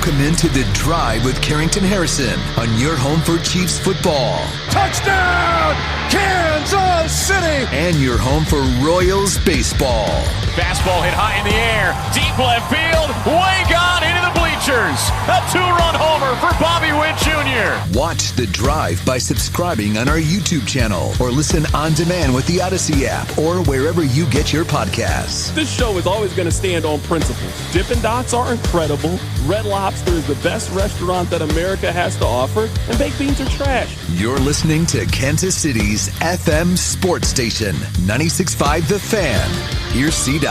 Welcome into The Drive with Carrington Harrison on your home for Chiefs football. Touchdown, Kansas City! And your home for Royals baseball. Fastball hit high in the air, deep left field, way gone into the bleachers. A two-run homer for Bobby Witt Jr. Watch The Drive by subscribing on our YouTube channel or listen on demand with the Odyssey app or wherever you get your podcasts. This show is always going to stand on principles. Dippin' Dots are incredible. Red Lobster is the best restaurant that America has to offer, and baked beans are trash. You're listening to Kansas City's FM sports station, 96.5 The Fan. Here's C-Dot.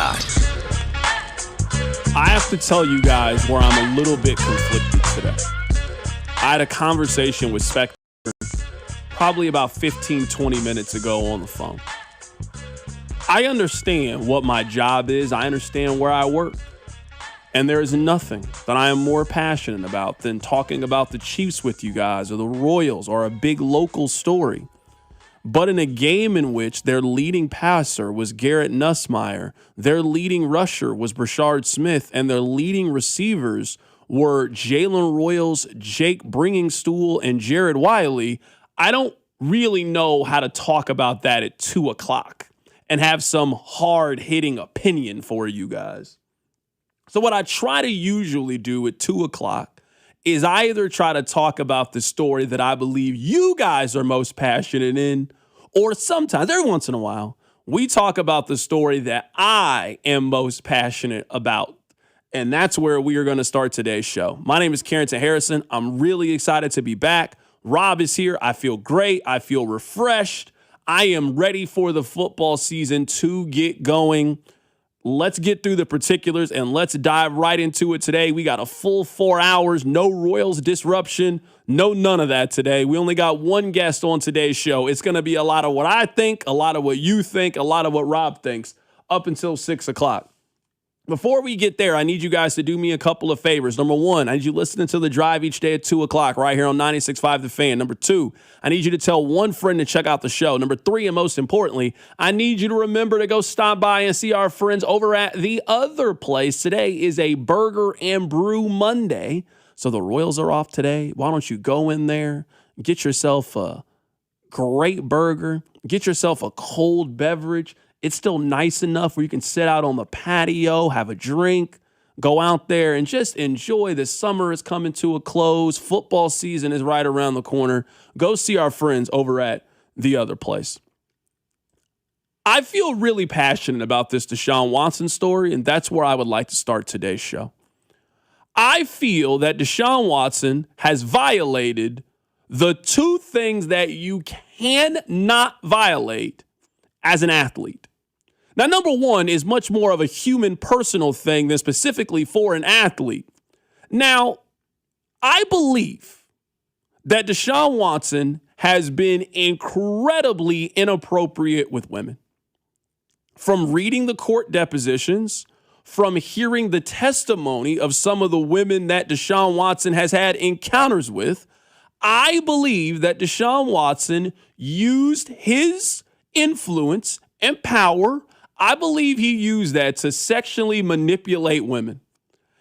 I have to tell you guys where I'm a little bit conflicted today. I had a conversation with Spectre probably about 15, 20 minutes ago on the phone. I understand what my job is. I understand where I work. And there is nothing that I am more passionate about than talking about the Chiefs with you guys or the Royals or a big local story. But in a game in which their leading passer was Garrett Nussmeier, their leading rusher was Brashard Smith, and their leading receivers were Jalen Royals, Jake Bringingstool, and Jared Wiley, I don't really know how to talk about that at 2 o'clock and have some hard-hitting opinion for you guys. So what I try to usually do at 2 o'clock is I either try to talk about the story that I believe you guys are most passionate in, or sometimes, every once in a while, we talk about the story that I am most passionate about. And that's where we are going to start today's show. My name is Carrington Harrison. I'm really excited to be back. Rob is here. I feel great. I feel refreshed. I am ready for the football season to get going. Let's get through the particulars and let's dive right into it today. We got a full 4 hours, no Royals disruption, no none of that today. We only got one guest on today's show. It's going to be a lot of what I think, a lot of what you think, a lot of what Rob thinks up until 6 o'clock. Before we get there, I need you guys to do me a couple of favors. Number one, I need you listening to The Drive each day at 2 o'clock right here on 96.5 The Fan. Number two, I need you to tell one friend to check out the show. Number three, and most importantly, I need you to remember to go stop by and see our friends over at The Other Place. Today is a Burger and Brew Monday, so the Royals are off today. Why don't you go in there, get yourself a great burger, get yourself a cold beverage. It's still nice enough where you can sit out on the patio, have a drink, go out there and just enjoy. The summer is coming to a close. Football season is right around the corner. Go see our friends over at The Other Place. I feel really passionate about this Deshaun Watson story, and that's where I would like to start today's show. I feel that Deshaun Watson has violated the two things that you cannot violate as an athlete. Now, number one is much more of a human personal thing than specifically for an athlete. Now, I believe that Deshaun Watson has been incredibly inappropriate with women. From reading the court depositions, from hearing the testimony of some of the women that Deshaun Watson has had encounters with, I believe that Deshaun Watson used his influence and power. I believe he used that to sexually manipulate women.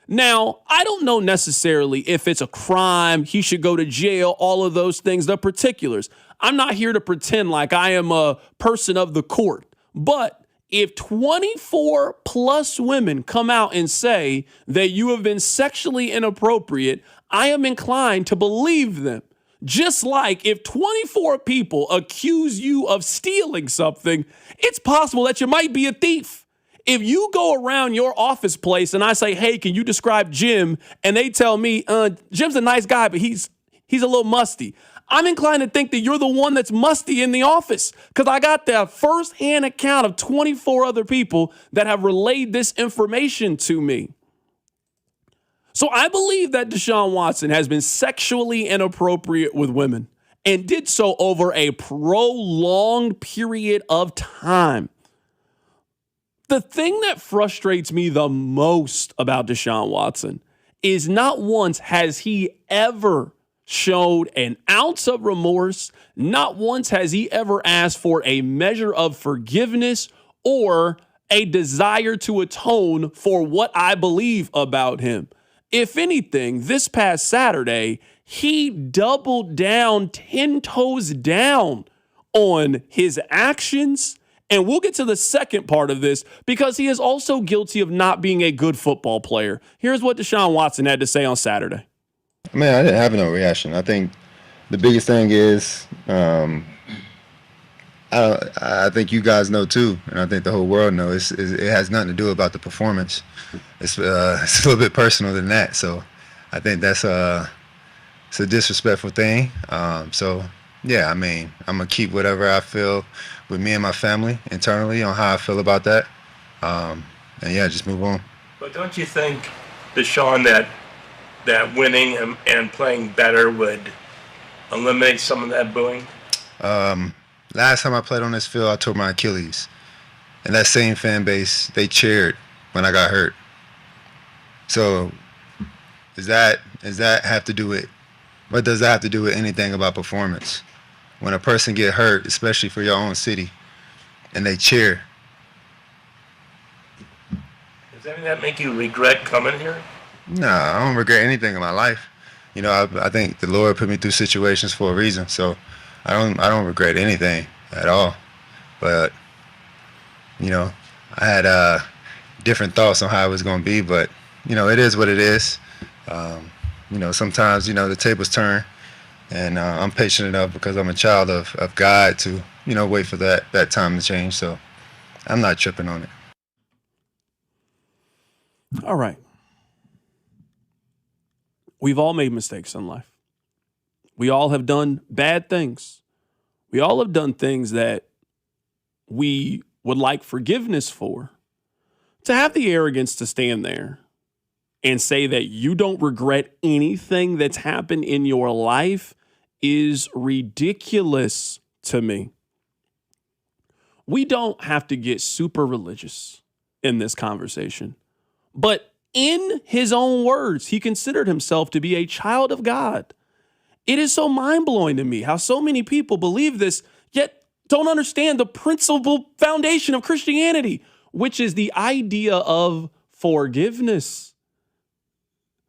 Now, I don't know necessarily if it's a crime, he should go to jail, all of those things, the particulars. I'm not here to pretend like I am a person of the court. But if 24 plus women come out and say that you have been sexually inappropriate, I am inclined to believe them. Just like if 24 people accuse you of stealing something, it's possible that you might be a thief. If you go around your office place and I say, hey, can you describe Jim? And they tell me, Jim's a nice guy, but he's a little musty. I'm inclined to think that you're the one that's musty in the office because I got the firsthand account of 24 other people that have relayed this information to me. So I believe that Deshaun Watson has been sexually inappropriate with women and did so over a prolonged period of time. The thing that frustrates me the most about Deshaun Watson is not once has he ever showed an ounce of remorse, not once has he ever asked for a measure of forgiveness or a desire to atone for what I believe about him. If anything, this past Saturday, he doubled down 10 toes down on his actions. And we'll get to the second part of this because he is also guilty of not being a good football player. Here's what Deshaun Watson had to say on Saturday. Man, I didn't have no reaction. I think the biggest thing is I think you guys know too, and I think the whole world knows, it has nothing to do about the performance. It's a little bit personal than that. So I think it's a disrespectful thing. Yeah, I mean, I'm going to keep whatever I feel with me and my family internally on how I feel about that. And yeah, just move on. But don't you think, Deshaun, that winning and playing better would eliminate some of that booing? Last time I played on this field, I tore my Achilles. And that same fan base, they cheered when I got hurt. So does that have to do with, what does that have to do with anything about performance? When a person get hurt, especially for your own city, and they cheer. Does any of that make you regret coming here? No, I don't regret anything in my life. You know, I think the Lord put me through situations for a reason, so I don't regret anything at all. But you know, I had different thoughts on how it was going to be, but you know, it is what it is. You know, sometimes, you know, the tables turn, and I'm patient enough because I'm a child of God to, you know, wait for that time to change. So I'm not tripping on it. All right. We've all made mistakes in life. We all have done bad things. We all have done things that we would like forgiveness for. To have the arrogance to stand there and say that you don't regret anything that's happened in your life is ridiculous to me. We don't have to get super religious in this conversation, but in his own words, he considered himself to be a child of God. It is so mind-blowing to me how so many people believe this, yet don't understand the principal foundation of Christianity, which is the idea of forgiveness.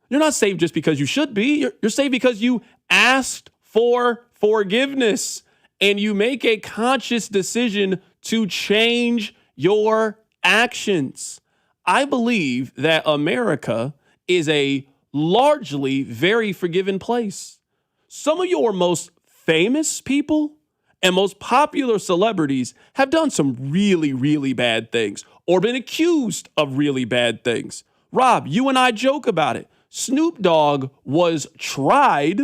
You're not saved just because you should be. You're saved because you asked for forgiveness and you make a conscious decision to change your actions. I believe that America is a largely very forgiving place. Some of your most famous people and most popular celebrities have done some really, really bad things or been accused of really bad things. Rob, you and I joke about it. Snoop Dogg was tried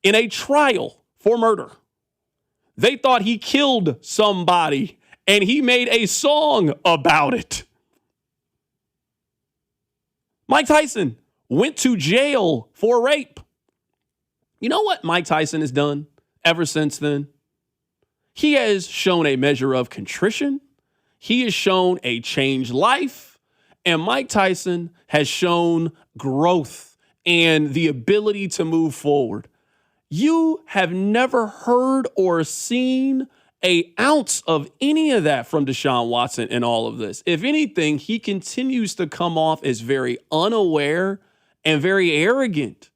in a trial for murder. They thought he killed somebody and he made a song about it. Mike Tyson went to jail for rape. You know what Mike Tyson has done ever since then? He has shown a measure of contrition. He has shown a changed life. And Mike Tyson has shown growth and the ability to move forward. You have never heard or seen an ounce of any of that from Deshaun Watson in all of this. If anything, he continues to come off as very unaware and very arrogant.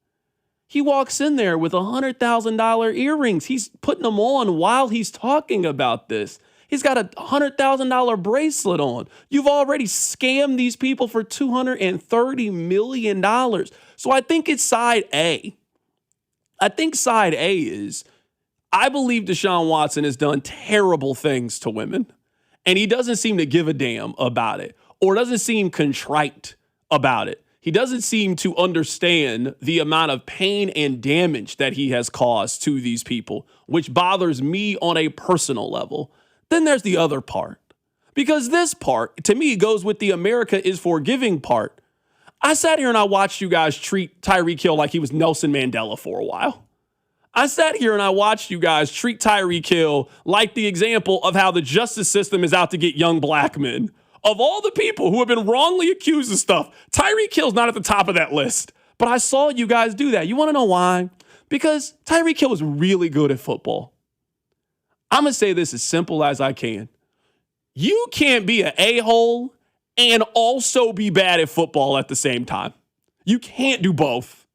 He walks in there with $100,000 earrings. He's putting them on while he's talking about this. He's got a $100,000 bracelet on. You've already scammed these people for $230 million. So I think it's side A. I think side A is, I believe Deshaun Watson has done terrible things to women, and he doesn't seem to give a damn about it or doesn't seem contrite about it. He doesn't seem to understand the amount of pain and damage that he has caused to these people, which bothers me on a personal level. Then there's the other part, because this part, to me, goes with the America is forgiving part. I sat here and I watched you guys treat Tyreek Hill like he was Nelson Mandela for a while. I sat here and I watched you guys treat Tyreek Hill like the example of how the justice system is out to get young black men. Of all the people who have been wrongly accused of stuff, Tyreek Hill's not at the top of that list. But I saw you guys do that. You want to know why? Because Tyreek Hill is really good at football. I'm going to say this as simple as I can. You can't be an a-hole and also be bad at football at the same time. You can't do both.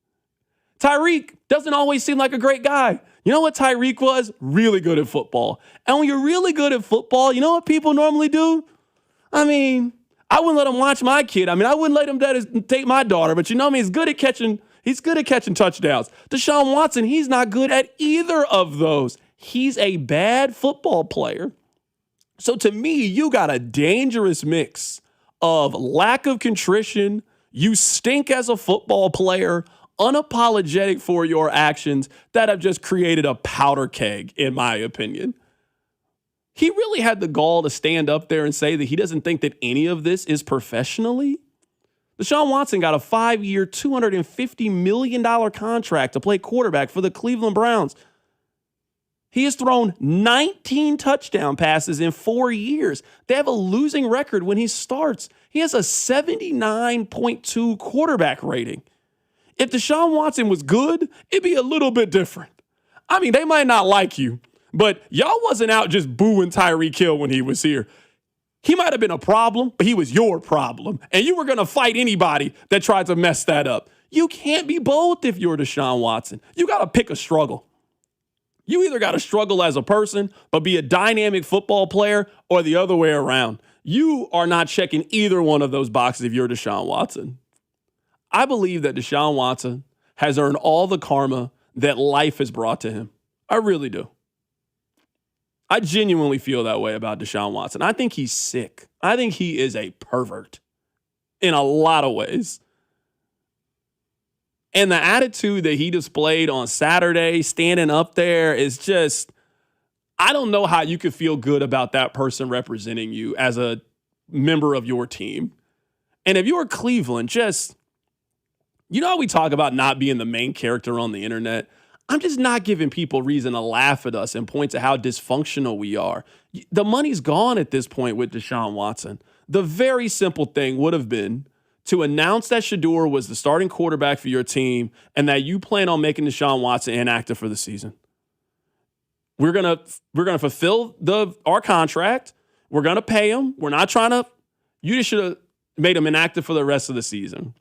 Tyreek doesn't always seem like a great guy. You know what Tyreek was? Really good at football. And when you're really good at football, you know what people normally do? I mean, I wouldn't let him watch my kid. I wouldn't let him take my daughter, but you know me, he's good at catching touchdowns. Deshaun Watson, he's not good at either of those. He's a bad football player. So to me, you got a dangerous mix of lack of contrition, you stink as a football player, unapologetic for your actions that have just created a powder keg, in my opinion. He really had the gall to stand up there and say that he doesn't think that any of this is professionally. Deshaun Watson got a 5-year, $250 million contract to play quarterback for the Cleveland Browns. He has thrown 19 touchdown passes in 4 years. They have a losing record when he starts. He has a 79.2 quarterback rating. If Deshaun Watson was good, it'd be a little bit different. I mean, they might not like you, but y'all wasn't out just booing Tyreek Hill when he was here. He might have been a problem, but he was your problem. And you were going to fight anybody that tried to mess that up. You can't be both if you're Deshaun Watson. You got to pick a struggle. You either got to struggle as a person, but be a dynamic football player, or the other way around. You are not checking either one of those boxes if you're Deshaun Watson. I believe that Deshaun Watson has earned all the karma that life has brought to him. I really do. I genuinely feel that way about Deshaun Watson. I think he's sick. I think he is a pervert in a lot of ways. And the attitude that he displayed on Saturday, standing up there, is just, I don't know how you could feel good about that person representing you as a member of your team. And if you're Cleveland, you know how we talk about not being the main character on the internet? I'm just not giving people reason to laugh at us and point to how dysfunctional we are. The money's gone at this point with Deshaun Watson. The very simple thing would have been to announce that Shedeur was the starting quarterback for your team and that you plan on making Deshaun Watson inactive for the season. We're gonna fulfill our contract. We're gonna pay him. We're not trying to. You just should have made him inactive for the rest of the season.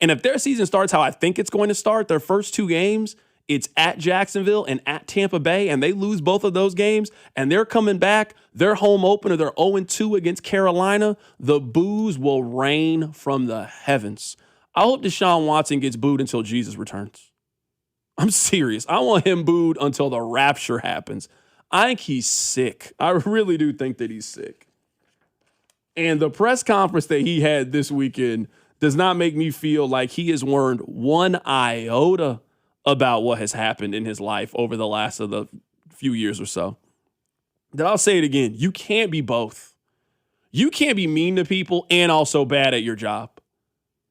And if their season starts how I think it's going to start, their first 2 games, it's at Jacksonville and at Tampa Bay, and they lose both of those games, and they're coming back, their home opener, they're 0-2 against Carolina, the boos will rain from the heavens. I hope Deshaun Watson gets booed until Jesus returns. I'm serious. I want him booed until the rapture happens. I think he's sick. I really do think that he's sick. And the press conference that he had this weekend does not make me feel like he has learned one iota about what has happened in his life over the last of the few years or so. Then I'll say it again. You can't be both. You can't be mean to people and also bad at your job.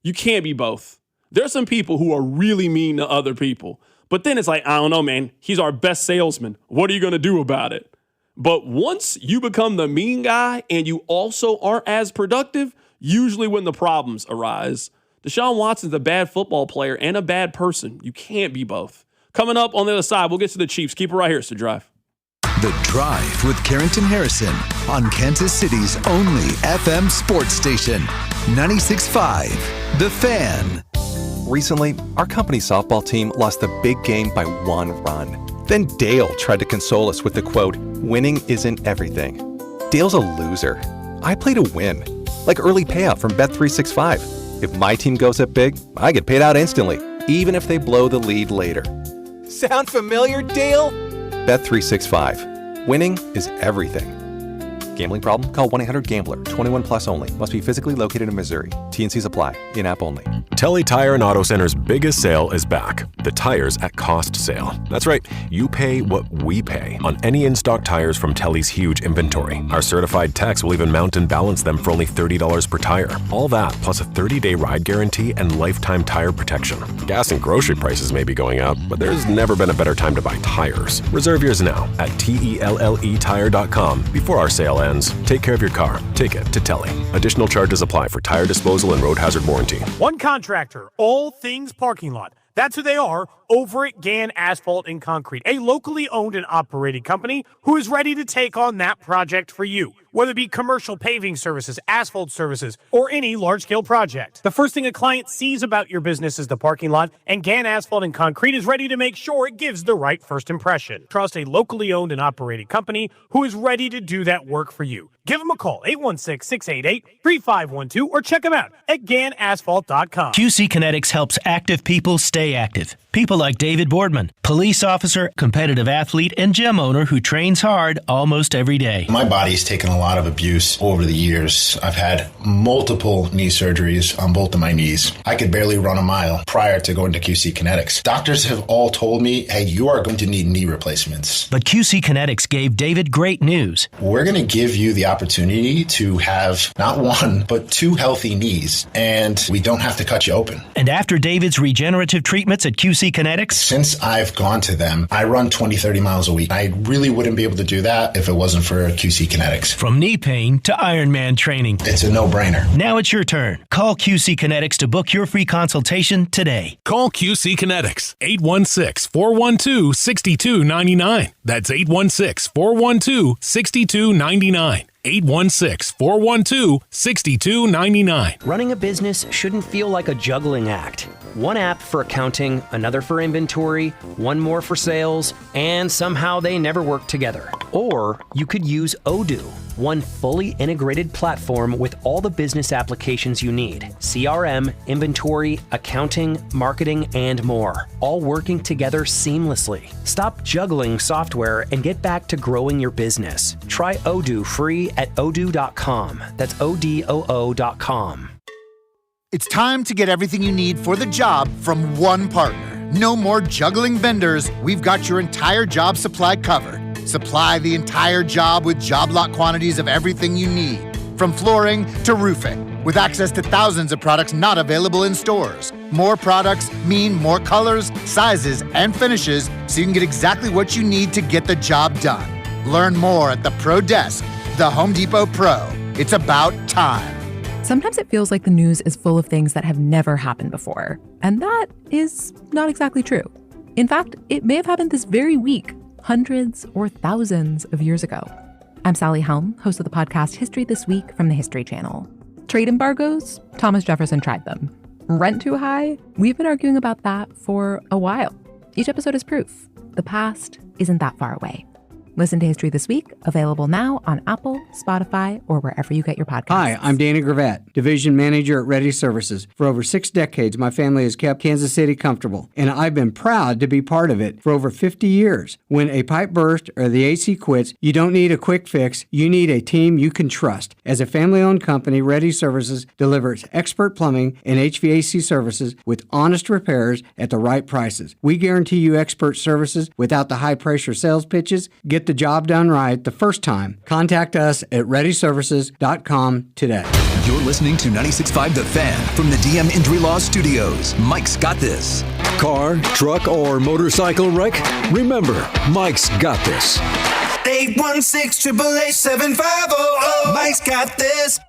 You can't be both. There's some people who are really mean to other people, but then it's like, I don't know, man, he's our best salesman. What are you going to do about it? But once you become the mean guy and you also aren't as productive, usually when the problems arise. Deshaun Watson's a bad football player and a bad person. You can't be both. Coming up on the other side, we'll get to the Chiefs. Keep it right here. It's The Drive. The Drive with Carrington Harrison on Kansas City's only FM sports station, 96.5 The Fan. Recently, our company softball team lost the big game by 1 run. Then Dale tried to console us with the quote, "Winning isn't everything." Dale's a loser. I play to win. Like early payout from Bet365. If my team goes up big, I get paid out instantly, even if they blow the lead later. Sound familiar, Dale? Bet365. Winning is everything. Gambling problem? Call 1-800-GAMBLER. 21 plus only. Must be physically located in Missouri. T&Cs apply. In-app only. Telly Tire and Auto Center's biggest sale is back. The tires at cost sale. That's right. You pay what we pay on any in-stock tires from Telly's huge inventory. Our certified techs will even mount and balance them for only $30 per tire. All that plus a 30-day ride guarantee and lifetime tire protection. Gas and grocery prices may be going up, but there's never been a better time to buy tires. Reserve yours now at TELLEtire.com before our sale ends. Take care of your car. Take it to Telly. Additional charges apply for tire disposal and road hazard warranty. One contractor, all things parking lot. That's who they are over at Gann Asphalt and Concrete, a locally owned and operated company who is ready to take on that project for you. whether it be commercial paving services, asphalt services, or any large-scale project. The first thing a client sees about your business is the parking lot, and Gann Asphalt and Concrete is ready to make sure it gives the right first impression. Trust a locally owned and operated company who is ready to do that work for you. Give them a call, 816-688-3512, or check them out at GannAsphalt.com. QC Kinetics helps active people stay active. People like David Boardman, police officer, competitive athlete, and gym owner who trains hard almost every day. My body's taken a lot of abuse over the years. I've had multiple knee surgeries on both of my knees. I could barely run a mile prior to going to QC Kinetics. Doctors have all told me, hey, you are going to need knee replacements. But QC Kinetics gave David great news. We're going to give you the opportunity to have not one, but 2 healthy knees, and we don't have to cut you open. And after David's regenerative treatments at QC Kinetics? Since I've gone to them, I run 20, 30 miles a week. I really wouldn't be able to do that if it wasn't for QC Kinetics. From knee pain to Ironman training. It's a no-brainer. Now it's your turn. Call QC Kinetics to book your free consultation today. Call QC Kinetics, 816-412-6299. That's 816-412-6299. 816-412-6299. Running a business shouldn't feel like a juggling act. One app for accounting, another for inventory, one more for sales, and somehow they never work together. Or you could use Odoo, one fully integrated platform with all the business applications you need. CRM, inventory, accounting, marketing, and more. All working together seamlessly. Stop juggling software and get back to growing your business. Try Odoo free at odoo.com. That's ODOO.com. It's time to get everything you need for the job from one partner. No more juggling vendors. We've got your entire job supply covered. Supply the entire job with job lot quantities of everything you need, from flooring to roofing, with access to thousands of products not available in stores. More products mean more colors, sizes, and finishes, so you can get exactly what you need to get the job done. Learn more at the Pro Desk, the Home Depot Pro. It's about time. Sometimes it feels like the news is full of things that have never happened before, and that is not exactly true. In fact, it may have happened this very week, hundreds or thousands of years ago. I'm Sally Helm, host of the podcast History This Week from the History Channel. Trade embargoes? Thomas Jefferson tried them. Rent too high? We've been arguing about that for a while. Each episode is proof. The past isn't that far away. Listen to History This Week, available now on Apple, Spotify, or wherever you get your podcasts. Hi, I'm Danny Gravett, Division Manager at Ready Services. For over 6 decades, my family has kept Kansas City comfortable, and I've been proud to be part of it for over 50 years. When a pipe bursts or the AC quits, you don't need a quick fix. You need a team you can trust. As a family-owned company, Ready Services delivers expert plumbing and HVAC services with honest repairs at the right prices. We guarantee you expert services without the high-pressure sales pitches. Get the job done right the first time. Contact us at ReadyServices.com today. You're listening to 96.5 The Fan from the DM Injury Law Studios. Mike's got this. Car, truck, or motorcycle wreck? Remember, Mike's got this. 816-888-7500. Mike's got this.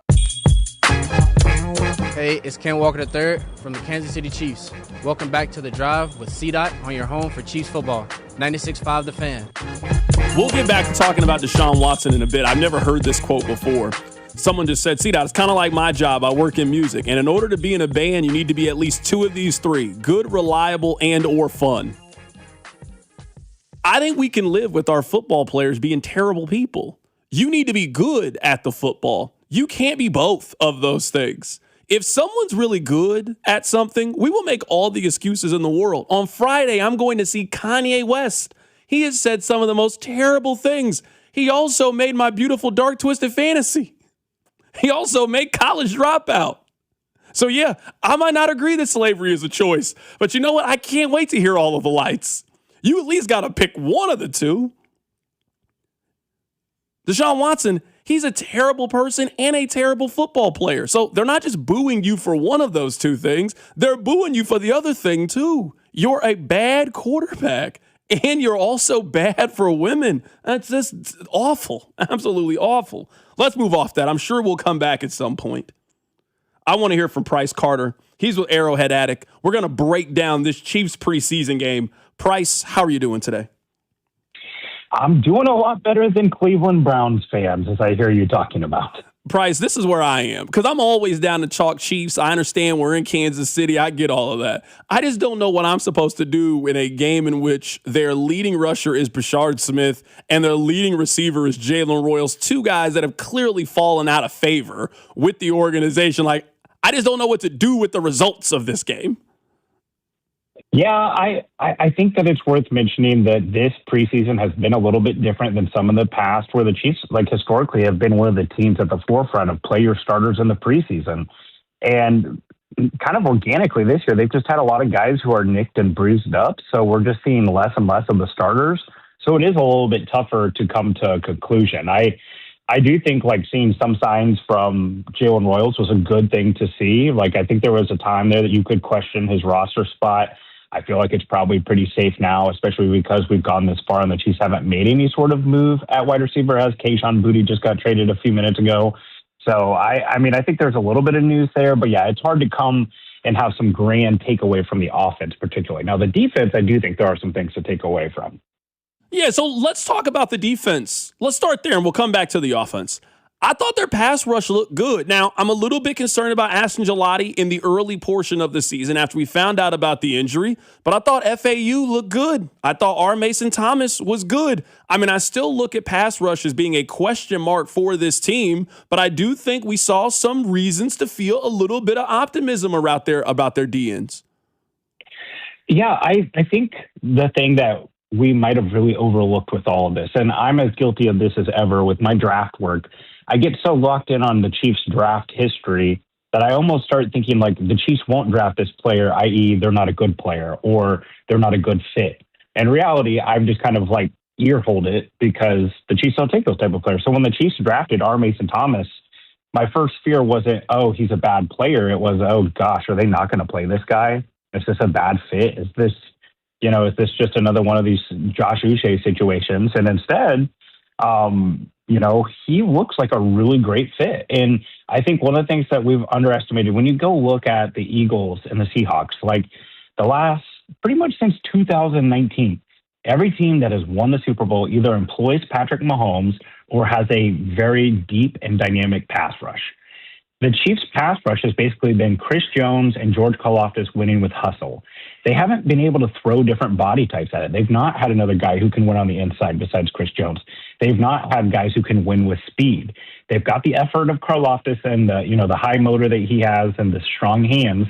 Hey, it's Ken Walker III from the Kansas City Chiefs. Welcome back to The Drive with C-Dot on your home for Chiefs football. 96.5 The Fan. We'll get back to talking about Deshaun Watson in a bit. I've never heard this quote before. Someone just said, C-Dot, it's kind of like my job. I work in music. And in order to be in a band, you need to be at least 2 of these 3. Good, reliable, and or fun. I think we can live with our football players being terrible people. You need to be good at the football. You can't be both of those things. If someone's really good at something, we will make all the excuses in the world. On Friday, I'm going to see Kanye West. He has said some of the most terrible things. He also made My Beautiful Dark Twisted Fantasy. He also made College Dropout. So yeah, I might not agree that slavery is a choice, but you know what? I can't wait to hear all of the lights. You at least got to pick one of the 2. Deshaun Watson, he's a terrible person and a terrible football player. So they're not just booing you for one of those 2 things. They're booing you for the other thing too. You're a bad quarterback and you're also bad for women. That's just awful. Absolutely awful. Let's move off that. I'm sure we'll come back at some point. I want to hear from Price Carter. He's with Arrowhead Attic. We're going to break down this Chiefs preseason game. Price, how are you doing today? I'm doing a lot better than Cleveland Browns fans, as I hear you talking about. Price, this is where I am, because I'm always down to chalk Chiefs. I understand we're in Kansas City. I get all of that. I just don't know what I'm supposed to do in a game in which their leading rusher is Brashard Smith and their leading receiver is Jalen Royals, two guys that have clearly fallen out of favor with the organization. Like, I just don't know what to do with the results of this game. Yeah, I think that it's worth mentioning that this preseason has been a little bit different than some of the past, where the Chiefs, like historically, have been one of the teams at the forefront of play your starters in the preseason. And kind of organically this year, they've just had a lot of guys who are nicked and bruised up. So we're just seeing less and less of the starters. So it is a little bit tougher to come to a conclusion. I do think like seeing some signs from Jalen Royals was a good thing to see. Like, I think there was a time there that you could question his roster spot. I feel like it's probably pretty safe now, especially because we've gone this far and the Chiefs haven't made any sort of move at wide receiver, as Kayshon Boutte just got traded a few minutes ago. So, I mean, I think there's a little bit of news there, but yeah, it's hard to come and have some grand takeaway from the offense particularly. Now, the defense, I do think there are some things to take away from. Yeah, so let's talk about the defense. Let's start there, and we'll come back to the offense. I thought their pass rush looked good. Now, I'm a little bit concerned about Ashton Gelati in the early portion of the season after we found out about the injury, but I thought FAU looked good. I thought R. Mason Thomas was good. I mean, I still look at pass rush as being a question mark for this team, but I do think we saw some reasons to feel a little bit of optimism about their DNs. Yeah, I think the thing that we might have really overlooked with all of this, and I'm as guilty of this as ever with my draft work, I get so locked in on the Chiefs draft history that I almost start thinking like the Chiefs won't draft this player, i.e. they're not a good player or they're not a good fit. In reality, I've just kind of like earholed it because the Chiefs don't take those type of players. So when the Chiefs drafted R. Mason Thomas, my first fear wasn't, oh, he's a bad player. It was, oh gosh, are they not going to play this guy? Is this a bad fit? Is this just another one of these Josh Uche situations? And instead, he looks like a really great fit. And I think one of the things that we've underestimated, when you go look at the Eagles and the Seahawks, like the last, pretty much since 2019, every team that has won the Super Bowl either employs Patrick Mahomes or has a very deep and dynamic pass rush. The Chiefs' pass rush has basically been Chris Jones and George Karlaftis winning with hustle. They haven't been able to throw different body types at it. They've not had another guy who can win on the inside besides Chris Jones. They've not had guys who can win with speed. They've got the effort of Karlaftis and the high motor that he has and the strong hands.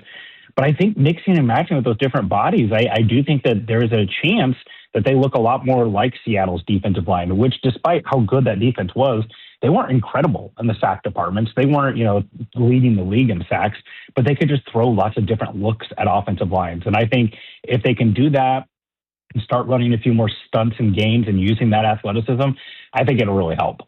But I think mixing and matching with those different bodies, I do think that there is a chance that they look a lot more like Seattle's defensive line, which despite how good that defense was, they weren't incredible in the sack departments. They weren't, leading the league in sacks, but they could just throw lots of different looks at offensive lines. And I think if they can do that and start running a few more stunts and games and using that athleticism, I think it'll really help.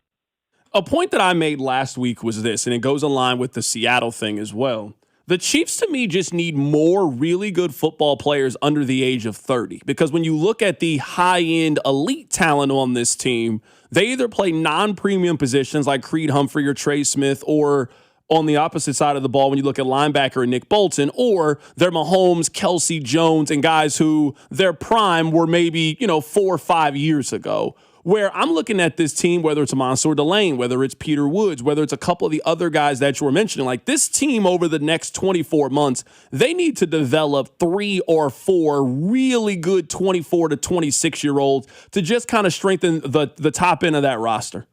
A point that I made last week was this, and it goes in line with the Seattle thing as well. The Chiefs, to me, just need more really good football players under the age of 30. Because when you look at the high-end elite talent on this team, they either play non-premium positions like Creed Humphrey or Trey Smith, or on the opposite side of the ball when you look at linebacker and Nick Bolton, or they're Mahomes, Kelsey Jones, and guys who their prime were maybe, 4 or 5 years ago. Where I'm looking at this team, whether it's Mansour Delane, whether it's Peter Woods, whether it's a couple of the other guys that you were mentioning, like this team over the next 24 months, they need to develop 3 or 4 really good 24 to 26-year-olds to just kind of strengthen the top end of that roster.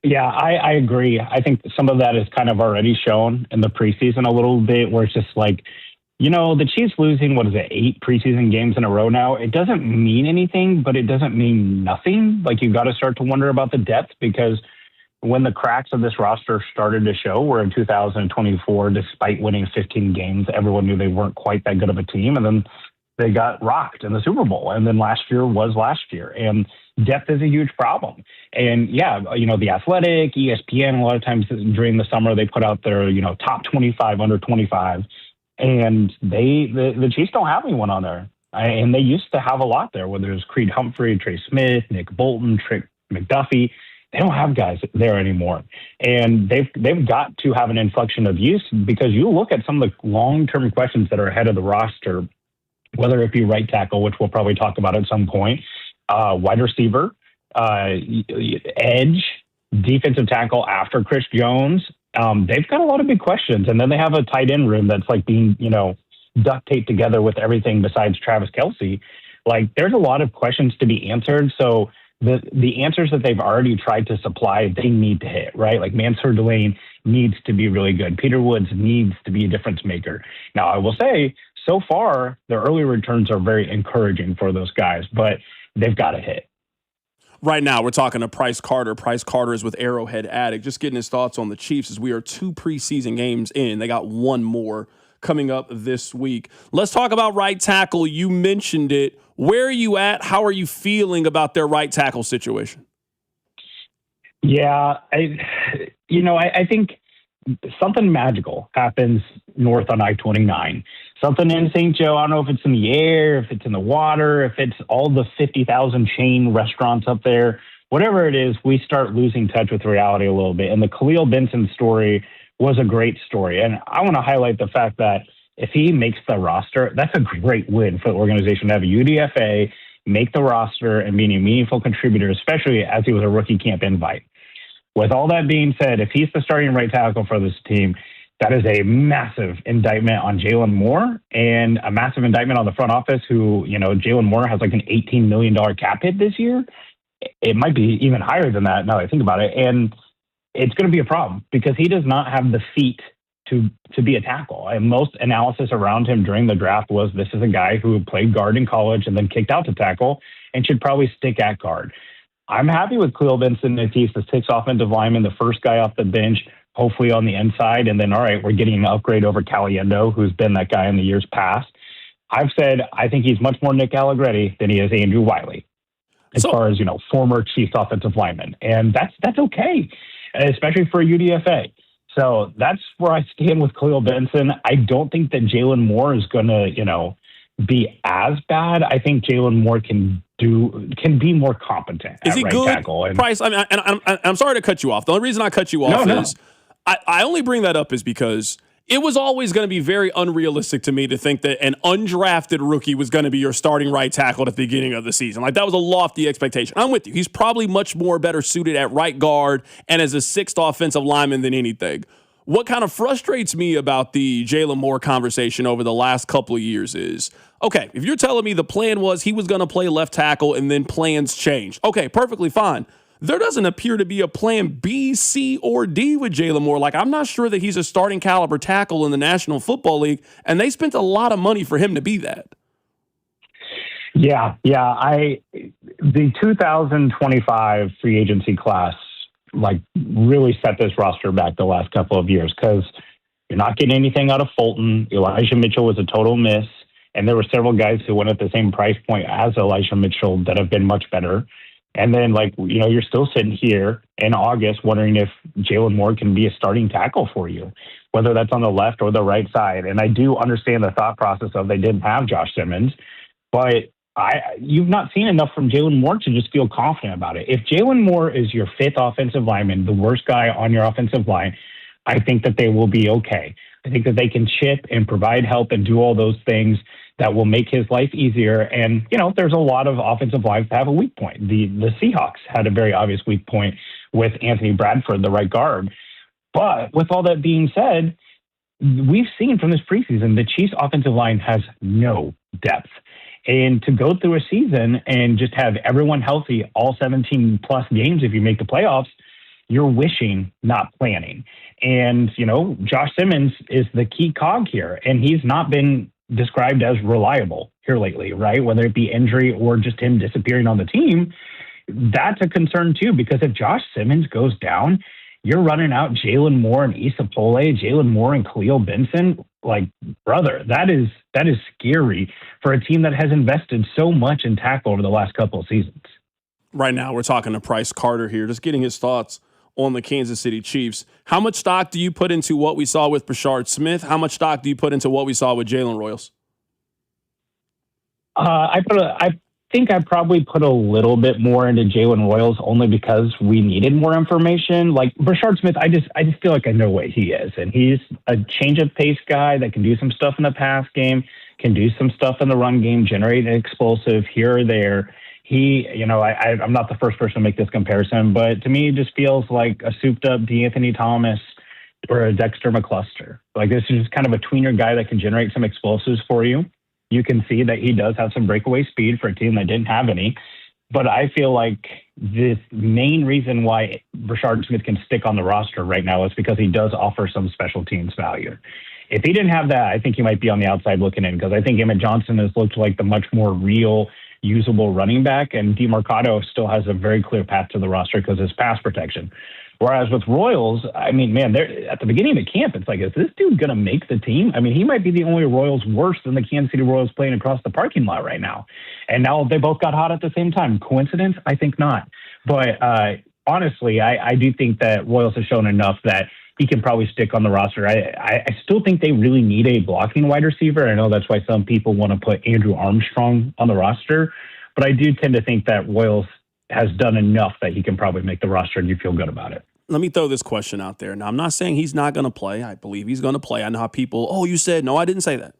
Yeah, I agree. I think some of that is kind of already shown in the preseason a little bit, where it's just like, the Chiefs losing, 8 preseason games in a row now, it doesn't mean anything, but it doesn't mean nothing. Like, you've got to start to wonder about the depth, because when the cracks of this roster started to show were in 2024, despite winning 15 games, everyone knew they weren't quite that good of a team. And then they got rocked in the Super Bowl. And then last year was last year. And depth is a huge problem. And yeah, The Athletic, ESPN, a lot of times during the summer, they put out their, top 25, under 25. And the Chiefs don't have anyone on there. And they used to have a lot there, whether it was Creed Humphrey, Trey Smith, Nick Bolton, Trick McDuffie. They don't have guys there anymore. And they've got to have an inflection of use, because you look at some of the long-term questions that are ahead of the roster, whether it be right tackle, which we'll probably talk about at some point, wide receiver, edge, defensive tackle after Chris Jones. They've got a lot of big questions. And then they have a tight end room that's like being, duct taped together with everything besides Travis Kelce. Like, there's a lot of questions to be answered. So the answers that they've already tried to supply, they need to hit, right? Like, Mansour Delane needs to be really good. Peter Woods needs to be a difference maker. Now, I will say, so far, the early returns are very encouraging for those guys, but they've got to hit. Right now, we're talking to Price Carter. Price Carter is with Arrowhead Addict. Just getting his thoughts on the Chiefs as we are 2 preseason games in. They got one more coming up this week. Let's talk about right tackle. You mentioned it. Where are you at? How are you feeling about their right tackle situation? Yeah, I think something magical happens north on I-29. Something in St. Joe, I don't know if it's in the air, if it's in the water, if it's all the 50,000 chain restaurants up there. Whatever it is, we start losing touch with reality a little bit. And the Khalil Benson story was a great story. And I want to highlight the fact that if he makes the roster, that's a great win for the organization to have a UDFA, make the roster, and be a meaningful contributor, especially as he was a rookie camp invite. With all that being said, if he's the starting right tackle for this team, that is a massive indictment on Jalen Moore and a massive indictment on the front office who, Jalen Moore has like an $18 million cap hit this year. It might be even higher than that now that I think about it. And it's going to be a problem because he does not have the feet to be a tackle. And most analysis around him during the draft was this is a guy who played guard in college and then kicked out to tackle and should probably stick at guard. I'm happy with Khalil Benson if he's the 6th offensive lineman, the first guy off the bench, hopefully on the inside. And then, all right, we're getting an upgrade over Caliendo, who's been that guy in the years past. I've said I think he's much more Nick Allegretti than he is Andrew Wiley as far as, former Chiefs offensive lineman. And that's okay, especially for a UDFA. So that's where I stand with Khalil Benson. I don't think that Jalen Moore is going to, be as bad. I think Jalen Moore can be more competent. Is he right good? Tackle. And Price, I'm sorry to cut you off. The only reason I cut you off is I only bring that up is because it was always going to be very unrealistic to me to think that an undrafted rookie was going to be your starting right tackle at the beginning of the season. Like, that was a lofty expectation. I'm with you. He's probably much more better suited at right guard and as a 6th offensive lineman than anything. What kind of frustrates me about the Jalen Moore conversation over the last couple of years is, okay, if you're telling me the plan was he was going to play left tackle and then plans changed, okay, perfectly fine. There doesn't appear to be a plan B, C, or D with Jalen Moore. Like, I'm not sure that he's a starting caliber tackle in the National Football League, and they spent a lot of money for him to be that. Yeah. The 2025 free agency class, really set this roster back the last couple of years because you're not getting anything out of Fulton. Elijah Mitchell was a total miss, and there were several guys who went at the same price point as Elijah Mitchell that have been much better. And then, you're still sitting here in August wondering if Jalen Moore can be a starting tackle for you, whether that's on the left or the right side. And I do understand the thought process of they didn't have Josh Simmons, but you've not seen enough from Jalen Moore to just feel confident about it. If Jalen Moore is your 5th offensive lineman, the worst guy on your offensive line, I think that they will be okay. I think that they can chip and provide help and do all those things that will make his life easier. And, there's a lot of offensive lines that have a weak point. The Seahawks had a very obvious weak point with Anthony Bradford, the right guard. But with all that being said, we've seen from this preseason, the Chiefs offensive line has no depth. And to go through a season and just have everyone healthy, all 17 plus games, if you make the playoffs, you're wishing, not planning. And, Josh Simmons is the key cog here, and he's not been described as reliable here lately, right? Whether it be injury or just him disappearing on the team, that's a concern too, because if Josh Simmons goes down, you're running out Jalen Moore and Issa Pole, Jalen Moore and Khalil Benson. Brother, that is scary for a team that has invested so much in tackle over the last couple of seasons. Right now, we're talking to Price Carter here, just getting his thoughts on the Kansas City Chiefs. How much stock do you put into what we saw with Brashard Smith? How much stock do you put into what we saw with Jalen Royals? I think I probably put a little bit more into Jalen Royals only because we needed more information. Like Brashard Smith, I just feel like I know what he is, and he's a change of pace guy that can do some stuff in the pass game, can do some stuff in the run game, generate an explosive here or there. I'm not the first person to make this comparison, but to me, it just feels like a souped-up DeAnthony Thomas or a Dexter McCluster. Like, this is just kind of a tweener guy that can generate some explosives for you. You can see that he does have some breakaway speed for a team that didn't have any. But I feel like the main reason why Brashard Smith can stick on the roster right now is because he does offer some special teams value. If he didn't have that, I think he might be on the outside looking in, because I think Emmett Johnson has looked like the much more real, usable running back, and DeMarcado still has a very clear path to the roster because of his pass protection. Whereas with Royals, I mean, man, at the beginning of camp, it's like, is this dude going to make the team? I mean, he might be the only Royals worse than the Kansas City Royals playing across the parking lot right now. And now they both got hot at the same time. Coincidence? I think not. But honestly, I do think that Royals have shown enough that he can probably stick on the roster. I still think they really need a blocking wide receiver. I know that's why some people want to put Andrew Armstrong on the roster. But I do tend to think that Royals has done enough that he can probably make the roster and you feel good about it. Let me throw this question out there. Now, I'm not saying he's not going to play. I believe he's going to play. I know how people, you said, no, I didn't say that.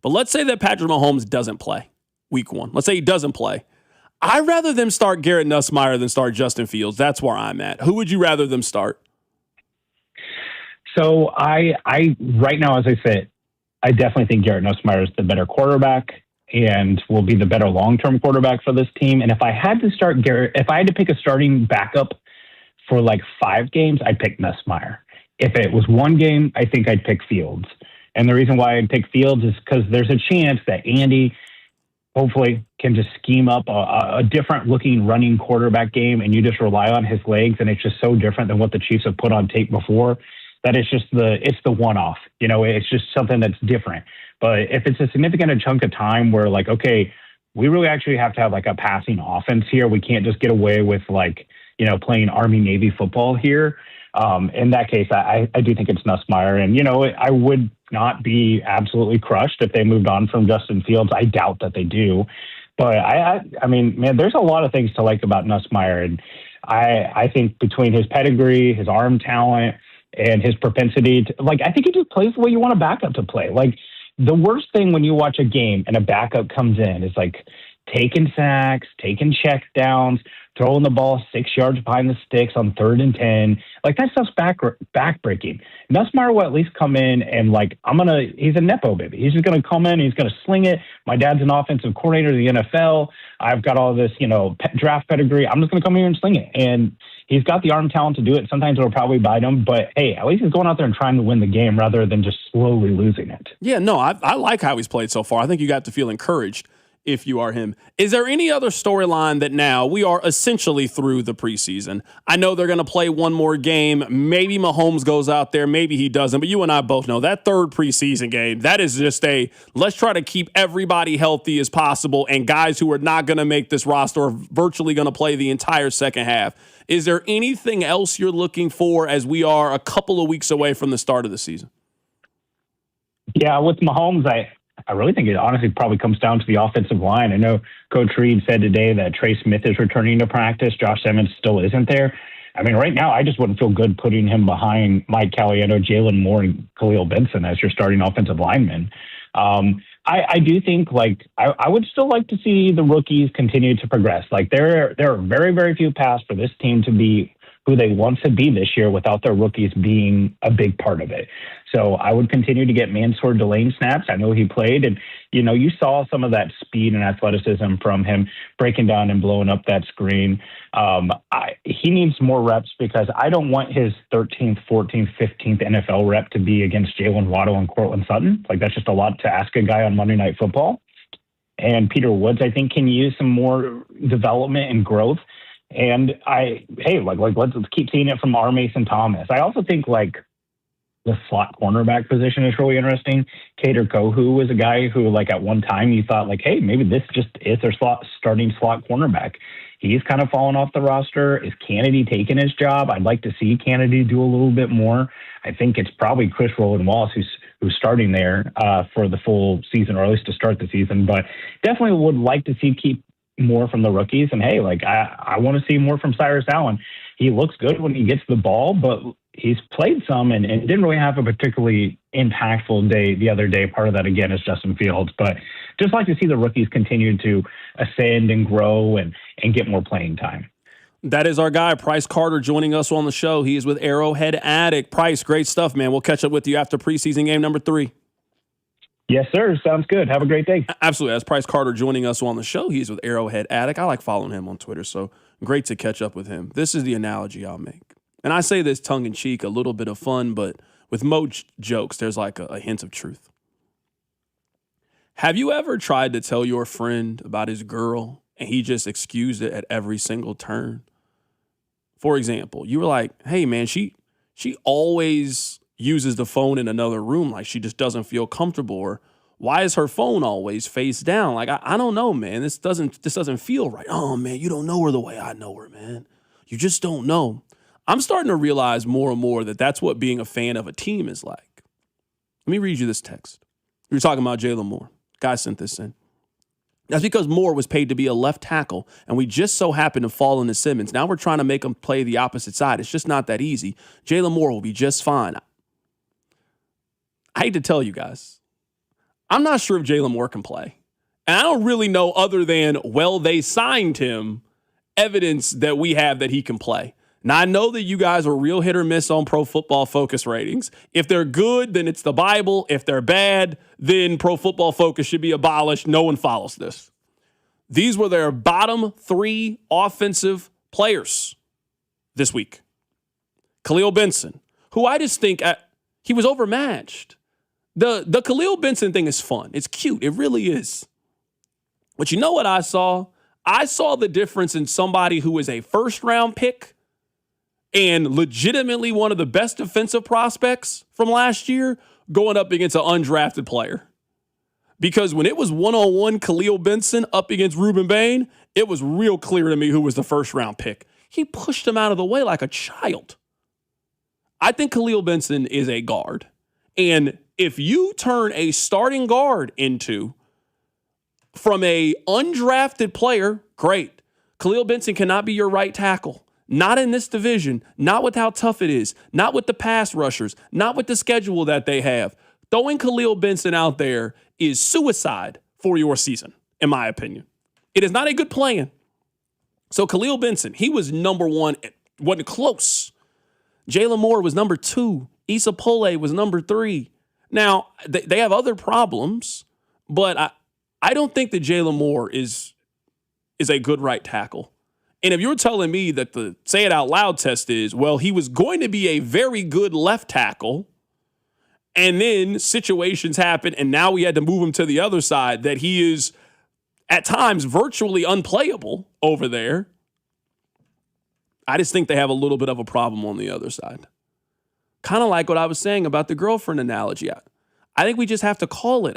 But let's say that Patrick Mahomes doesn't play week 1. Let's say he doesn't play. I'd rather them start Garrett Nussmeier than start Justin Fields. That's where I'm at. Who would you rather them start? So I right now, as I said, I definitely think Garrett Nussmeier is the better quarterback and will be the better long-term quarterback for this team. And if I had to start Garrett, if I had to pick a starting backup for like 5 games, I'd pick Nussmeier. If it was 1 game, I think I'd pick Fields. And the reason why I'd pick Fields is because there's a chance that Andy hopefully can just scheme up a different looking running quarterback game, and you just rely on his legs, and it's just so different than what the Chiefs have put on tape before that it's the one-off. It's just something that's different. But if it's a significant chunk of time where, like, okay, we really actually have to have like a passing offense here. We can't just get away with playing Army-Navy football here. In that case, I do think it's Nussmeier. And, I would not be absolutely crushed if they moved on from Justin Fields. I doubt that they do. But, I mean, man, there's a lot of things to like about Nussmeier. And I think between his pedigree, his arm talent, and his propensity to, I think he just plays the way you want a backup to play. Like, the worst thing when you watch a game and a backup comes in is, taking sacks, taking check downs, throwing the ball 6 yards behind the sticks on 3rd and 10. That stuff's backbreaking. Nussmeier will at least come in and, he's a Nepo baby. He's just going to come in, he's going to sling it. My dad's an offensive coordinator of the NFL. I've got all this, draft pedigree. I'm just going to come here and sling it. And he's got the arm talent to do it. Sometimes it'll probably bite him, but hey, at least he's going out there and trying to win the game rather than just slowly losing it. Yeah, no, I like how he's played so far. I think you got to feel encouraged if you are him. Is there any other storyline that now we are essentially through the preseason? I know they're going to play one more game. Maybe Mahomes goes out there. Maybe he doesn't. But you and I both know that 3rd preseason game, that is just let's try to keep everybody healthy as possible. And guys who are not going to make this roster are virtually going to play the entire second half. Is there anything else you're looking for as we are a couple of weeks away from the start of the season? Yeah, with Mahomes, I really think it honestly probably comes down to the offensive line. I know Coach Reed said today that Trey Smith is returning to practice. Josh Simmons still isn't there. I mean, right now, I just wouldn't feel good putting him behind Mike Caliendo, Jalen Moore, and Khalil Benson as your starting offensive linemen. I do think, I would still like to see the rookies continue to progress. There are very, very few paths for this team to be who they want to be this year without their rookies being a big part of it. So I would continue to get Mansour Delane snaps. I know he played, and, you saw some of that speed and athleticism from him breaking down and blowing up that screen. He needs more reps because I don't want his 13th, 14th, 15th NFL rep to be against Jalen Waddle and Cortland Sutton. That's just a lot to ask a guy on Monday Night Football. And Peter Woods, I think, can use some more development and growth. And let's keep seeing it from R. Mason Thomas. I also think the slot cornerback position is really interesting. Kader Kohu was a guy who at one time you thought hey, maybe this just is their starting slot cornerback. He's kind of fallen off the roster. Is Kennedy taking his job? I'd like to see Kennedy do a little bit more. I think it's probably Chris Rowland-Wallace who's starting there for the full season, or at least to start the season. But definitely would like to keep more from the rookies. And hey, I want to see more from Cyrus Allen. He looks good when he gets the ball, but he's played some and didn't really have a particularly impactful day the other day. Part of that, again, is Justin Fields. But just like to see the rookies continue to ascend and grow and get more playing time. That is our guy, Price Carter, joining us on the show. He is with Arrowhead Addict. Price, great stuff, man. We'll catch up with you after preseason game number 3. Yes, sir. Sounds good. Have a great day. Absolutely. That's Price Carter joining us on the show. He's with Arrowhead Addict. I like following him on Twitter, so great to catch up with him. This is the analogy I'll make. And I say this tongue-in-cheek, a little bit of fun, but with most jokes, there's like a hint of truth. Have you ever tried to tell your friend about his girl and he just excused it at every single turn? For example, you were like, hey, man, she always uses the phone in another room, like she just doesn't feel comfortable, or why is her phone always face down? Like, I don't know, man. This doesn't feel right. Oh, man, you don't know her the way I know her, man. You just don't know. I'm starting to realize more and more that that's what being a fan of a team is like. Let me read you this text. We were talking about Jalen Moore. Guy sent this in. That's because Moore was paid to be a left tackle, and we just so happened to fall into Simmons. Now we're trying to make him play the opposite side. It's just not that easy. Jalen Moore will be just fine. I hate to tell you guys, I'm not sure if Jalen Moore can play. And I don't really know, other than, well, they signed him, evidence that we have that he can play. Now, I know that you guys are real hit or miss on Pro Football Focus ratings. If they're good, then it's the Bible. If they're bad, then Pro Football Focus should be abolished. No one follows this. These were their bottom 3 offensive players this week. Khalil Benson, who I just think he was overmatched. The Khalil Benson thing is fun. It's cute. It really is. But you know what I saw? I saw the difference in somebody who is a first-round pick and legitimately one of the best defensive prospects from last year going up against an undrafted player. Because when it was one-on-one Khalil Benson up against Ruben Bain, it was real clear to me who was the first-round pick. He pushed him out of the way like a child. I think Khalil Benson is a guard. And if you turn a starting guard into from a undrafted player, great. Khalil Benson cannot be your right tackle. Not in this division, not with how tough it is, not with the pass rushers, not with the schedule that they have. Throwing Khalil Benson out there is suicide for your season, in my opinion. It is not a good plan. So Khalil Benson, he was number 1, wasn't close. Jalen Moore was number 2. Issa Pole was number 3. Now, they have other problems, but I don't think that Jalen Moore is a good right tackle. And if you're telling me that the say it out loud test is, well, he was going to be a very good left tackle, and then situations happen, and now we had to move him to the other side, that he is at times virtually unplayable over there, I just think they have a little bit of a problem on the other side. Kind of like what I was saying about the girlfriend analogy. I think we just have to call it.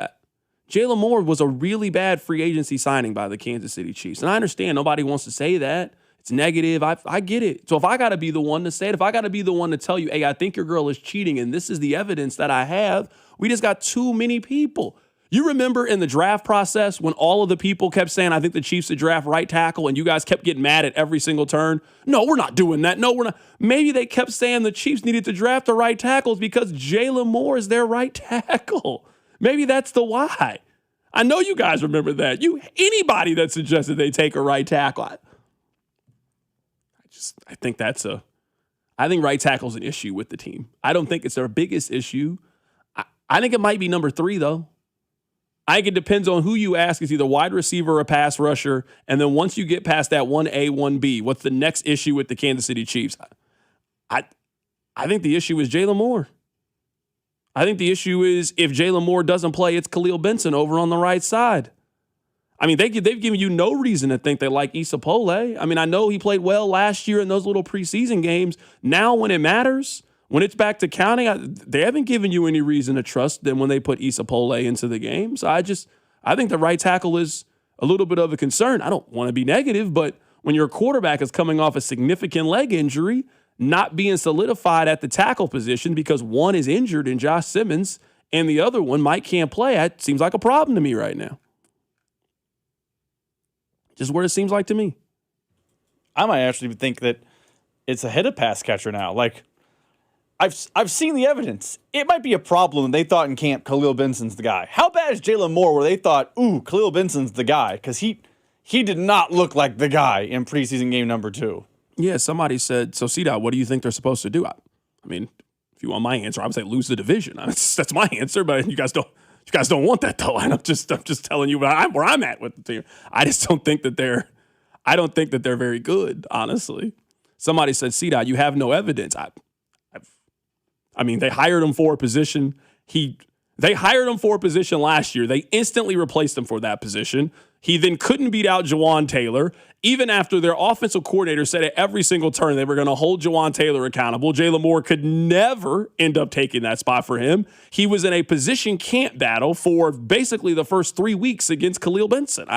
Jalen Moore was a really bad free agency signing by the Kansas City Chiefs. And I understand nobody wants to say that. It's negative. I get it. So if I got to be the one to say it, if I got to be the one to tell you, hey, I think your girl is cheating and this is the evidence that I have, we just got too many people. You remember in the draft process when all of the people kept saying, I think the Chiefs should draft right tackle, and you guys kept getting mad at every single turn? No, we're not doing that. No, we're not. Maybe they kept saying the Chiefs needed to draft the right tackles because Jalen Moore is their right tackle. Maybe that's the why. I know you guys remember that. Anybody that suggested they take a right tackle, I think right tackle's an issue with the team. I don't think it's their biggest issue. I think it might be number 3, though. I think it depends on who you ask. It's either wide receiver or a pass rusher. And then once you get past that 1A, 1B, what's the next issue with the Kansas City Chiefs? I think the issue is Jalen Moore. I think the issue is if Jalen Moore doesn't play, it's Khalil Benson over on the right side. I mean, they've given you no reason to think they like Issa Pole. I mean, I know he played well last year in those little preseason games. Now when it matters, when it's back to counting, they haven't given you any reason to trust them when they put Issa Pole into the game. So I think the right tackle is a little bit of a concern. I don't want to be negative, but when your quarterback is coming off a significant leg injury, not being solidified at the tackle position because one is injured in Josh Simmons and the other one can't play, that seems like a problem to me right now. Just what it seems like to me. I might actually think that it's ahead of pass catcher now. Like, I've seen the evidence. It might be a problem. They thought in camp Khalil Benson's the guy. How bad is Jalen Moore where they thought, ooh, Khalil Benson's the guy? Because he did not look like the guy in preseason game number 2. Yeah, somebody said, so C-Dot, what do you think they're supposed to do? I mean, if you want my answer, I would say lose the division. That's my answer, but you guys don't want that though. I'm just telling you where I'm at with the team. I just don't think that they're very good, honestly. Somebody said, C-Dot, you have no evidence. I mean, they hired him for a position. They hired him for a position last year. They instantly replaced him for that position. He then couldn't beat out Jawan Taylor, even after their offensive coordinator said at every single turn they were going to hold Jawan Taylor accountable. Jalen Moore could never end up taking that spot for him. He was in a position camp battle for basically the first 3 weeks against Khalil Benson.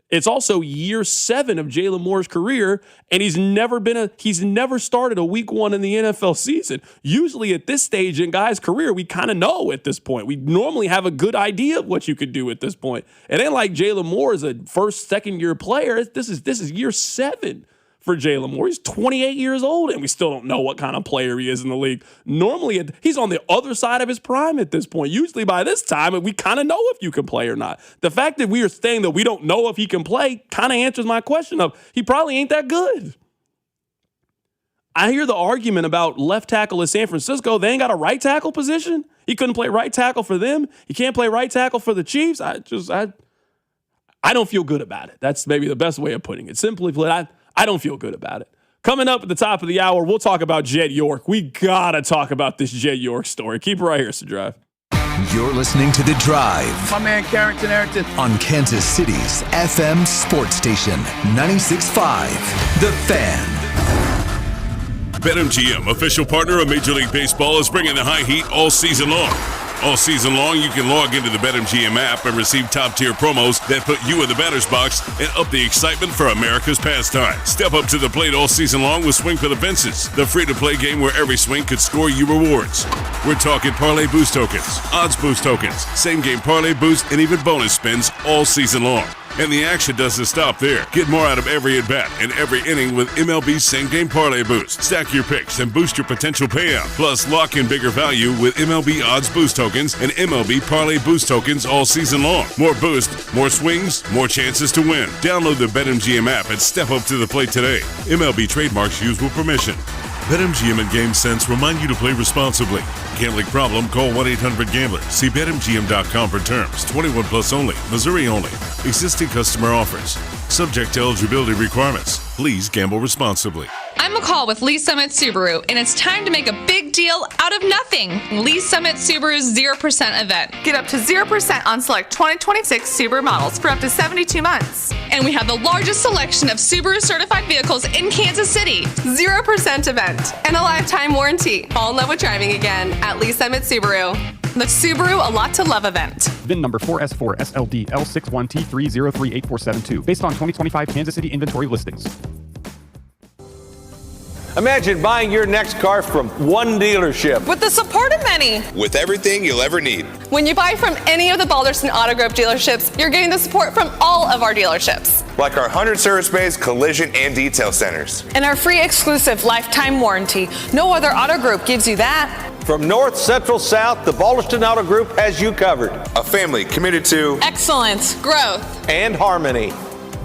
It's also year 7 of Jalen Moore's career, and he's never started a week 1 in the NFL season. Usually at this stage in guys' career, we kind of know at this point. We normally have a good idea of what you could do at this point. It ain't like Jalen Moore is a first, second year player. This is year 7 for Jalen Moore. He's 28 years old, and we still don't know what kind of player he is in the league. Normally, he's on the other side of his prime at this point. Usually by this time, we kind of know if you can play or not. The fact that we are saying that we don't know if he can play kind of answers my question of he probably ain't that good. I hear the argument about left tackle in San Francisco. They ain't got a right tackle position. He couldn't play right tackle for them. He can't play right tackle for the Chiefs. I don't feel good about it. That's maybe the best way of putting it. Simply put, I don't feel good about it. Coming up at the top of the hour, we'll talk about Jed York. We got to talk about this Jed York story. Keep it right here, The Drive. You're listening to The Drive. My man, Carrington Harrison. On Kansas City's FM sports station, 96.5, The Fan. BetMGM, official partner of Major League Baseball, is bringing the high heat all season long. All season long, you can log into the BetMGM app and receive top-tier promos that put you in the batter's box and up the excitement for America's pastime. Step up to the plate all season long with Swing for the Fences, the free-to-play game where every swing could score you rewards. We're talking parlay boost tokens, odds boost tokens, same-game parlay boost, and even bonus spins all season long. And the action doesn't stop there. Get more out of every at-bat and every inning with MLB's same-game parlay boost. Stack your picks and boost your potential payout. Plus, lock in bigger value with MLB odds boost tokens and MLB parlay boost tokens all season long. More boost, more swings, more chances to win. Download the BetMGM app and step up to the plate today. MLB trademarks used with permission. BetMGM and GameSense remind you to play responsibly. Gambling problem? Call 1-800-GAMBLER. See BetMGM.com for terms. 21 plus only. Missouri only. Existing customer offers. Subject to eligibility requirements. Please gamble responsibly. I'm McCall with Lee Summit Subaru, and it's time to make a big deal out of nothing. Lee Summit Subaru's 0% event. Get up to 0% on select 2026 Subaru models for up to 72 months. And we have the largest selection of Subaru certified vehicles in Kansas City. 0% event and a lifetime warranty. Fall in love with driving again at Lee Summit Subaru. The Subaru A Lot to Love event. VIN number 4S4SLD L61T3038472. Based on 2025 Kansas City inventory listings. Imagine buying your next car from one dealership. With the support of many. With everything you'll ever need. When you buy from any of the Balderson Auto Group dealerships, you're getting the support from all of our dealerships. Like our 100 service bays, collision, and detail centers. And our free exclusive lifetime warranty. No other auto group gives you that. From north, central, south, the Balderson Auto Group has you covered. A family committed to excellence, growth, and harmony.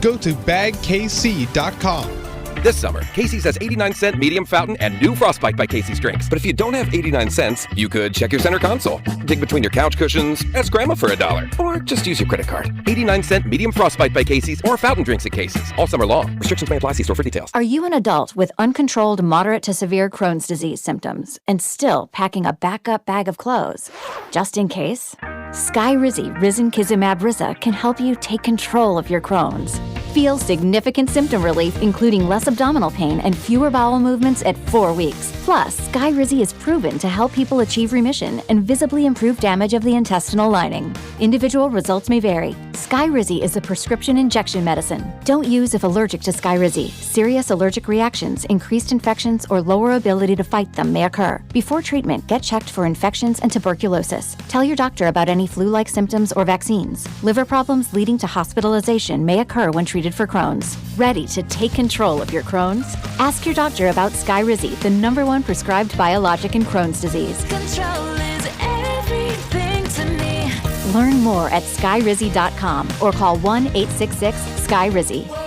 Go to bagkc.com. This summer, Casey's has 89-cent medium fountain and new Frostbite by Casey's drinks. But if you don't have 89 cents, you could check your center console, dig between your couch cushions, ask Grandma for $1, or just use your credit card. 89-cent medium Frostbite by Casey's or fountain drinks at Casey's. All summer long. Restrictions may apply. See store for details. Are you an adult with uncontrolled moderate to severe Crohn's disease symptoms and still packing a backup bag of clothes? Just in case? Skyrizi Risankizumab Riza can help you take control of your Crohn's. Feel significant symptom relief, including less abdominal pain and fewer bowel movements at 4 weeks. Plus, Skyrizi is proven to help people achieve remission and visibly improve damage of the intestinal lining. Individual results may vary. Skyrizi is a prescription injection medicine. Don't use if allergic to Skyrizi. Serious allergic reactions, increased infections, or lower ability to fight them may occur. Before treatment, get checked for infections and tuberculosis. Tell your doctor about any flu-like symptoms or vaccines. Liver problems leading to hospitalization may occur when treated indicated for Crohn's. Ready to take control of your Crohn's? Ask your doctor about Skyrizi, the #1 prescribed biologic in Crohn's disease. Control is everything to me. Learn more at skyrizi.com or call 1-866-SKYRIZI.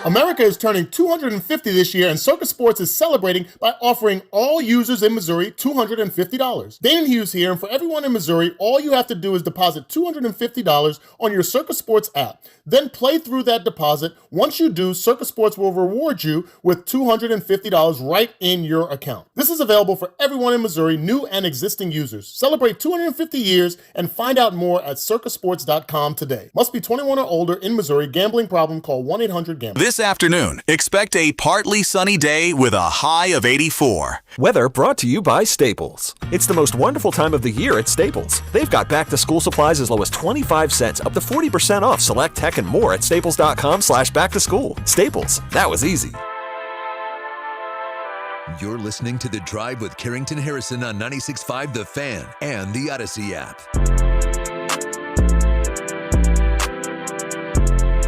America is turning 250 this year, and Circus Sports is celebrating by offering all users in Missouri $250. Dane Hughes here, and for everyone in Missouri, all you have to do is deposit $250 on your Circus Sports app. Then play through that deposit. Once you do, Circus Sports will reward you with $250 right in your account. This is available for everyone in Missouri, new and existing users. Celebrate 250 years and find out more at circusports.com today. Must be 21 or older in Missouri. Gambling problem? Call 1-800-GAMBLER. This afternoon, expect a partly sunny day with a high of 84. Weather brought to you by Staples. It's the most wonderful time of the year at Staples. They've got back-to-school supplies as low as 25 cents, up to 40% off select tech and more at staples.com/back-to-school. Staples, that was easy. You're listening to The Drive with Carrington Harrison on 96.5 The Fan and the Odyssey app.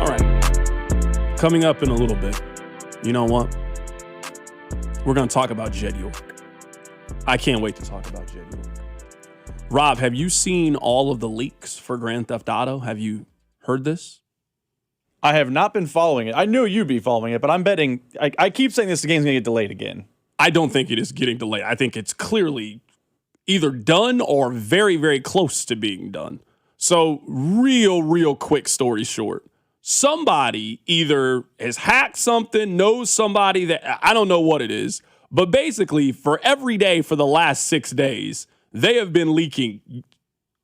All right. Coming up in a little bit, you know what? We're going to talk about Jed York. I can't wait to talk about Jed York. Rob, have you seen all of the leaks for Grand Theft Auto? Have you heard this? I have not been following it. I knew you'd be following it, but I'm betting. I keep saying this game's going to get delayed again. I don't think it is getting delayed. I think it's clearly either done or very, very close to being done. So real quick story short. Somebody either has hacked something, knows somebody that I don't know what it is, but basically for every day for the last 6 days, they have been leaking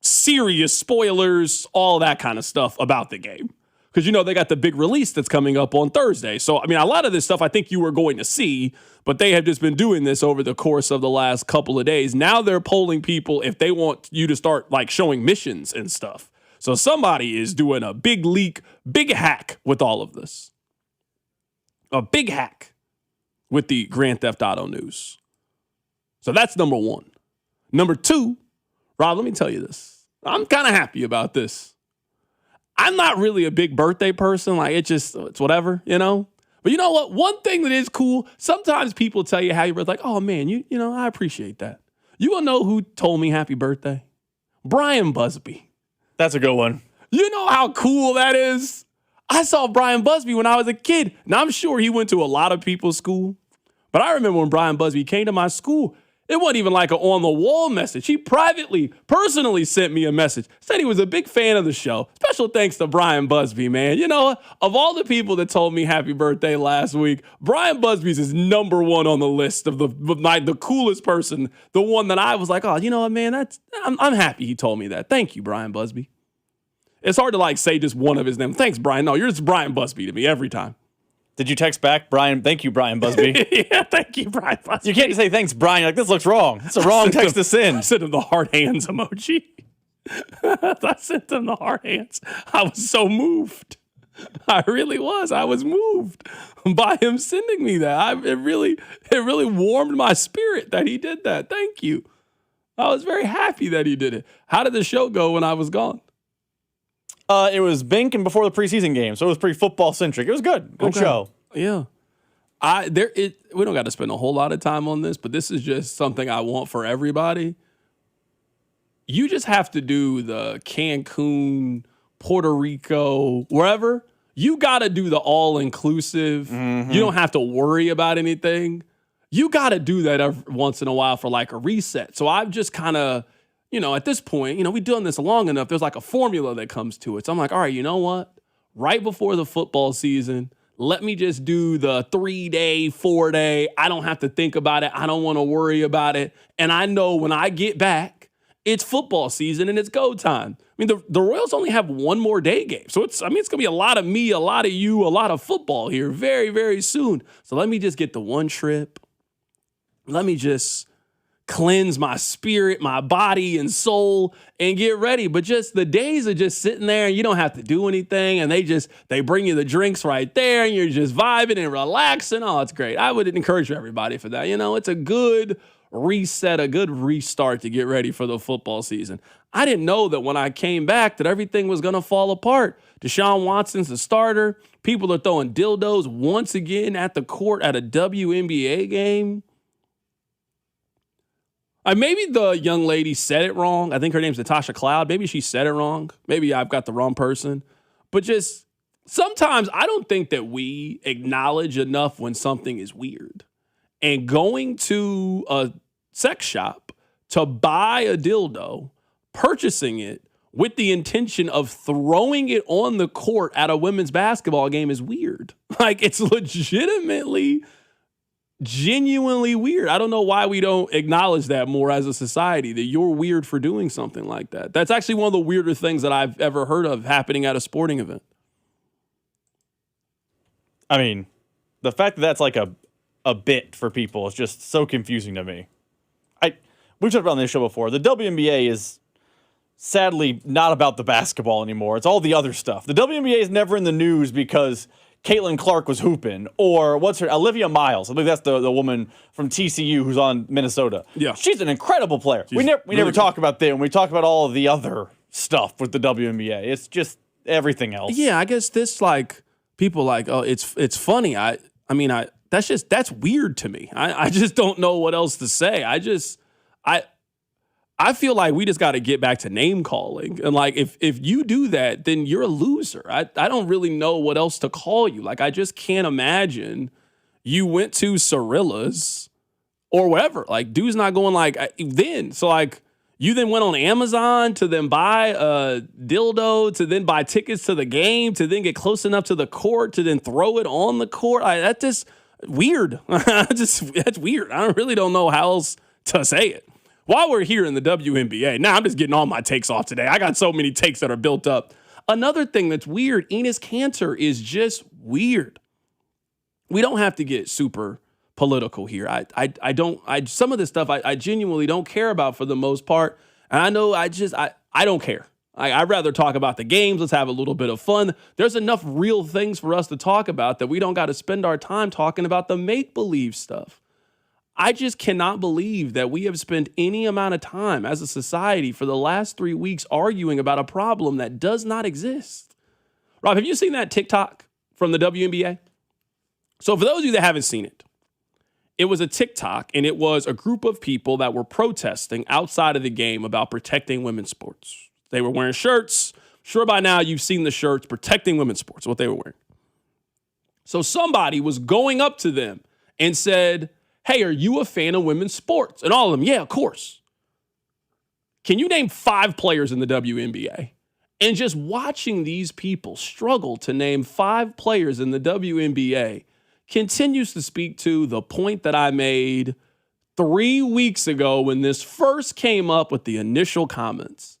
serious spoilers, all that kind of stuff about the game. Because, they got the big release that's coming up on Thursday. So, a lot of this stuff I think you were going to see, but they have just been doing this over the course of the last couple of days. Now they're polling people if they want you to start, showing missions and stuff. So somebody is doing a big leak, big hack with all of this. A big hack with the Grand Theft Auto news. So that's number one. Number two, Rob, let me tell you this. I'm kind of happy about this. I'm not really a big birthday person. It's whatever, But you know what? One thing that is cool, sometimes people tell you happy birthday, oh man, you I appreciate that. You want to know who told me happy birthday? Brian Busby. That's a good one. You know how cool that is? I saw Brian Busby when I was a kid. Now, I'm sure he went to a lot of people's school. But I remember when Brian Busby came to my school, it wasn't even like an on-the-wall message. He personally sent me a message. Said he was a big fan of the show. Special thanks to Brian Busby, man. Of all the people that told me happy birthday last week, Brian Busby's is number one on the list of the coolest person. The one that I was like, oh, you know what, man? I'm happy he told me that. Thank you, Brian Busby. It's hard to say just one of his names. Thanks, Brian. No, you're just Brian Busby to me every time. Did you text back, Brian? Thank you, Brian Busby. Yeah, thank you, Brian Busby. You can't say thanks, Brian. This looks wrong. It's a wrong text to send. I sent him the heart hands emoji. I sent him the heart hands. I was so moved. I really was. I was moved by him sending me that. It really warmed my spirit that he did that. Thank you. I was very happy that he did it. How did the show go when I was gone? It was Bink and before the preseason game, so it was pretty football centric. It was good. Good show. Yeah. We don't got to spend a whole lot of time on this, but this is just something I want for everybody. You just have to do the Cancun, Puerto Rico, wherever. You got to do the all-inclusive. Mm-hmm. You don't have to worry about anything. You got to do that every once in a while for a reset. So I've just kind of, at this point, we've done this long enough. There's a formula that comes to it. So I'm like, all right, you know what? Right before the football season, let me just do the 3-day, 4-day. I don't have to think about it. I don't want to worry about it. And I know when I get back, it's football season and it's go time. The Royals only have one more day game. So it's going to be a lot of me, a lot of you, a lot of football here very, very soon. So let me just get the one trip. Let me just cleanse my spirit, my body and soul and get ready. But just the days are just sitting there and you don't have to do anything. And they bring you the drinks right there and you're just vibing and relaxing. Oh, it's great. I would encourage everybody for that. It's a good reset, a good restart to get ready for the football season. I didn't know that when I came back that everything was going to fall apart. Deshaun Watson's the starter. People are throwing dildos once again at the court at a WNBA game. Maybe the young lady said it wrong. I think her name's Natasha Cloud. Maybe she said it wrong. Maybe I've got the wrong person. But just sometimes I don't think that we acknowledge enough when something is weird. And going to a sex shop to buy a dildo, purchasing it with the intention of throwing it on the court at a women's basketball game is weird. Like, it's legitimately, genuinely weird. I don't know why we don't acknowledge that more as a society, that you're weird for doing something like that. That's actually one of the weirder things that I've ever heard of happening at a sporting event. I mean, the fact that that's like a bit for people is just so confusing to me. We've talked about on this show before. The WNBA is sadly not about the basketball anymore. It's all the other stuff. The WNBA is never in the news because Caitlin Clark was hooping, or what's her, Olivia Miles. I think that's the woman from TCU who's on Minnesota. Yeah. She's an incredible player. We never talk about them. We talk about all of the other stuff with the WNBA. It's just everything else. Yeah, I guess this, like, people like, oh, it's funny. That's weird to me. I just don't know what else to say. I feel like we just got to get back to name calling. And like, if you do that, then you're a loser. I don't really know what else to call you. Like, I just can't imagine you went to Cirilla's or whatever. Like, dude's not going like then. So like, you then went on Amazon to then buy a dildo, to then buy tickets to the game, to then get close enough to the court, to then throw it on the court. That's just weird. That's weird. I really don't know how else to say it. While we're here in the WNBA, now I'm just getting all my takes off today. I got so many takes that are built up. Another thing that's weird, Enes Kanter is just weird. We don't have to get super political here. Some of this stuff I genuinely don't care about for the most part. And I know I don't care. I'd rather talk about the games. Let's have a little bit of fun. There's enough real things for us to talk about that we don't got to spend our time talking about the make-believe stuff. I just cannot believe that we have spent any amount of time as a society for the last 3 weeks arguing about a problem that does not exist. Rob, have you seen that TikTok from the WNBA? So for those of you that haven't seen it, it was a TikTok, and it was a group of people that were protesting outside of the game about protecting women's sports. They were wearing shirts. Sure, by now you've seen the shirts, protecting women's sports, what they were wearing. So somebody was going up to them and said, hey, are you a fan of women's sports? And all of them, yeah, of course. Can you name 5 players in the WNBA? And just watching these people struggle to name 5 players in the WNBA continues to speak to the point that I made 3 weeks ago when this first came up with the initial comments.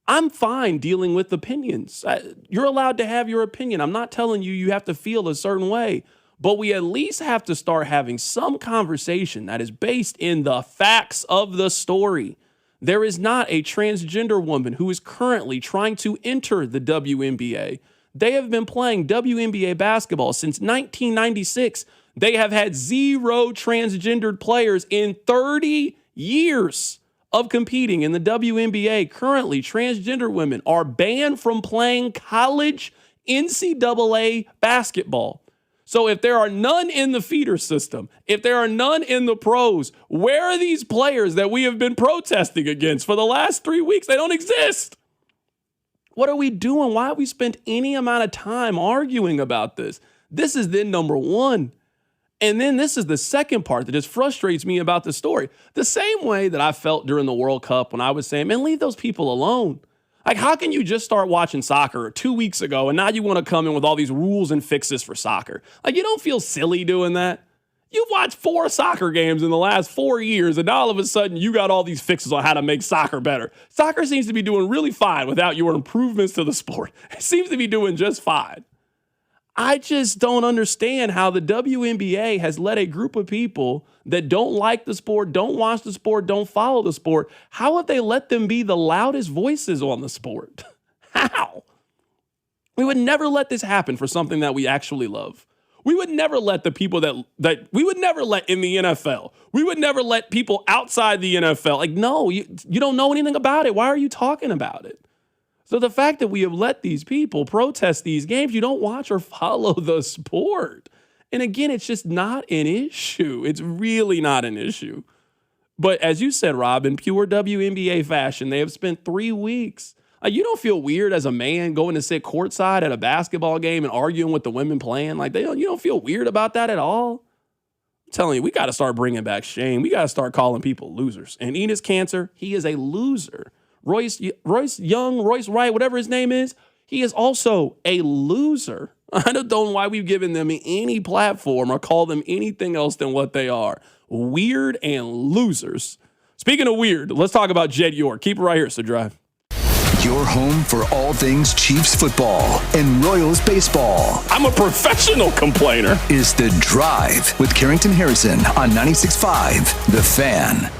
I'm fine dealing with opinions. You're allowed to have your opinion. I'm not telling you have to feel a certain way. But we at least have to start having some conversation that is based in the facts of the story. There is not a transgender woman who is currently trying to enter the WNBA. They have been playing WNBA basketball since 1996. They have had 0 transgendered players in 30 years of competing in the WNBA. Currently, transgender women are banned from playing college NCAA basketball. So if there are none in the feeder system, if there are none in the pros, where are these players that we have been protesting against for the last 3 weeks? They don't exist. What are we doing? Why have we spent any amount of time arguing about this? This is then number one. And then this is the second part that just frustrates me about the story. The same way that I felt during the World Cup when I was saying, man, leave those people alone. Like, how can you just start watching soccer 2 weeks ago and now you want to come in with all these rules and fixes for soccer? Like, you don't feel silly doing that? You've watched 4 soccer games in the last 4 years, and now all of a sudden you got all these fixes on how to make soccer better. Soccer seems to be doing really fine without your improvements to the sport. It seems to be doing just fine. I just don't understand how the WNBA has let a group of people that don't like the sport, don't watch the sport, don't follow the sport, how have they let them be the loudest voices on the sport? How? We would never let this happen for something that we actually love. We would never let the people that we would never let in the NFL. We would never let people outside the NFL. Like, no, you don't know anything about it. Why are you talking about it? So the fact that we have let these people protest these games, you don't watch or follow the sport. And again, it's just not an issue. It's really not an issue. But as you said, Rob, in pure WNBA fashion, they have spent 3 weeks. You don't feel weird as a man going to sit courtside at a basketball game and arguing with the women playing? Like, you don't feel weird about that at all? I'm telling you, we got to start bringing back shame. We got to start calling people losers. And Enes Kanter, he is a loser. Royce Wright, whatever his name is, he is also a loser. I don't know why we've given them any platform or call them anything else than what they are. Weird and losers. Speaking of weird, let's talk about Jed York. Keep it right here, so Drive. Your home for all things Chiefs football and Royals baseball. I'm a professional complainer. Is The Drive with Carrington Harrison on 96.5 The Fan.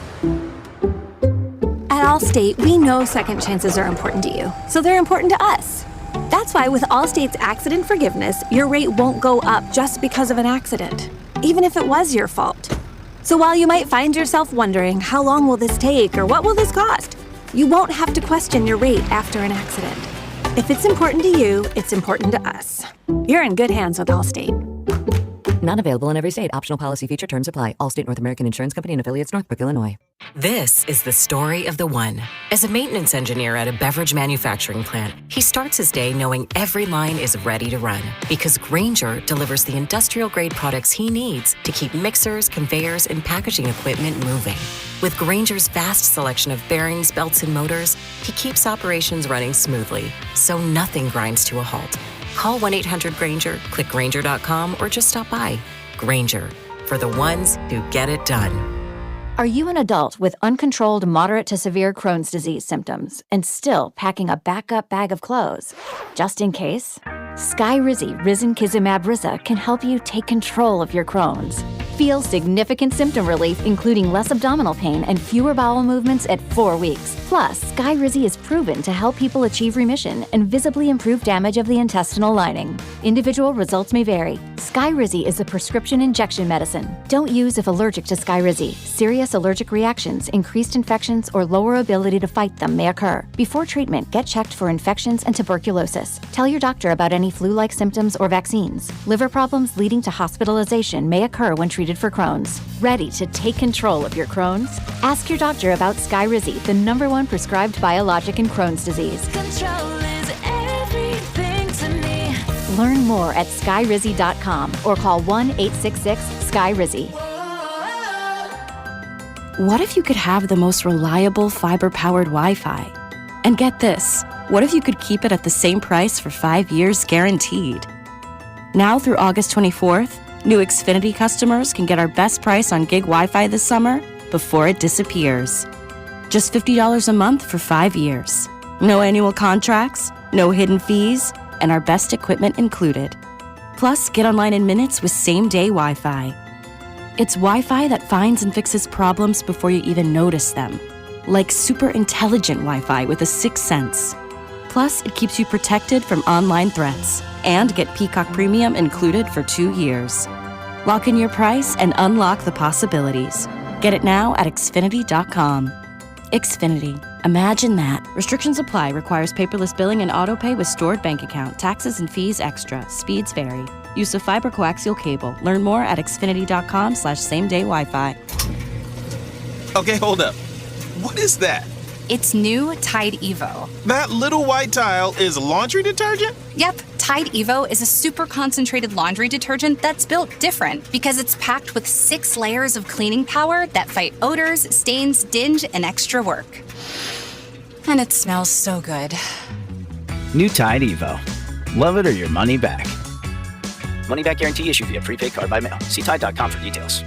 At Allstate, we know second chances are important to you, so they're important to us. That's why with Allstate's accident forgiveness, your rate won't go up just because of an accident, even if it was your fault. So while you might find yourself wondering, how long will this take or what will this cost? You won't have to question your rate after an accident. If it's important to you, it's important to us. You're in good hands with Allstate. Not available in every state. Optional policy feature terms apply. Allstate North American Insurance Company and affiliates, Northbrook, Illinois. This is the story of the one. As a maintenance engineer at a beverage manufacturing plant, he starts his day knowing every line is ready to run because Grainger delivers the industrial-grade products he needs to keep mixers, conveyors, and packaging equipment moving. With Grainger's vast selection of bearings, belts, and motors, he keeps operations running smoothly, so nothing grinds to a halt. Call 1-800-GRAINGER, click Grainger.com, or just stop by. Grainger, for the ones who get it done. Are you an adult with uncontrolled moderate to severe Crohn's disease symptoms and still packing a backup bag of clothes? Just in case, Skyrizi Risankizumab Riza can help you take control of your Crohn's. Feel significant symptom relief, including less abdominal pain and fewer bowel movements at 4 weeks. Plus, Skyrizi is proven to help people achieve remission and visibly improve damage of the intestinal lining. Individual results may vary. Skyrizi is a prescription injection medicine. Don't use if allergic to Skyrizi. Serious allergic reactions, increased infections, or lower ability to fight them may occur. Before treatment, get checked for infections and tuberculosis. Tell your doctor about any flu-like symptoms or vaccines. Liver problems leading to hospitalization may occur when treated for Crohn's. Ready to take control of your Crohn's? Ask your doctor about Skyrizi, the #1 prescribed biologic in Crohn's disease. Control is everything to me. Learn more at skyrizi.com or call 1-866-SKYRIZI. What if you could have the most reliable fiber-powered Wi-Fi? And get this, what if you could keep it at the same price for 5 years guaranteed? Now through August 24th, new Xfinity customers can get our best price on gig Wi-Fi this summer before it disappears. Just $50 a month for 5 years. No annual contracts, no hidden fees, and our best equipment included. Plus, get online in minutes with same-day Wi-Fi. It's Wi-Fi that finds and fixes problems before you even notice them. Like super intelligent Wi-Fi with a 6th sense. Plus, it keeps you protected from online threats. And get Peacock Premium included for 2 years. Lock in your price and unlock the possibilities. Get it now at Xfinity.com. Xfinity. Imagine that. Restrictions apply. Requires paperless billing and autopay with stored bank account. Taxes and fees extra. Speeds vary. Use of fiber coaxial cable. Learn more at Xfinity.com/same-day Wi-Fi. Okay, hold up. What is that? It's new Tide Evo. That little white tile is laundry detergent? Yep, Tide Evo is a super concentrated laundry detergent that's built different because it's packed with 6 layers of cleaning power that fight odors, stains, dinge, and extra work. And it smells so good. New Tide Evo. Love it or your money back. Money back guarantee issued via prepaid card by mail. See Tide.com for details.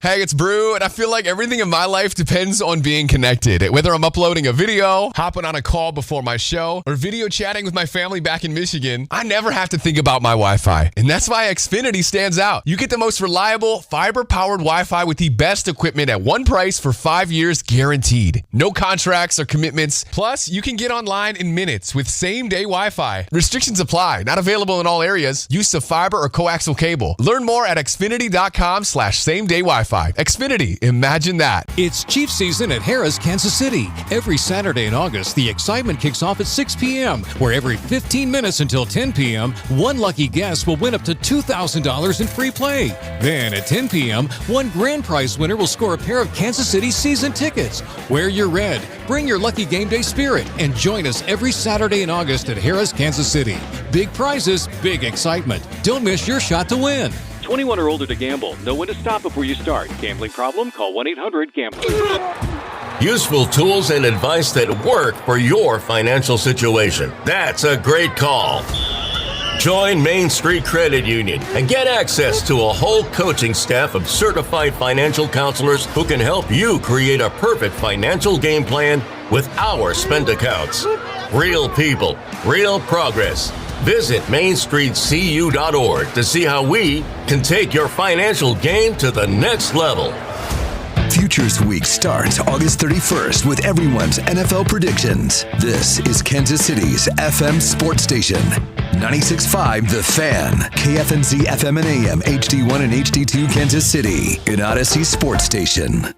Hey, it's Brew, and I feel like everything in my life depends on being connected. Whether I'm uploading a video, hopping on a call before my show, or video chatting with my family back in Michigan, I never have to think about my Wi-Fi. And that's why Xfinity stands out. You get the most reliable, fiber-powered Wi-Fi with the best equipment at one price for 5 years guaranteed. No contracts or commitments. Plus, you can get online in minutes with same-day Wi-Fi. Restrictions apply. Not available in all areas. Use of fiber or coaxial cable. Learn more at xfinity.com/same-day Wi-Fi. Xfinity, imagine that. It's Chiefs season at Harrah's Kansas City. Every Saturday in August, the excitement kicks off at 6 p.m., where every 15 minutes until 10 p.m., one lucky guest will win up to $2,000 in free play. Then at 10 p.m., one grand prize winner will score a pair of Kansas City season tickets. Wear your red, bring your lucky game day spirit, and join us every Saturday in August at Harrah's Kansas City. Big prizes, big excitement. Don't miss your shot to win. 21 or older to gamble. Know when to stop before you start. Gambling problem? Call 1-800-GAMBLER. Useful tools and advice that work for your financial situation. That's a great call. Join Main Street Credit Union and get access to a whole coaching staff of certified financial counselors who can help you create a perfect financial game plan with our spend accounts. Real people, real progress. Visit MainStreetCU.org to see how we can take your financial game to the next level. Futures Week starts August 31st with everyone's NFL predictions. This is Kansas City's FM sports station. 96.5 The Fan, KFNZ FM and AM, HD1 and HD2 Kansas City, an Odyssey sports station.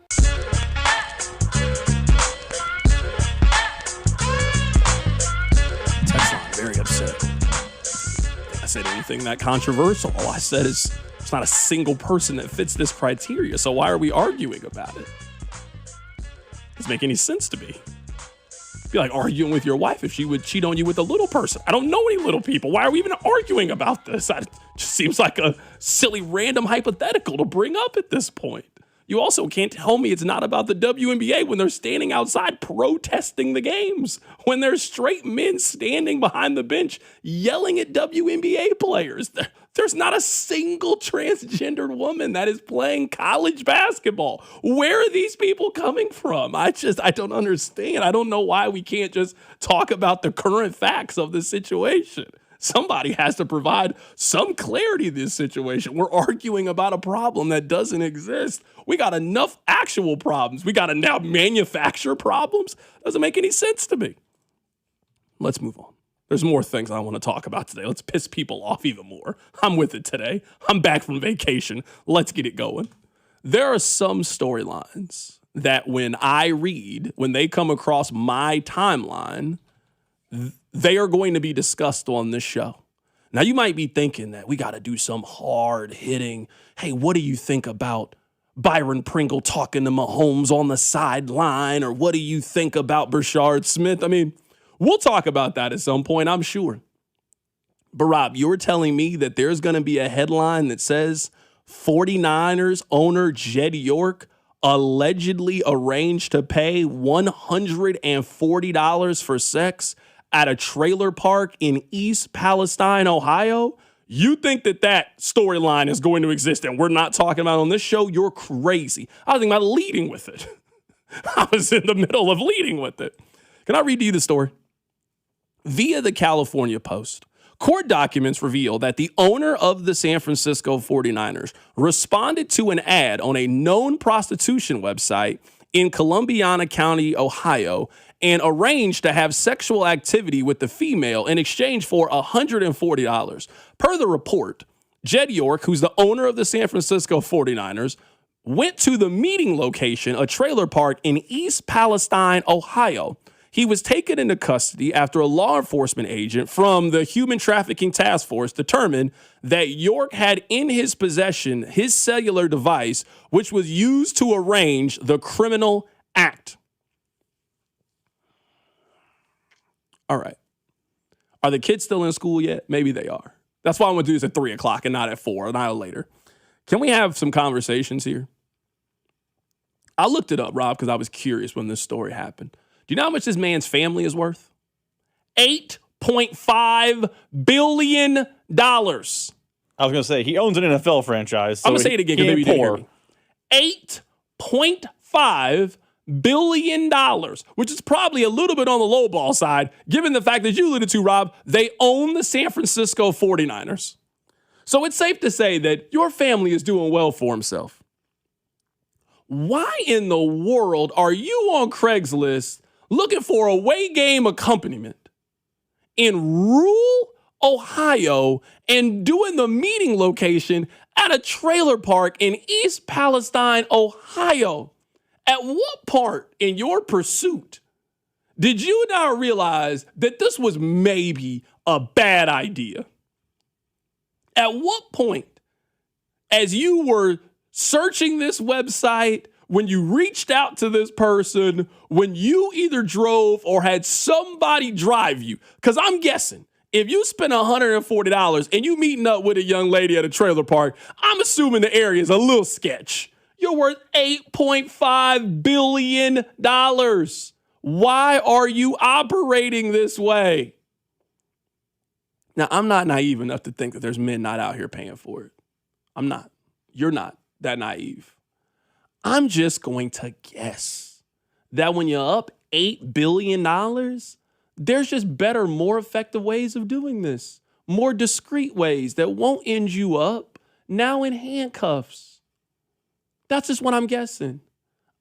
Very upset. I said anything that controversial. All I said is there's not a single person that fits this criteria, so why are we arguing about it? Doesn't make any sense to me. It'd be like arguing with your wife if she would cheat on you with a little person. I don't know any little people. Why are we even arguing about this? It just seems like a silly random hypothetical to bring up at this point. You also can't tell me it's not about the WNBA when they're standing outside protesting the games, when there's straight men standing behind the bench yelling at WNBA players. There's not a single transgendered woman that is playing college basketball. Where are these people coming from? I don't understand. I don't know why we can't just talk about the current facts of the situation. Somebody has to provide some clarity to this situation. We're arguing about a problem that doesn't exist. We got enough actual problems. We got to now manufacture problems. Doesn't make any sense to me. Let's move on. There's more things I want to talk about today. Let's piss people off even more. I'm with it today. I'm back from vacation. Let's get it going. There are some storylines that when I read, when they come across my timeline, they are going to be discussed on this show. Now, you might be thinking that we got to do some hard hitting. Hey, what do you think about Byron Pringle talking to Mahomes on the sideline? Or what do you think about Brashard Smith? I mean, we'll talk about that at some point, I'm sure. But Rob, you're telling me that there's going to be a headline that says 49ers owner Jed York allegedly arranged to pay $140 for sex at a trailer park in East Palestine, Ohio? You think that storyline is going to exist and we're not talking about it on this show? You're crazy. I was thinking about leading with it. I was in the middle of leading with it. Can I read to you the story? Via the California Post, court documents reveal that the owner of the San Francisco 49ers responded to an ad on a known prostitution website in Columbiana County, Ohio, and arranged to have sexual activity with the female in exchange for $140. Per the report, Jed York, who's the owner of the San Francisco 49ers, went to the meeting location, a trailer park in East Palestine, Ohio. He was taken into custody after a law enforcement agent from the Human Trafficking Task Force determined that York had in his possession his cellular device, which was used to arrange the criminal act. All right. Are the kids still in school yet? Maybe they are. That's why I'm going to do this at 3 o'clock and not at 4, an hour later. Can we have some conversations here? I looked it up, Rob, because I was curious when this story happened. Do you know how much this man's family is worth? $8.5 billion. I was going to say, he owns an NFL franchise. So I'm going to say it again because maybe you didn't hear me. $8.5 billion, which is probably a little bit on the low ball side, given the fact that you alluded to, Rob, they own the San Francisco 49ers. So it's safe to say that your family is doing well for himself. Why in the world are you on Craigslist looking for away game accompaniment in rural Ohio and doing the meeting location at a trailer park in East Palestine, Ohio? At what part in your pursuit did you not realize that this was maybe a bad idea? At what point, as you were searching this website, when you reached out to this person, when you either drove or had somebody drive you? Because I'm guessing if you spend $140 and you meeting up with a young lady at a trailer park, I'm assuming the area is a little sketch. You're worth $8.5 billion. Why are you operating this way? Now, I'm not naive enough to think that there's men not out here paying for it. I'm not. You're not that naive. I'm just going to guess that when you're up $8 billion, there's just better, more effective ways of doing this. More discreet ways that won't end you up now in handcuffs. That's just what I'm guessing.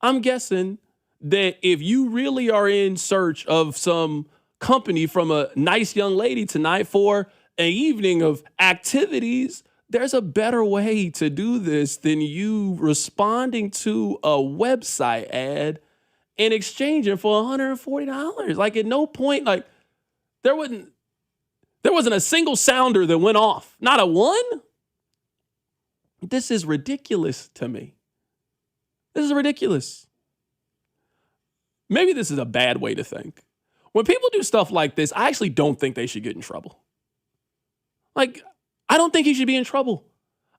I'm guessing that if you really are in search of some company from a nice young lady tonight for an evening of activities, there's a better way to do this than you responding to a website ad and exchanging for $140. Like at no point, like there wasn't a single sounder that went off. Not a one. This is ridiculous to me. This is ridiculous. Maybe this is a bad way to think. When people do stuff like this, I actually don't think they should get in trouble. Like, I don't think he should be in trouble.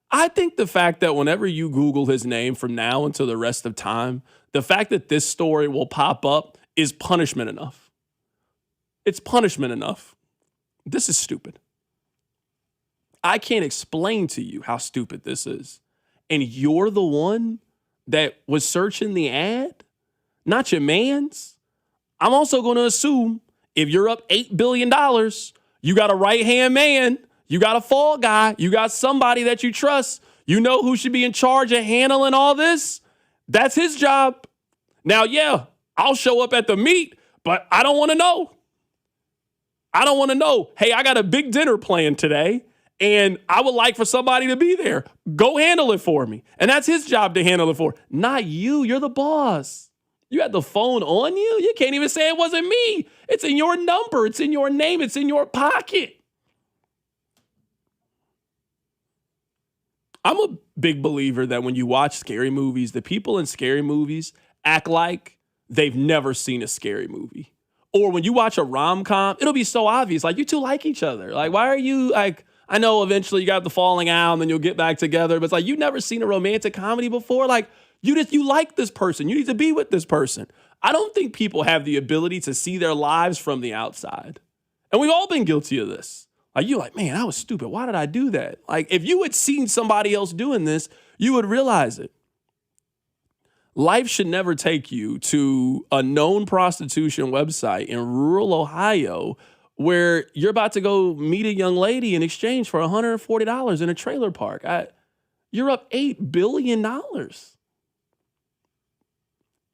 I think the fact that whenever you Google his name from now until the rest of time, the fact that this story will pop up is punishment enough. It's punishment enough. This is stupid. I can't explain to you how stupid this is. And you're the one that was searching the ad, not your man's. I'm also going to assume if you're up $8 billion, you got a right-hand man, you got a fall guy, you got somebody that you trust, you know who should be in charge of handling all this. That's his job. Now, yeah, I'll show up at the meet, but I don't want to know. I don't want to know, hey, I got a big dinner planned today, and I would like for somebody to be there. Go handle it for me. And that's his job to handle it for. Not you. You're the boss. You had the phone on you. You can't even say it wasn't me. It's in your number. It's in your name. It's in your pocket. I'm a big believer that when you watch scary movies, the people in scary movies act like they've never seen a scary movie. Or when you watch a rom-com, it'll be so obvious. Like, you two like each other. Like, why are you, like, I know eventually you got the falling out and then you'll get back together, but it's like, you've never seen a romantic comedy before. Like, you like this person. You need to be with this person. I don't think people have the ability to see their lives from the outside. And we've all been guilty of this. Like, you're like, man, I was stupid. Why did I do that? Like, if you had seen somebody else doing this, you would realize it. Life should never take you to a known prostitution website in rural Ohio where you're about to go meet a young lady in exchange for $140 in a trailer park. You're up $8 billion.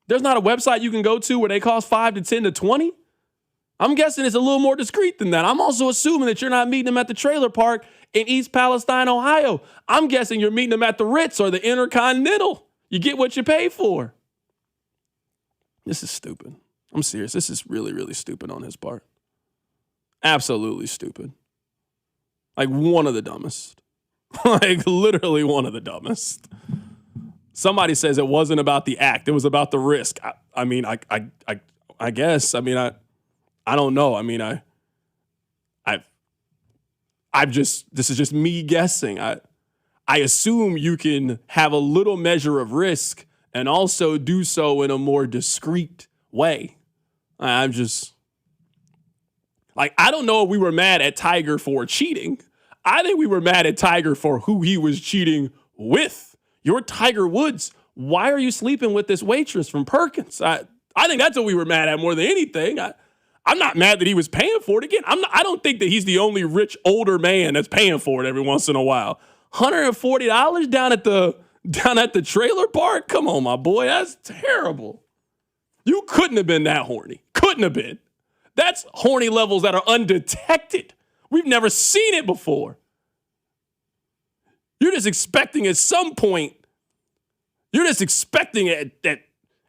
There's not a website you can go to where they cost 5 to 10 to 20. I'm guessing it's a little more discreet than that. I'm also assuming that you're not meeting them at the trailer park in East Palestine, Ohio. I'm guessing you're meeting them at the Ritz or the Intercontinental. You get what you pay for. This is stupid. I'm serious. This is really, really stupid on his part. Absolutely stupid. Like one of the dumbest. Like literally one of the dumbest. Somebody says it wasn't about the act. It was about the risk. I guess. I mean, I don't know. I mean, this is just me guessing. I assume you can have a little measure of risk and also do so in a more discreet way. I'm just like, I don't know if we were mad at Tiger for cheating. I think we were mad at Tiger for who he was cheating with. You're Tiger Woods. why are you sleeping with this waitress from Perkins? I think that's what we were mad at more than anything. I'm not mad that he was paying for it. Again, I don't think that he's the only rich older man that's paying for it every once in a while. $140 down at the trailer park? Come on, my boy. That's terrible. You couldn't have been that horny. Couldn't have been. That's horny levels that are undetected. We've never seen it before. You're just expecting at some point,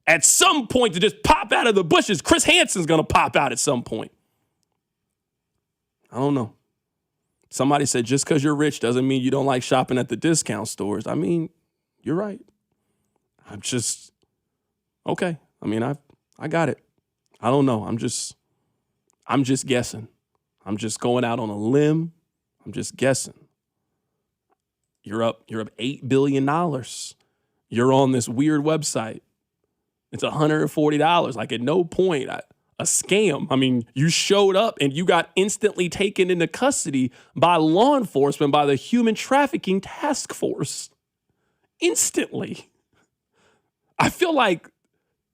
at some point to just pop out of the bushes. Chris Hansen's going to pop out at some point. I don't know. Somebody said just because you're rich doesn't mean you don't like shopping at the discount stores. I mean, you're right. I'm just, okay. I mean, I got it. I don't know. I'm just guessing. I'm just going out on a limb. I'm just guessing. You're up $8 billion. You're on this weird website. It's $140. Like, at no point, a scam. I mean, you showed up and you got instantly taken into custody by law enforcement, by the Human Trafficking Task Force. Instantly. I feel like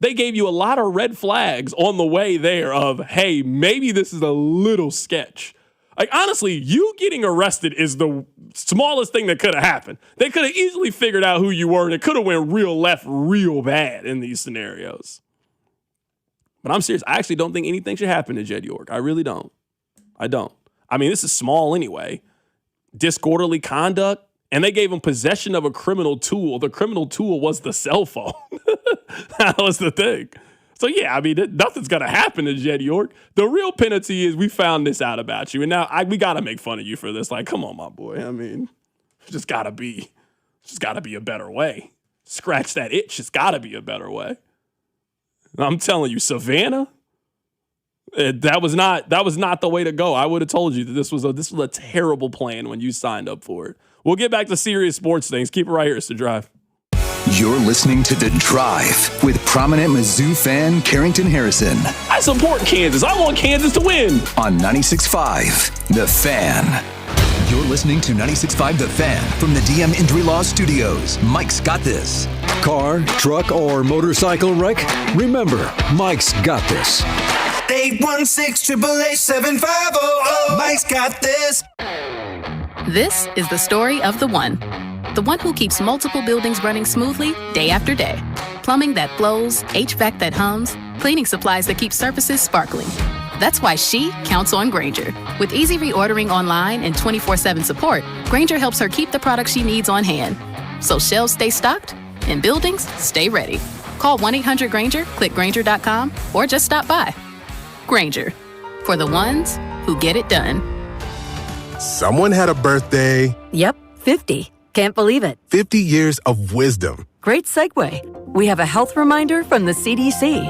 they gave you a lot of red flags on the way there of, hey, maybe this is a little sketch. Like, honestly, you getting arrested is the smallest thing that could have happened. They could have easily figured out who you were, and it could have went real left real bad in these scenarios. But I'm serious. I actually don't think anything should happen to Jed York. I really don't. I don't. I mean, this is small anyway. Disorderly conduct, and they gave him possession of a criminal tool. The criminal tool was the cell phone. That was the thing. So, yeah, I mean, nothing's going to happen to Jed York. The real penalty is we found this out about you. And now we got to make fun of you for this. Like, come on, my boy. I mean, just got to be a better way. Scratch that itch. It's got to be a better way. And I'm telling you, Savannah, that was not the way to go. I would have told you that this was a terrible plan when you signed up for it. We'll get back to serious sports things. Keep it right here. It's The Drive. You're listening to The Drive with prominent Mizzou fan Carrington Harrison. I support Kansas. I want Kansas to win. On 96.5, The Fan. You're listening to 96.5 The Fan from the DM Injury Law Studios. Mike's got this. Car, truck, or motorcycle wreck? Remember, Mike's got this. 816-888-7500. Mike's got this. This is the story of the one who keeps multiple buildings running smoothly day after day. Plumbing that flows, HVAC that hums, cleaning supplies that keep surfaces sparkling. That's why she counts on Grainger. With easy reordering online and 24/7 support, Grainger helps her keep the products she needs on hand. So shelves stay stocked and buildings stay ready. Call 1-800-GRAINGER, click Grainger.com, or just stop by. Grainger, for the ones who get it done. Someone had a birthday. Yep, 50. Can't believe it. 50 years of wisdom. Great segue. We have a health reminder from the CDC.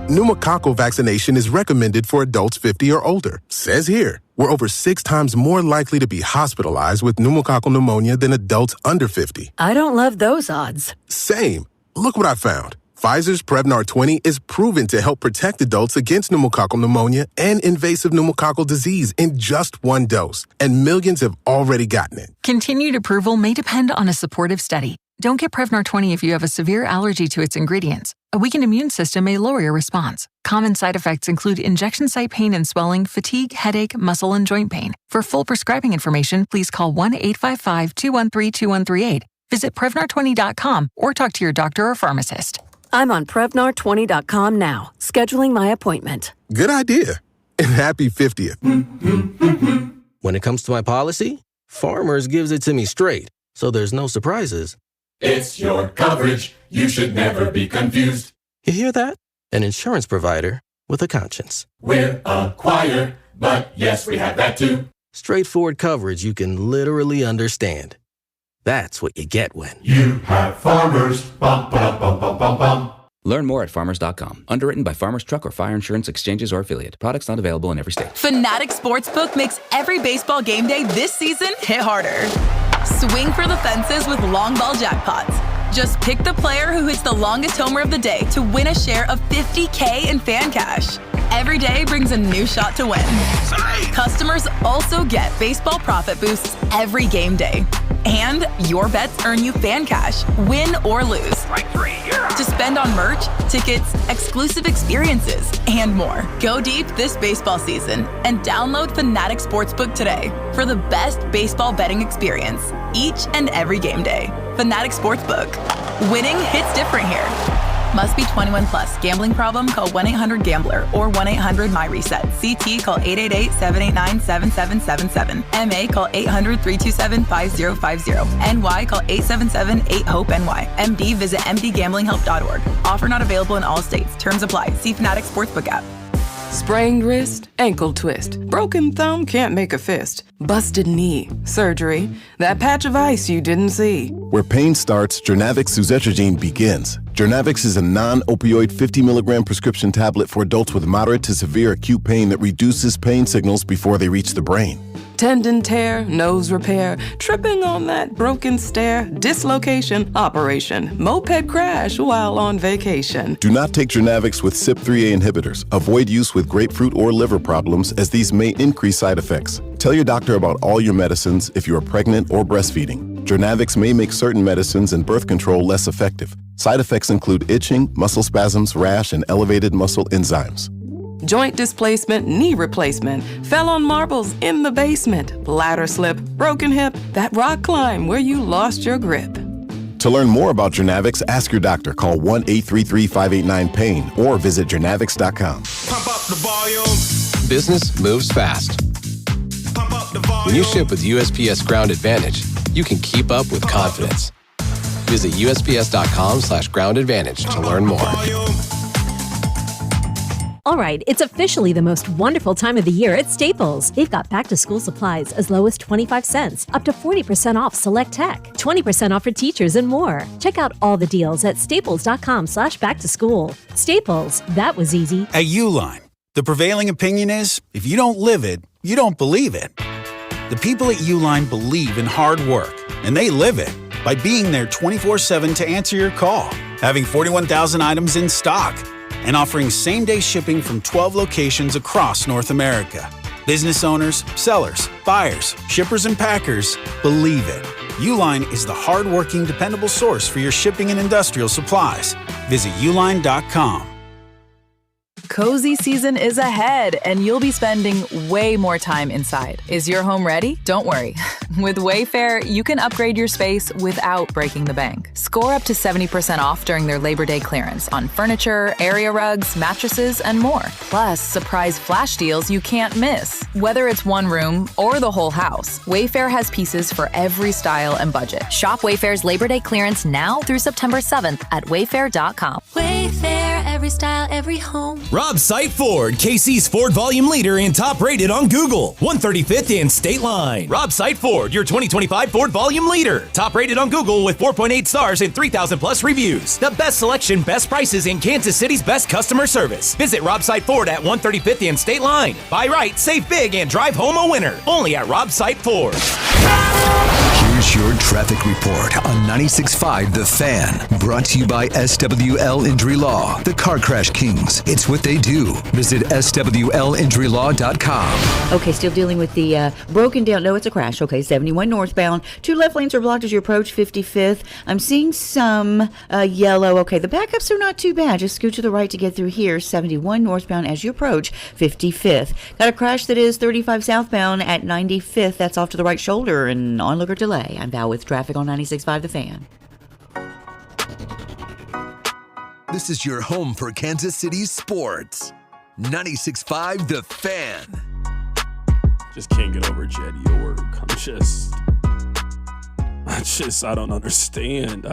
Pneumococcal vaccination is recommended for adults 50 or older. Says here, we're over 6 times more likely to be hospitalized with pneumococcal pneumonia than adults under 50. I don't love those odds. Same. Look what I found. Pfizer's Prevnar 20 is proven to help protect adults against pneumococcal pneumonia and invasive pneumococcal disease in just 1 dose, and millions have already gotten it. Continued approval may depend on a supportive study. Don't get Prevnar 20 if you have a severe allergy to its ingredients. A weakened immune system may lower your response. Common side effects include injection site pain and swelling, fatigue, headache, muscle, and joint pain. For full prescribing information, please call 1-855-213-2138. Visit Prevnar20.com or talk to your doctor or pharmacist. I'm on Prevnar20.com now, scheduling my appointment. Good idea. And happy 50th. When it comes to my policy, Farmers gives it to me straight, so there's no surprises. It's your coverage. You should never be confused. You hear that? An insurance provider with a conscience. We're a choir, but yes, we have that too. Straightforward coverage you can literally understand. That's what you get when you have Farmers. Bum, ba, bum, bum, bum, bum. Learn more at farmers.com. Underwritten by Farmers Truck or Fire Insurance Exchanges or Affiliate. Products not available in every state. Fanatic Sportsbook makes every baseball game day this season hit harder. Swing for the fences with long ball jackpots. Just pick the player who hits the longest homer of the day to win a share of $50K in fan cash. Every day brings a new shot to win. Customers also get baseball profit boosts every game day. And your bets earn you fan cash, win or lose. Strike three, you're out. To spend on merch, tickets, exclusive experiences, and more. Go deep this baseball season and download Fanatic Sportsbook today for the best baseball betting experience each and every game day. Fanatic Sportsbook. Winning hits different here. Must be 21 plus. Gambling problem? Call 1-800-GAMBLER or 1-800-MyReset. CT call 888-789-7777. MA call 800-327-5050. NY call 877-8-HOPE-NY. MD visit mdgamblinghelp.org. Offer not available in all states. Terms apply. See Fanatic Sportsbook app. Sprained wrist, ankle twist, broken thumb can't make a fist, busted knee, surgery, that patch of ice you didn't see. Where pain starts, Jernavix suzetrigine begins. Jernavix is a non-opioid 50 milligram prescription tablet for adults with moderate to severe acute pain that reduces pain signals before they reach the brain. Tendon tear, nose repair, tripping on that broken stair, dislocation, operation, moped crash while on vacation. Do not take Jernavix with CYP3A inhibitors. Avoid use with grapefruit or liver problems as these may increase side effects. Tell your doctor about all your medicines if you are pregnant or breastfeeding. Jernavix may make certain medicines and birth control less effective. Side effects include itching, muscle spasms, rash, and elevated muscle enzymes. Joint displacement, knee replacement, fell on marbles in the basement, ladder slip, broken hip, that rock climb where you lost your grip. To learn more about Jernavix, ask your doctor. Call 1-833-589-PAIN or visit jernavix.com. Pump up the volume. Business moves fast. Pump up the volume. When you ship with USPS Ground Advantage, you can keep up with confidence. Visit USPS.com/Ground Advantage to learn more. All right, it's officially the most wonderful time of the year at Staples. They've got back-to-school supplies as low as 25 cents, up to 40% off select tech, 20% off for teachers, and more. Check out all the deals at staples.com/back-to-school. Staples, that was easy. At Uline, the prevailing opinion is, if you don't live it, you don't believe it. The people at Uline believe in hard work, and they live it by being there 24/7 to answer your call, having 41,000 items in stock, and offering same-day shipping from 12 locations across North America. Business owners, sellers, buyers, shippers, and packers believe it. Uline is the hard-working, dependable source for your shipping and industrial supplies. Visit uline.com. Cozy season is ahead, and you'll be spending way more time inside. Is your home ready? Don't worry. With Wayfair, you can upgrade your space without breaking the bank. Score up to 70% off during their Labor Day clearance on furniture, area rugs, mattresses, and more. Plus, surprise flash deals you can't miss. Whether it's one room or the whole house, Wayfair has pieces for every style and budget. Shop Wayfair's Labor Day clearance now through September 7th at wayfair.com. Wayfair, every style, every home. Rob Sight Ford, KC's Ford volume leader and top rated on Google. 135th and State Line. Rob Sight Ford, your 2025 Ford volume leader. Top rated on Google with 4.8 stars and 3,000 plus reviews. The best selection, best prices, and Kansas City's best customer service. Visit Rob Sight Ford at 135th and State Line. Buy right, save big, and drive home a winner. Only at Rob Sight Ford. Here's your traffic report on 96.5 The Fan. Brought to you by SWL Injury Law, the Car Crash Kings. It's what they do. Visit SWLinjurylaw.com. Okay, still dealing with the broken down. No, it's a crash. Okay, 71 northbound. 2 left lanes are blocked as you approach 55th. I'm seeing some yellow. Okay, the backups are not too bad. Just scoot to the right to get through here. 71 northbound as you approach 55th. Got a crash that is 35 southbound at 95th. That's off to the right shoulder and onlooker delay. I'm Val with traffic on 96.5 The Fan. This is your home for Kansas City sports. 96.5 The Fan. Just can't get over Jed York. I don't understand.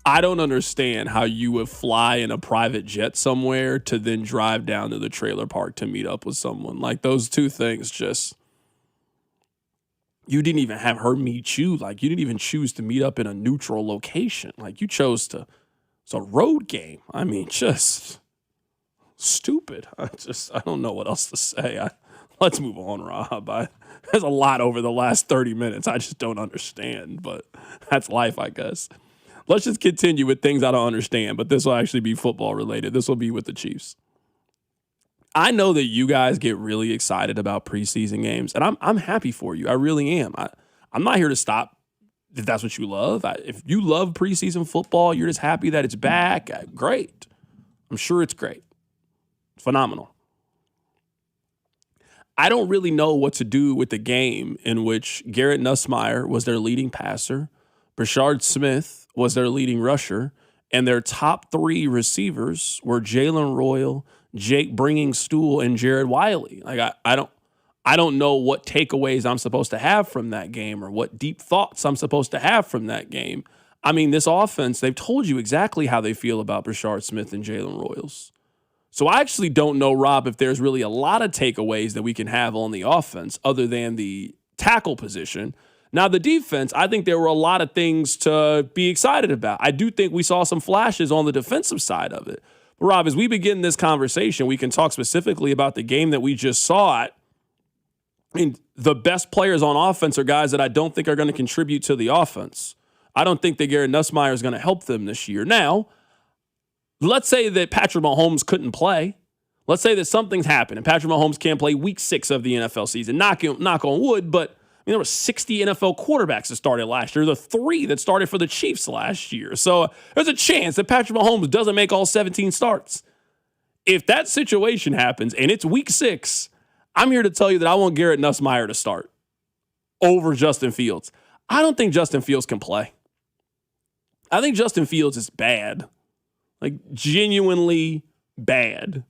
I don't understand how you would fly in a private jet somewhere to then drive down to the trailer park to meet up with someone. Like, those two things just, you didn't even have her meet you. Like, you didn't even choose to meet up in a neutral location. Like, you chose to, it's a road game. I mean, just stupid. I don't know what else to say. Let's move on, Rob. There's a lot over the last 30 minutes I just don't understand, but that's life, I guess. Let's just continue with things I don't understand, but this will actually be football related. This will be with the Chiefs. I know that you guys get really excited about preseason games, and I'm happy for you. I really am. I'm not here to stop if that's what you love. If you love preseason football, you're just happy that it's back. Great. I'm sure it's great. Phenomenal. I don't really know what to do with the game in which Garrett Nussmeier was their leading passer, Brashard Smith was their leading rusher, and their top three receivers were Jalen Royal, Jake Bringing-Stool, and Jared Wiley. Like I don't know what takeaways I'm supposed to have from that game or what deep thoughts I'm supposed to have from that game. I mean, this offense, they've told you exactly how they feel about Brashard Smith and Jalen Royals. So I actually don't know, Rob, if there's really a lot of takeaways that we can have on the offense other than the tackle position. Now, the defense, I think there were a lot of things to be excited about. I do think we saw some flashes on the defensive side of it. But Rob, as we begin this conversation, we can talk specifically about the game that we just saw. I mean, the best players on offense are guys that I don't think are going to contribute to the offense. I don't think that Garrett Nussmeier is going to help them this year. Now, let's say that Patrick Mahomes couldn't play. Let's say that something's happened and Patrick Mahomes can't play week 6 of the NFL season. Knock on wood, but I mean, there were 60 NFL quarterbacks that started last year. The 3 that started for the Chiefs last year. So there's a chance that Patrick Mahomes doesn't make all 17 starts. If that situation happens and it's week 6, I'm here to tell you that I want Garrett Nussmeier to start over Justin Fields. I don't think Justin Fields can play. I think Justin Fields is bad. Like, genuinely bad.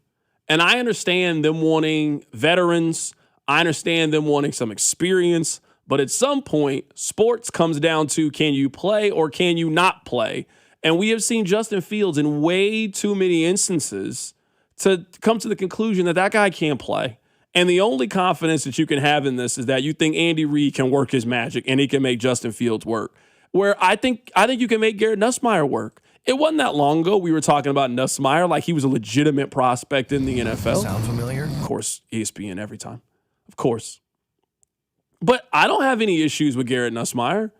And I understand them wanting veterans. I understand them wanting some experience. But at some point, sports comes down to, can you play or can you not play? And we have seen Justin Fields in way too many instances to come to the conclusion that that guy can't play. And the only confidence that you can have in this is that you think Andy Reid can work his magic and he can make Justin Fields work. Where I think you can make Garrett Nussmeier work. It wasn't that long ago we were talking about Nussmeier like he was a legitimate prospect in the NFL. Sound familiar? Of course, ESPN every time. Of course. But I don't have any issues with Garrett Nussmeier.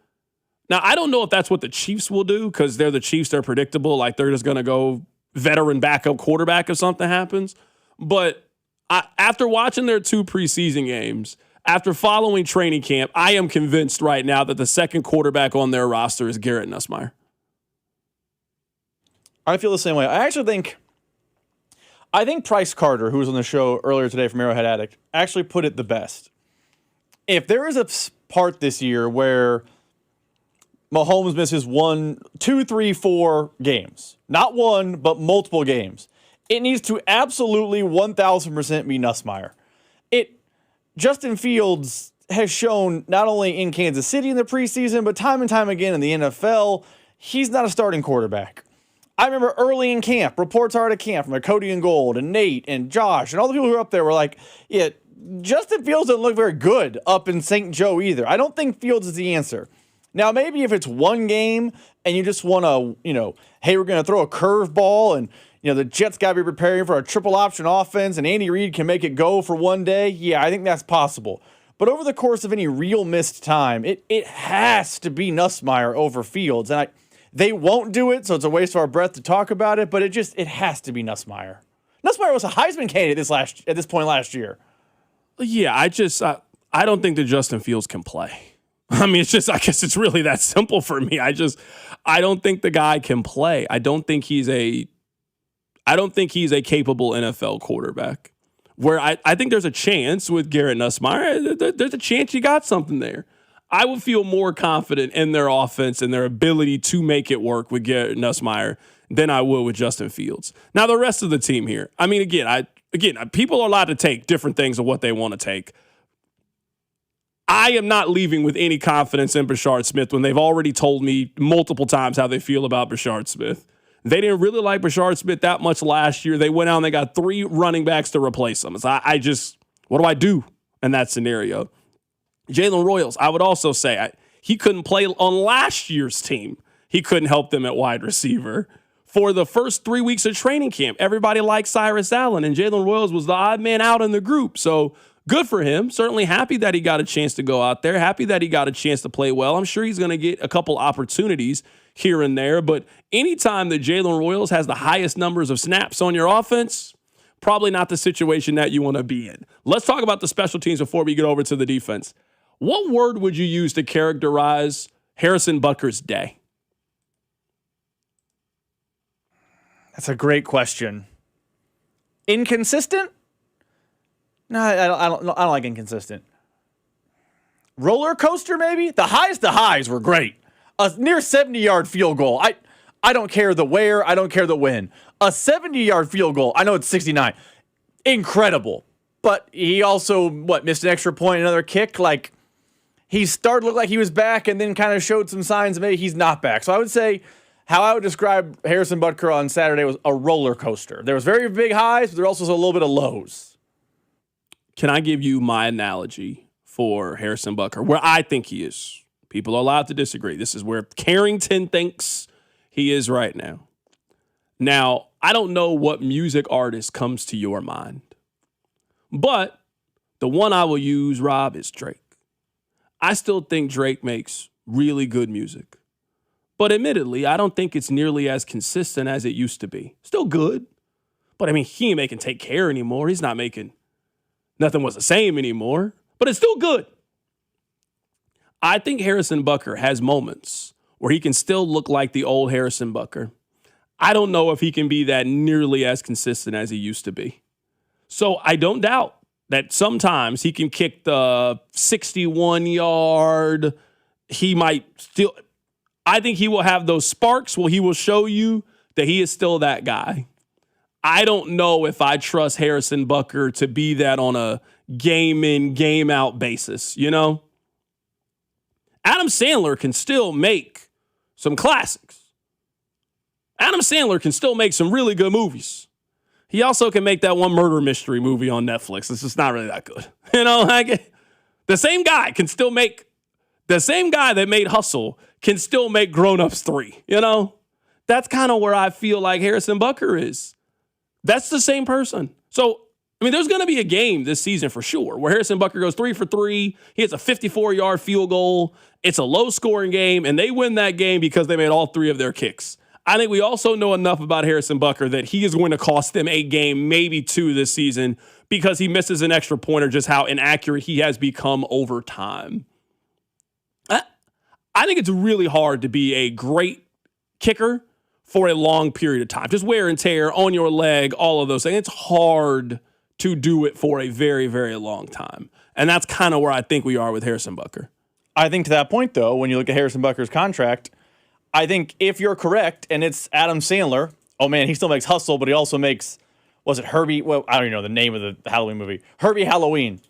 Now, I don't know if that's what the Chiefs will do because they're the Chiefs. They're predictable. Like, they're just going to go veteran backup quarterback if something happens. But after watching their 2 preseason games, after following training camp, I am convinced right now that the second quarterback on their roster is Garrett Nussmeier. I feel the same way. I think Price Carter, who was on the show earlier today from Arrowhead Addict, actually put it the best. If there is a part this year where Mahomes misses 1, 2, 3, 4 games, not one, but multiple games, it needs to absolutely 1,000% be Nussmeier. Justin Fields has shown not only in Kansas City in the preseason, but time and time again in the NFL, he's not a starting quarterback. I remember early in camp, reports out of camp from Cody and Gold and Nate and Josh and all the people who were up there were like, yeah, Justin Fields doesn't look very good up in St. Joe either. I don't think Fields is the answer. Now, maybe if it's one game and you just want to, hey, we're going to throw a curveball and, the Jets got to be preparing for a triple option offense and Andy Reid can make it go for one day. Yeah, I think that's possible. But over the course of any real missed time, it has to be Nussmeier over Fields. And they won't do it, so it's a waste of our breath to talk about it, but it has to be Nussmeier. Nussmeier was a Heisman candidate at this point last year. Yeah, I don't think that Justin Fields can play. I mean, I guess it's really that simple for me. I don't think the guy can play. I don't think he's a capable NFL quarterback. Where I think there's a chance with Garrett Nussmeier, there's a chance you got something there. I would feel more confident in their offense and their ability to make it work with Garrett Nussmeier than I would with Justin Fields. Now, the rest of the team here, I mean, again, people are allowed to take different things of what they want to take. I am not leaving with any confidence in Brashard Smith when they've already told me multiple times how they feel about Brashard Smith. They didn't really like Brashard Smith that much last year. They went out and they got 3 running backs to replace him. So what do I do in that scenario? Jalen Royals, I would also say he couldn't play on last year's team. He couldn't help them at wide receiver. For the first 3 weeks of training camp, everybody liked Cyrus Allen, and Jalen Royals was the odd man out in the group. So good for him. Certainly happy that he got a chance to go out there. Happy that he got a chance to play well. I'm sure he's going to get a couple opportunities here and there. But anytime that Jalen Royals has the highest numbers of snaps on your offense, probably not the situation that you want to be in. Let's talk about the special teams before we get over to the defense. What word would you use to characterize Harrison Butker's day? That's a great question. Inconsistent? No, I don't like inconsistent. Roller coaster, maybe? The highs were great. A near 70-yard field goal. I don't care the where. I don't care the when. A 70-yard field goal. I know it's 69. Incredible. But he also, missed an extra point, another kick? Like, he started to look like he was back and then kind of showed some signs that maybe he's not back. So I would say how I would describe Harrison Butker on Saturday was a roller coaster. There was very big highs, but there also was a little bit of lows. Can I give you my analogy for Harrison Butker, where I think he is? People are allowed to disagree. This is where Carrington thinks he is right now. Now, I don't know what music artist comes to your mind, but the one I will use, Rob, is Drake. I still think Drake makes really good music, but admittedly, I don't think it's nearly as consistent as it used to be. Still good, but I mean, he ain't making Take Care anymore. He's not making Nothing Was the Same anymore, but it's still good. I think Harrison Butker has moments where he can still look like the old Harrison Butker. I don't know if he can be that nearly as consistent as he used to be. So I don't doubt that sometimes he can kick the 61-yard. He might still, I think he will have those sparks where he will show you that he is still that guy. I don't know if I trust Harrison Butker to be that on a game in, game out basis, you know? Adam Sandler can still make some classics. Adam Sandler can still make some really good movies. He also can make that one murder mystery movie on Netflix. It's just not really that good. You know, like the same guy that made Hustle can still make Grown Ups 3, you know? That's kind of where I feel like Harrison Butker is. That's the same person. So, I mean, there's going to be a game this season for sure where Harrison Butker goes 3 for 3. He hits a 54-yard field goal. It's a low-scoring game, and they win that game because they made all 3 of their kicks. I think we also know enough about Harrison Butker that he is going to cost them a game, maybe 2 this season because he misses an extra point or just how inaccurate he has become over time. I think it's really hard to be a great kicker for a long period of time. Just wear and tear on your leg, all of those things. It's hard to do it for a very, very long time. And that's kind of where I think we are with Harrison Butker. I think to that point, though, when you look at Harrison Butker's contract, I think if you're correct and it's Adam Sandler, oh man, he still makes Hustle, but he also makes, was it Herbie? Well, I don't even know the name of the Halloween movie. Herbie Halloween.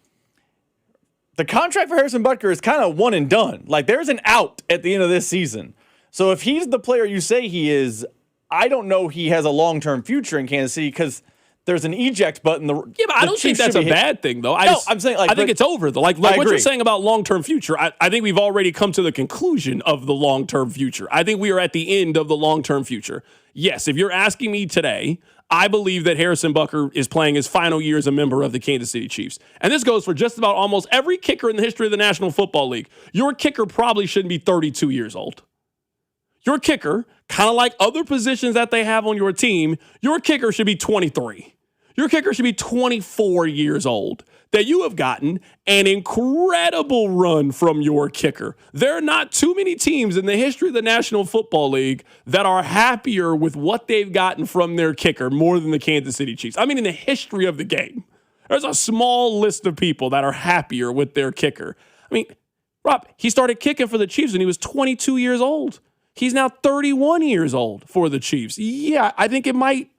The contract for Harrison Butker is kind of one and done. Like there's an out at the end of this season. So if he's the player you say he is, I don't know he has a long-term future in Kansas City because there's an eject button. Yeah, but I don't think that's a bad thing, though. I'm saying, I think it's over, though. Like what you're saying about long-term future, I think we've already come to the conclusion of the long-term future. I think we are at the end of the long-term future. Yes, if you're asking me today, I believe that Harrison Butker is playing his final year as a member of the Kansas City Chiefs. And this goes for just about almost every kicker in the history of the National Football League. Your kicker probably shouldn't be 32 years old. Your kicker, kind of like other positions that they have on your team, your kicker should be 23. Your kicker should be 24 years old. That you have gotten an incredible run from your kicker. There are not too many teams in the history of the National Football League that are happier with what they've gotten from their kicker more than the Kansas City Chiefs. I mean, in the history of the game, there's a small list of people that are happier with their kicker. I mean, Rob, he started kicking for the Chiefs when he was 22 years old. He's now 31 years old for the Chiefs. Yeah, I think it might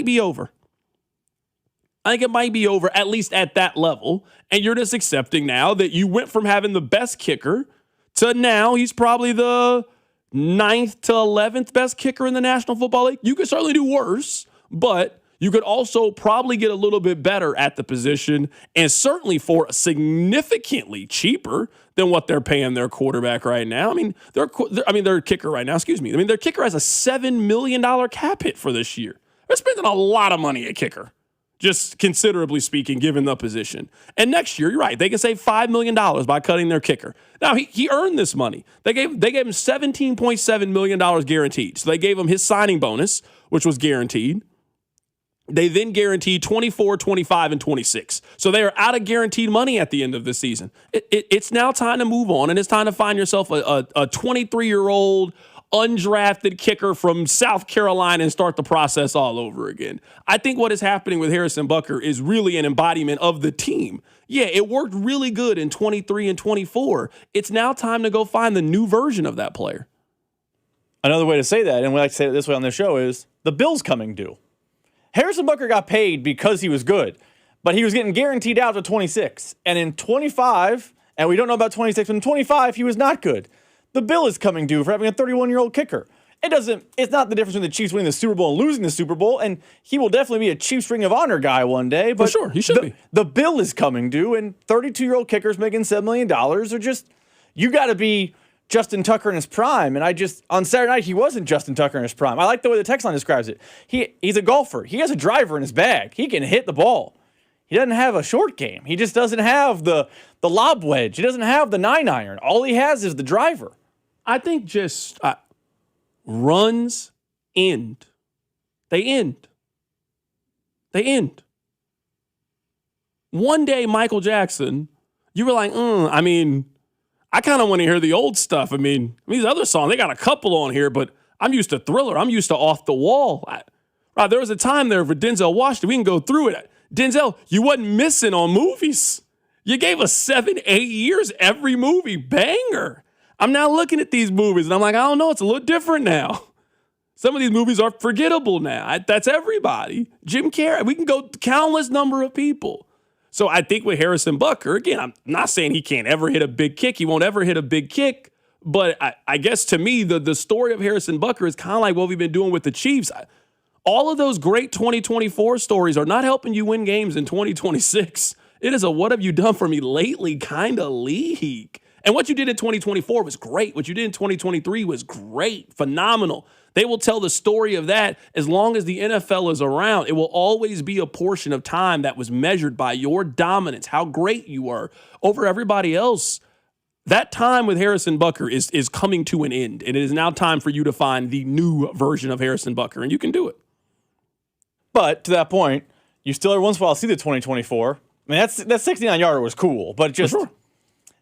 be over. I think it might be over, at least at that level. And you're just accepting now that you went from having the best kicker to now he's probably the 9th to 11th best kicker in the National Football League. You could certainly do worse, but you could also probably get a little bit better at the position and certainly for significantly cheaper than what they're paying their quarterback right now. I mean, their kicker right now, excuse me. I mean, their kicker has a $7 million cap hit for this year. They're spending a lot of money at kicker. Just considerably speaking, given the position. And next year, you're right, they can save $5 million by cutting their kicker. Now, he earned this money. They gave him $17.7 million guaranteed. So they gave him his signing bonus, which was guaranteed. They then guarantee 24, 25, and 26. So they are out of guaranteed money at the end of the season. It's now time to move on, and it's time to find yourself a 23-year-old undrafted kicker from South Carolina and start the process all over again. I think what is happening with Harrison Butker is really an embodiment of the team. Yeah, it worked really good in 23 and 24. It's now time to go find the new version of that player. Another way to say that, and we like to say it this way on this show, is the bill's coming due. Harrison Butker got paid because he was good, but he was getting guaranteed out to 26. And in 25, and we don't know about 26, but in 25, he was not good. The bill is coming due for having a 31-year-old kicker. It's not the difference between the Chiefs winning the Super Bowl and losing the Super Bowl, and he will definitely be a Chiefs Ring of Honor guy one day. But for sure, he should be. The bill is coming due, and 32-year-old kickers making $7 million are just, you got to be Justin Tucker in his prime. And on Saturday night, he wasn't Justin Tucker in his prime. I like the way the text line describes it. He's a golfer. He has a driver in his bag. He can hit the ball. He doesn't have a short game. He just doesn't have the lob wedge. He doesn't have the 9-iron. All he has is the driver. I think just runs end. They end. One day, Michael Jackson, you were like, I kind of want to hear the old stuff. These other songs, they got a couple on here, but I'm used to Thriller. I'm used to Off the Wall. There was a time there for Denzel Washington. We can go through it. Denzel, you wasn't missing on movies. You gave us 7-8 years every movie. Banger. I'm now looking at these movies, and I'm like, I don't know. It's a little different now. Some of these movies are forgettable now. That's everybody. Jim Carrey. We can go countless number of people. So I think with Harrison Butker, again, I'm not saying he can't ever hit a big kick. He won't ever hit a big kick. But I guess to me, the story of Harrison Butker is kind of like what we've been doing with the Chiefs. All of those great 2024 stories are not helping you win games in 2026. It is a what have you done for me lately kind of league. And what you did in 2024 was great. What you did in 2023 was great, phenomenal. They will tell the story of that as long as the NFL is around. It will always be a portion of time that was measured by your dominance, how great you were over everybody else. That time with Harrison Butker is coming to an end, and it is now time for you to find the new version of Harrison Butker, and you can do it. But to that point, you still every once in a while see the 2024. That 69-yarder was cool, but just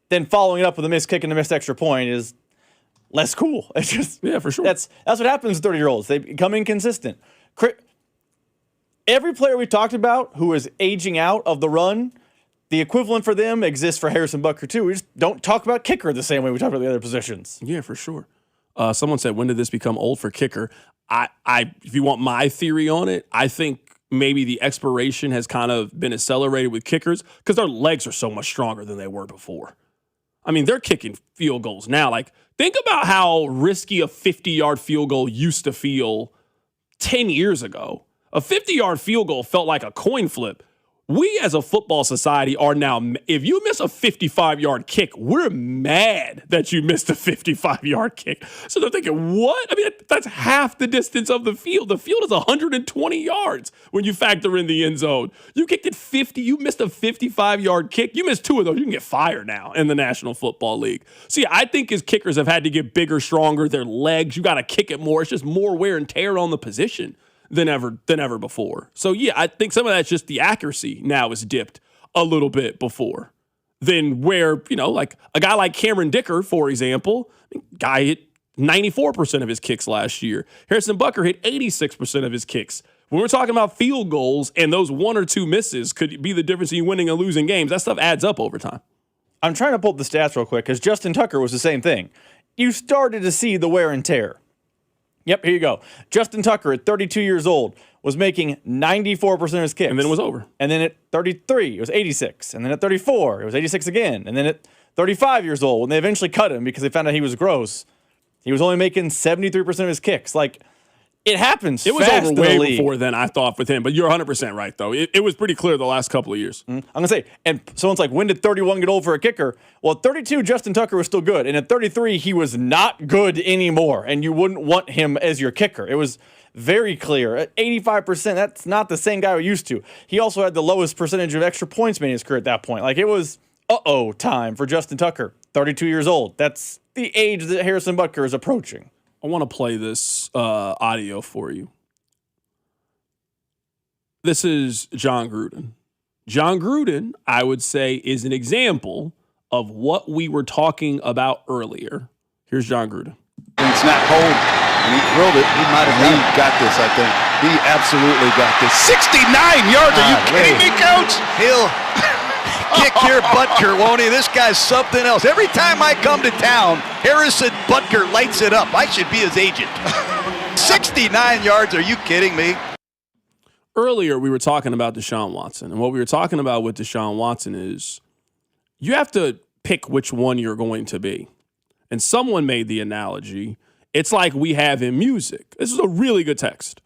then following it up with a missed kick and a missed extra point is less cool. It's just for sure. That's what happens to 30-year-olds. They become inconsistent. Every player we talked about who is aging out of the run, the equivalent for them exists for Harrison Butker too. We just don't talk about kicker the same way we talk about the other positions. Yeah, for sure. Someone said, when did this become old for kicker? If you want my theory on it, I think maybe the expiration has kind of been accelerated with kickers because their legs are so much stronger than they were before. They're kicking field goals now. Think about how risky a 50-yard field goal used to feel 10 years ago. A 50-yard field goal felt like a coin flip. We as a football society are now, if you miss a 55-yard kick, we're mad that you missed a 55-yard kick. So they're thinking, what? That's half the distance of the field. The field is 120 yards when you factor in the end zone. You kicked it 50. You missed a 55-yard kick. You missed two of those. You can get fired now in the National Football League. So yeah, I think as kickers have had to get bigger, stronger, their legs, you got to kick it more. It's just more wear and tear on the position than ever before. So yeah, I think some of that's just the accuracy now is dipped a little bit before than where, like a guy like Cameron Dicker, for example, guy hit 94% of his kicks last year. Harrison Butker hit 86% of his kicks. When we're talking about field goals and those one or two misses could be the difference in you winning and losing games, that stuff adds up over time. I'm trying to pull up the stats real quick because Justin Tucker was the same thing. You started to see the wear and tear. Yep, here you go. Justin Tucker at 32 years old was making 94% of his kicks. And then it was over. And then at 33, it was 86. And then at 34, it was 86 again. And then at 35 years old, when they eventually cut him because they found out he was gross, he was only making 73% of his kicks. It happens. It was over way before then, I thought, with him. But you're 100% right, though. It was pretty clear the last couple of years. I'm going to say, and someone's like, when did 31 get old for a kicker? Well, at 32, Justin Tucker was still good. And at 33, he was not good anymore. And you wouldn't want him as your kicker. It was very clear. At 85%, that's not the same guy we used to. He also had the lowest percentage of extra points made in his career at that point. It was time for Justin Tucker. 32 years old. That's the age that Harrison Butker is approaching. I want to play this audio for you. This is John Gruden. John Gruden, I would say, is an example of what we were talking about earlier. Here's John Gruden. It's not cold, and he drilled it. He might have got this, I think. He absolutely got this. 69 yards. Are you kidding me, Coach? He'll kick your Butker, won't he? This guy's something else. Every time I come to town, Harrison Butker lights it up. I should be his agent. 69 yards. Are you kidding me? Earlier, we were talking about Deshaun Watson, and what we were talking about with Deshaun Watson is you have to pick which one you're going to be. And someone made the analogy, it's like we have in music. This is a really good text.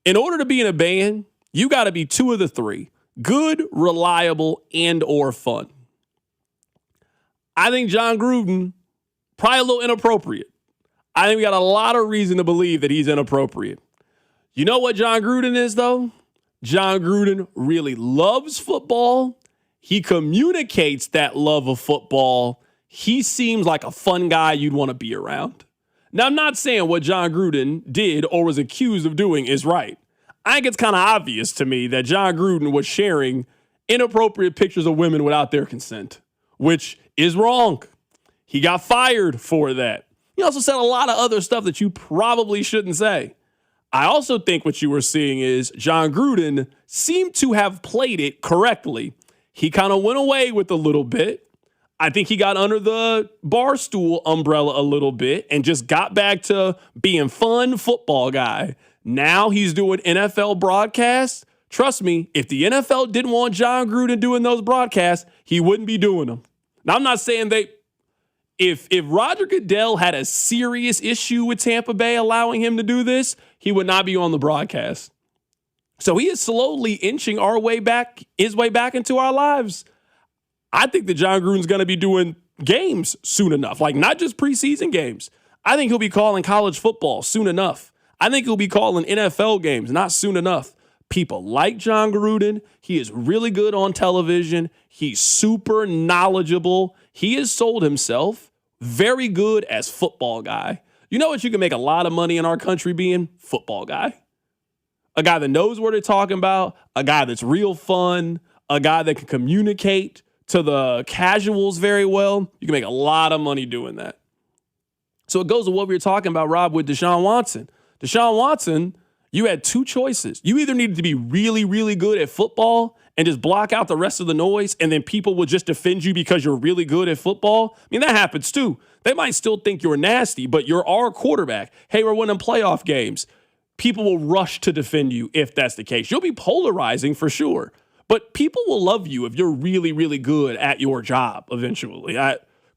In order to be in a band, you got to be two of the three: good, reliable, and or fun. I think John Gruden, probably a little inappropriate. I think we got a lot of reason to believe that he's inappropriate. You know what John Gruden is, though? John Gruden really loves football. He communicates that love of football. He seems like a fun guy you'd want to be around. Now, I'm not saying what John Gruden did or was accused of doing is right. I think it's kind of obvious to me that John Gruden was sharing inappropriate pictures of women without their consent, which is wrong. He got fired for that. He also said a lot of other stuff that you probably shouldn't say. I also think what you were seeing is John Gruden seemed to have played it correctly. He kind of went away with a little bit. I think he got under the Barstool umbrella a little bit and just got back to being fun football guy. Now he's doing NFL broadcasts. Trust me, if the NFL didn't want John Gruden doing those broadcasts, he wouldn't be doing them. Now, I'm not saying if Roger Goodell had a serious issue with Tampa Bay allowing him to do this, he would not be on the broadcast. So he is slowly inching his way back into our lives. I think that John Gruden's going to be doing games soon enough, like not just preseason games. I think he'll be calling college football soon enough. I think he'll be calling NFL games not soon enough. People like John Gruden. He is really good on television. He's super knowledgeable. He has sold himself very good as football guy. You know what you can make a lot of money in our country being? Football guy. A guy that knows what they're talking about, a guy that's real fun, a guy that can communicate to the casuals very well. You can make a lot of money doing that. So it goes to what we were talking about, Rob, with Deshaun Watson. Deshaun Watson, you had two choices. You either needed to be really, really good at football and just block out the rest of the noise, and then people will just defend you because you're really good at football. I mean, that happens too. They might still think you're nasty, but you're our quarterback. Hey, we're winning playoff games. People will rush to defend you if that's the case. You'll be polarizing for sure, but people will love you if you're really, really good at your job eventually.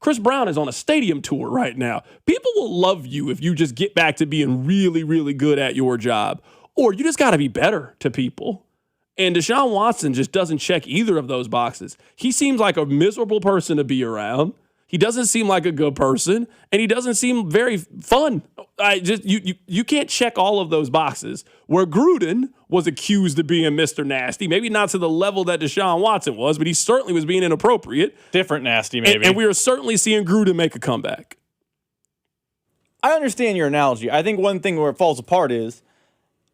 Chris Brown is on a stadium tour right now. People will love you if you just get back to being really, really good at your job, or you just got to be better to people. And Deshaun Watson just doesn't check either of those boxes. He seems like a miserable person to be around. He doesn't seem like a good person, and he doesn't seem very fun. You can't check all of those boxes. Where Gruden was accused of being Mr. Nasty, maybe not to the level that Deshaun Watson was, but he certainly was being inappropriate. Different nasty, maybe. And we are certainly seeing Gruden make a comeback. I understand your analogy. I think one thing where it falls apart is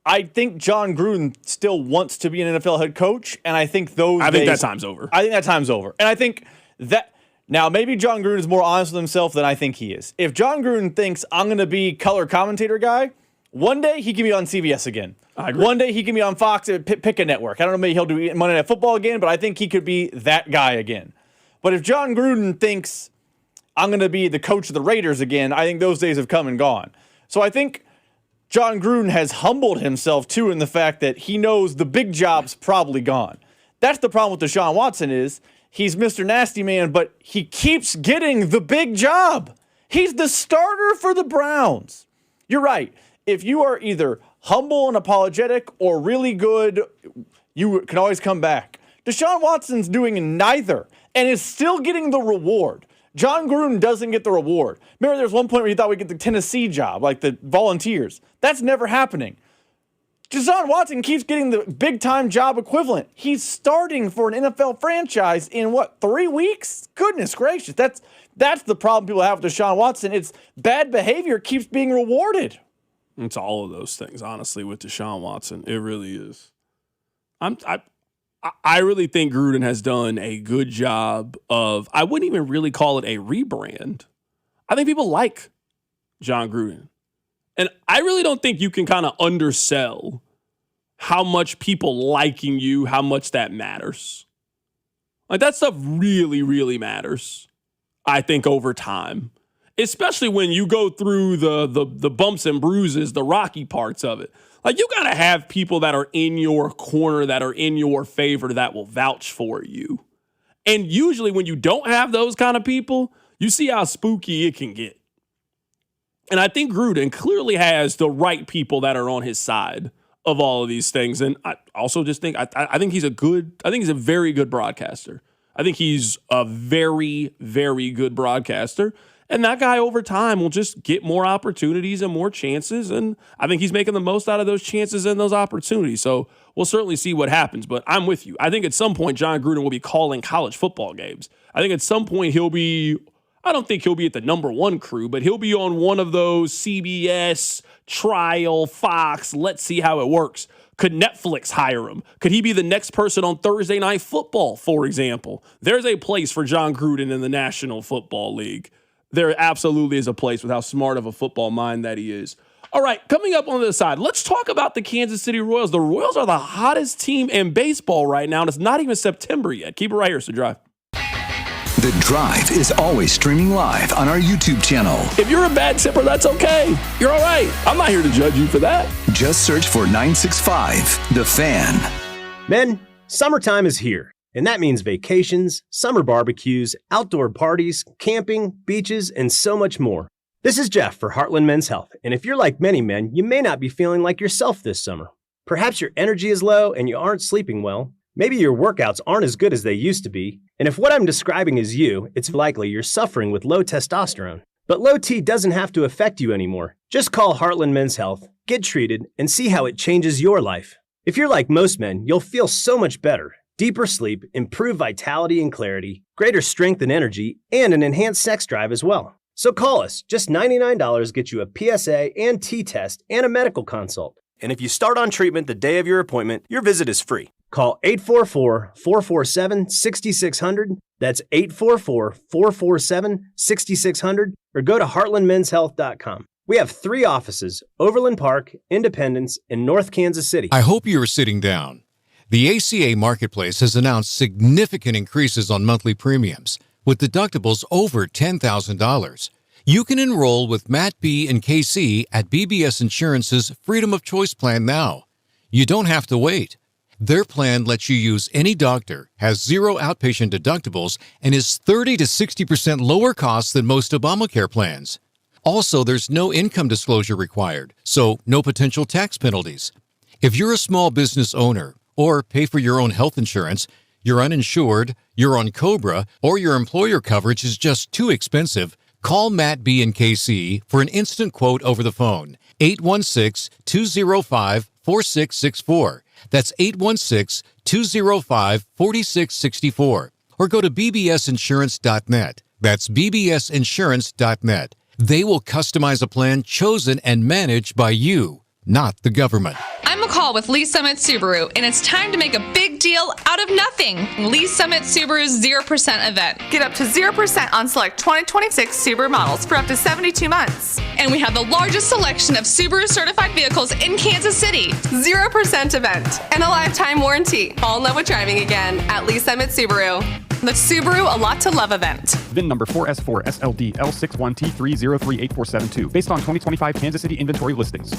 I think John Gruden still wants to be an NFL head coach, and I think that time's over. I think that time's over. And I think that now maybe John Gruden is more honest with himself than I think he is. If John Gruden thinks I'm going to be color commentator guy, one day he can be on CBS again. I agree. One day he can be on Fox, pick a network. I don't know, maybe he'll do Monday Night Football again, but I think he could be that guy again. But if John Gruden thinks I'm going to be the coach of the Raiders again, I think those days have come and gone. So I think John Gruden has humbled himself, too, in the fact that he knows the big job's probably gone. That's the problem with Deshaun Watson is he's Mr. Nasty Man, but he keeps getting the big job. He's the starter for the Browns. You're right. If you are either humble and apologetic or really good, you can always come back. Deshaun Watson's doing neither and is still getting the reward. John Gruden doesn't get the reward. Remember, there was one point where he thought we'd get the Tennessee job, like the Volunteers. That's never happening. Deshaun Watson keeps getting the big-time job equivalent. He's starting for an NFL franchise in, 3 weeks? Goodness gracious. That's the problem people have with Deshaun Watson. It's bad behavior keeps being rewarded. It's all of those things, honestly, with Deshaun Watson. It really is. I really think Gruden has done a good job of, I wouldn't even really call it a rebrand. I think people like John Gruden. And I really don't think you can kind of undersell how much people liking you, how much that matters. Like, that stuff really, really matters, I think, over time. Especially when you go through the bumps and bruises, the rocky parts of it. Like, you got to have people that are in your corner, that are in your favor, that will vouch for you. And usually when you don't have those kind of people, you see how spooky it can get. And I think Gruden clearly has the right people that are on his side of all of these things. And I also just think, I think he's a very good broadcaster. I think he's a very, very good broadcaster. And that guy over time will just get more opportunities and more chances. And I think he's making the most out of those chances and those opportunities. So we'll certainly see what happens. But I'm with you. I think at some point, John Gruden will be calling college football games. I think at some point I don't think he'll be at the number one crew, but he'll be on one of those CBS, Trial, Fox, let's see how it works. Could Netflix hire him? Could he be the next person on Thursday Night Football, for example? There's a place for John Gruden in the National Football League. There absolutely is a place with how smart of a football mind that he is. All right, coming up on the other side, let's talk about the Kansas City Royals. The Royals are the hottest team in baseball right now, and it's not even September yet. Keep it right here, so Drive. The Drive is always streaming live on our YouTube channel. If you're a bad tipper, that's okay. You're all right. I'm not here to judge you for that. Just search for 965 The Fan. Men, summertime is here. And that means vacations, summer barbecues, outdoor parties, camping, beaches, and so much more. This is Jeff for Heartland Men's Health, and if you're like many men, you may not be feeling like yourself this summer. Perhaps your energy is low and you aren't sleeping well. Maybe your workouts aren't as good as they used to be. And if what I'm describing is you, it's likely you're suffering with low testosterone. But low T doesn't have to affect you anymore. Just call Heartland Men's Health, get treated, and see how it changes your life. If you're like most men, you'll feel so much better. Deeper sleep, improved vitality and clarity, greater strength and energy, and an enhanced sex drive as well. So call us. Just $99 gets you a PSA and T-test and a medical consult. And if you start on treatment the day of your appointment, your visit is free. Call 844-447-6600. That's 844-447-6600. Or go to heartlandmenshealth.com. We have 3 offices, Overland Park, Independence, and North Kansas City. I hope you are sitting down. The ACA Marketplace has announced significant increases on monthly premiums, with deductibles over $10,000. You can enroll with Matt B. and KC at BBS Insurance's Freedom of Choice plan now. You don't have to wait. Their plan lets you use any doctor, has 0 outpatient deductibles, and is 30 to 60% lower cost than most Obamacare plans. Also, there's no income disclosure required, so no potential tax penalties. If you're a small business owner, or pay for your own health insurance, you're uninsured, you're on COBRA, or your employer coverage is just too expensive, call Matt B. and KC for an instant quote over the phone. 816-205-4664. That's 816-205-4664. Or go to bbsinsurance.net. That's bbsinsurance.net. They will customize a plan chosen and managed by you, not the government. I'm McCall with Lee Summit Subaru, and it's time to make a big deal out of nothing. Lee Summit Subaru's 0% event. Get up to 0% on select 2026 Subaru models for up to 72 months. And we have the largest selection of Subaru certified vehicles in Kansas City. 0% event and a lifetime warranty. Fall in love with driving again at Lee Summit Subaru. The Subaru A Lot to Love event. VIN number 4S4SLD L61T3038472. Based on 2025 Kansas City inventory listings.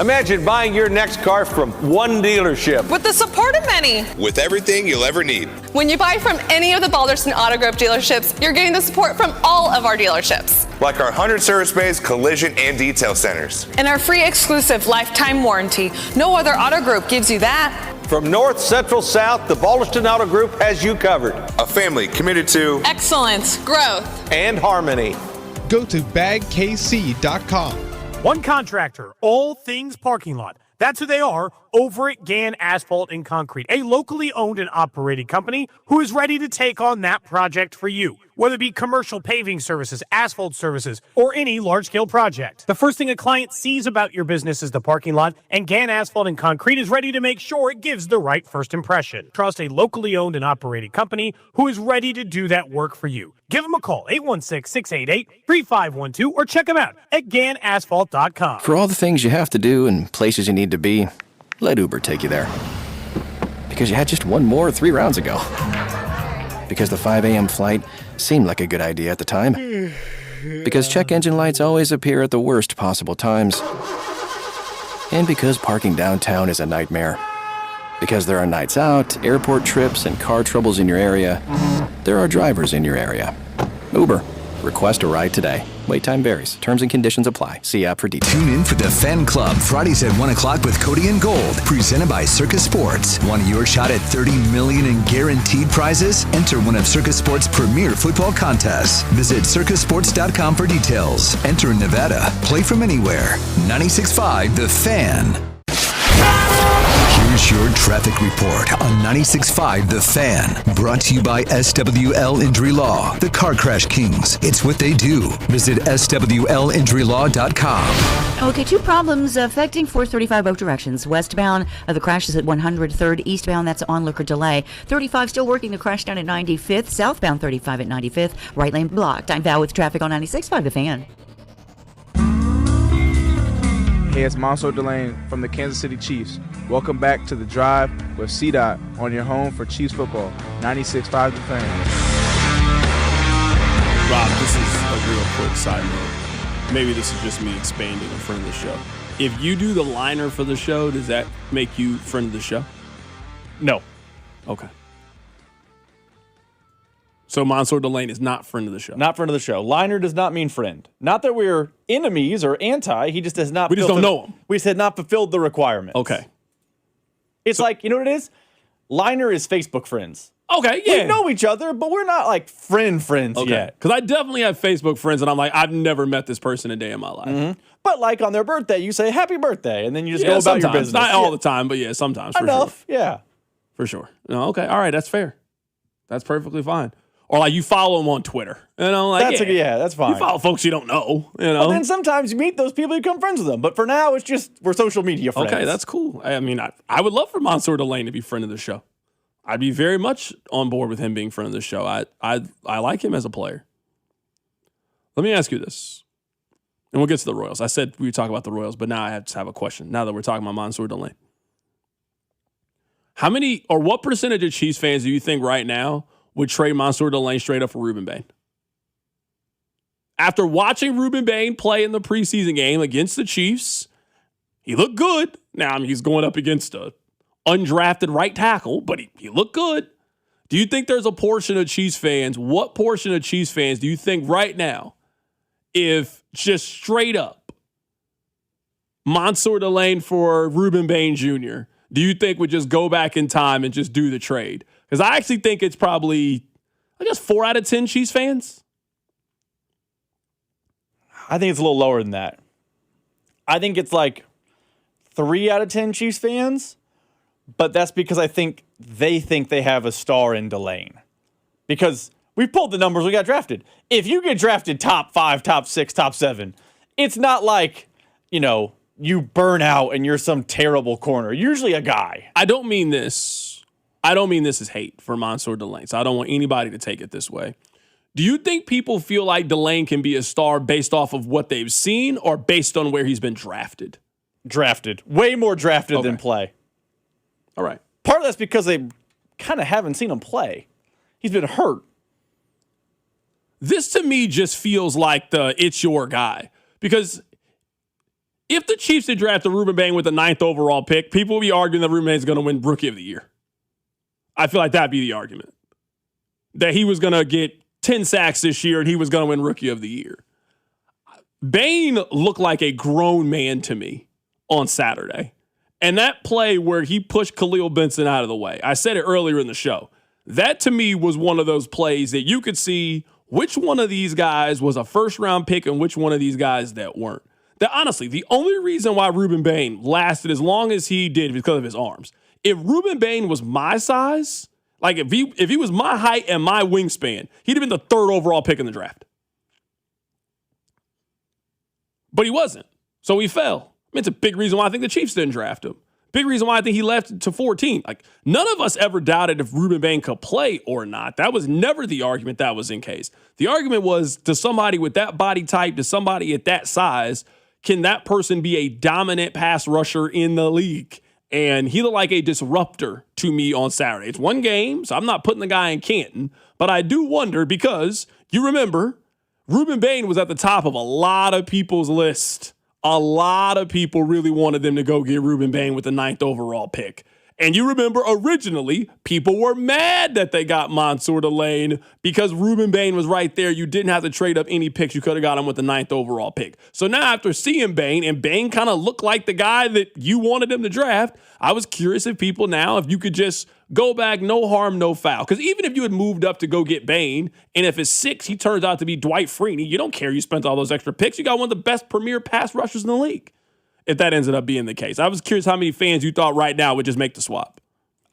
Imagine buying your next car from one dealership. With the support of many. With everything you'll ever need. When you buy from any of the Balderson Auto Group dealerships, you're getting the support from all of our dealerships. Like our 100 service bays, collision, and detail centers. And our free exclusive lifetime warranty. No other auto group gives you that. From north, central, south, the Balderson Auto Group has you covered. A family committed to excellence, growth, and harmony. Go to bagkc.com. One contractor, all things parking lot. That's who they are, over at Gann Asphalt and Concrete, a locally owned and operated company who is ready to take on that project for you. Whether it be commercial paving services, asphalt services, or any large-scale project. The first thing a client sees about your business is the parking lot, and Gann Asphalt and Concrete is ready to make sure it gives the right first impression. Trust a locally owned and operated company who is ready to do that work for you. Give them a call, 816-688-3512, or check them out at GannAsphalt.com. For all the things you have to do and places you need to be, let Uber take you there. Because you had just one more 3 rounds ago. Because the 5 a.m. flight seemed like a good idea at the time. Because check engine lights always appear at the worst possible times. And because parking downtown is a nightmare. Because there are nights out, airport trips, and car troubles in your area, there are drivers in your area. Uber. Request a ride today. Wait time varies. Terms and conditions apply. See app for details. Tune in for the Fan Club Fridays at 1 o'clock with Cody and Gold, presented by Circus Sports. Want your shot at $30 million in guaranteed prizes? Enter one of Circus Sports' premier football contests. Visit circusports.com for details. Enter in Nevada. Play from anywhere. 96.5 The Fan. Here's your traffic report on 96.5 The Fan. Brought to you by SWL Injury Law, the Car Crash Kings. It's what they do. Visit SWLinjurylaw.com. Okay, 2 problems affecting 435 both directions. Westbound, the crash is at 103rd. Eastbound, that's onlooker delay. 35 still working the crash down at 95th. Southbound 35 at 95th. Right lane blocked. I'm Val with traffic on 96.5 The Fan. Hey, it's Monso Delane from the Kansas City Chiefs. Welcome back to The Drive with C-Dot on your home for Chiefs football. 96.5 The Fan. Rob, this is a real quick side note. Maybe this is just me expanding a friend of the show. If you do the liner for the show, does that make you friend of the show? No. Okay. So Mansour Delane is not friend of the show. Not friend of the show. Liner does not mean friend. Not that we're enemies or anti. He just does not. We just don't know him. We just had not fulfilled the requirements. Okay. It's like, you know what it is? Liner is Facebook friends. Okay, yeah. We know each other, but we're not like friends yet. Because I definitely have Facebook friends, and I'm like, I've never met this person a day in my life. Mm-hmm. But like on their birthday, you say happy birthday, and then you just go about your business. Not all the time, but yeah, sometimes. For Enough, sure. yeah. For sure. No, okay, all right, that's fair. That's perfectly fine. Or like you follow them on Twitter. You know, like that's fine. You follow folks you don't know. You know. But then sometimes you meet those people, you become friends with them. But for now, it's just we're social media friends. Okay, that's cool. I mean, I would love for Mansour Delane to be friend of the show. I'd be very much on board with him being friend of the show. I like him as a player. Let me ask you this, and we'll get to the Royals. I said we would talk about the Royals, but now I have to have a question. Now that we're talking about Mansour Delane, how many or what percentage of Chiefs fans do you think right now would trade Mansour Delane straight up for Ruben Bain? After watching Ruben Bain play in the preseason game against the Chiefs, he looked good. Now, I mean, he's going up against a undrafted right tackle, but he looked good. Do you think there's a portion of Chiefs fans, what portion of Chiefs fans do you think right now, if just straight up Mansour Delane for Ruben Bain Jr., do you think would just go back in time and just do the trade? Because I actually think it's probably, 4 out of 10 Chiefs fans. I think it's a little lower than that. I think it's like 3 out of 10 Chiefs fans, but that's because I think they have a star in Delane. Because we pulled the numbers, we got drafted. If you get drafted top 5, top 6, top 7, it's not like, you burn out and you're some terrible corner. Usually a guy. I don't mean this as hate for Mansour Delane, so I don't want anybody to take it this way. Do you think people feel like Delane can be a star based off of what they've seen or based on where he's been drafted? Drafted. Way more drafted than play. All right. Part of that's because they kind of haven't seen him play. He's been hurt. This to me just feels like it's your guy. Because if the Chiefs had drafted Ruben Bain with the 9th overall pick, people would be arguing that Ruben Bain's going to win Rookie of the Year. I feel like that'd be the argument. That he was going to get 10 sacks this year and he was going to win Rookie of the Year. Bain looked like a grown man to me on Saturday. And that play where he pushed Khalil Benson out of the way, I said it earlier in the show, that to me was one of those plays that you could see which one of these guys was a first-round pick and which one of these guys that weren't. that honestly, the only reason why Ruben Bain lasted as long as he did was because of his arms. If Ruben Bain was my size, like if he was my height and my wingspan, he'd have been the 3rd overall pick in the draft. But he wasn't. So he fell. I mean, it's a big reason why I think the Chiefs didn't draft him. Big reason why I think he left to 14. Like, none of us ever doubted if Ruben Bain could play or not. That was never the argument that was in case. The argument was, to somebody with that body type, to somebody at that size, can that person be a dominant pass rusher in the league? And he looked like a disruptor to me on Saturday. It's one game, so I'm not putting the guy in Canton. But I do wonder, because you remember, Ruben Bain was at the top of a lot of people's list. A lot of people really wanted them to go get Ruben Bain with the 9th overall pick. And you remember, originally, people were mad that they got Mansour Delane because Ruben Bain was right there. You didn't have to trade up any picks. You could have got him with the 9th overall pick. So now, after seeing Bain, and Bain kind of looked like the guy that you wanted him to draft, I was curious if people now, if you could just go back, no harm, no foul. Because even if you had moved up to go get Bain, and if at 6 he turns out to be Dwight Freeney, you don't care you spent all those extra picks. You got one of the best premier pass rushers in the league. If that ended up being the case. I was curious how many fans you thought right now would just make the swap.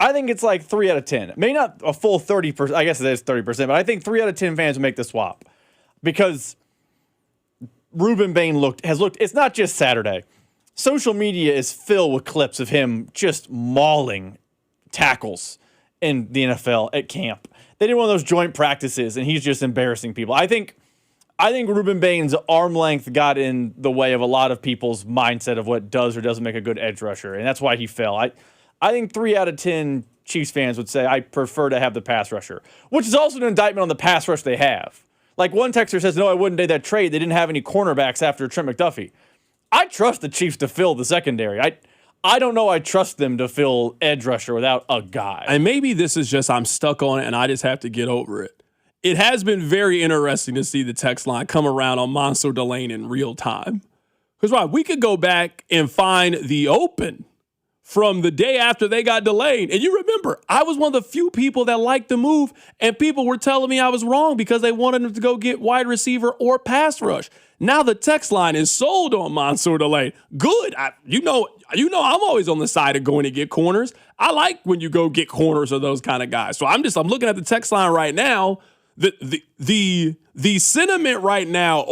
I think it's like 3 out of 10. Maybe not a full 30%. I guess it is 30%, but I think 3 out of 10 fans would make the swap. Because Ruben Bain has looked, it's not just Saturday. Social media is filled with clips of him just mauling tackles in the NFL at camp. They did one of those joint practices, and he's just embarrassing people. I think Ruben Bain's arm length got in the way of a lot of people's mindset of what does or doesn't make a good edge rusher, and that's why he fell. I think 3 out of 10 Chiefs fans would say, I prefer to have the pass rusher, which is also an indictment on the pass rush they have. Like one texter says, no, I wouldn't do that trade. They didn't have any cornerbacks after Trent McDuffie. I trust the Chiefs to fill the secondary. I don't know I trust them to fill edge rusher without a guy. And maybe this is just I'm stuck on it and I just have to get over it. It has been very interesting to see the text line come around on Mansour Delane in real time. Because, Rob, we could go back and find the open from the day after they got delayed. And you remember, I was one of the few people that liked the move, and people were telling me I was wrong because they wanted them to go get wide receiver or pass rush. Now the text line is sold on Mansour Delane. Good. You know I'm always on the side of going to get corners. I like when you go get corners or those kind of guys. So I'm looking at the text line right now. The sentiment right now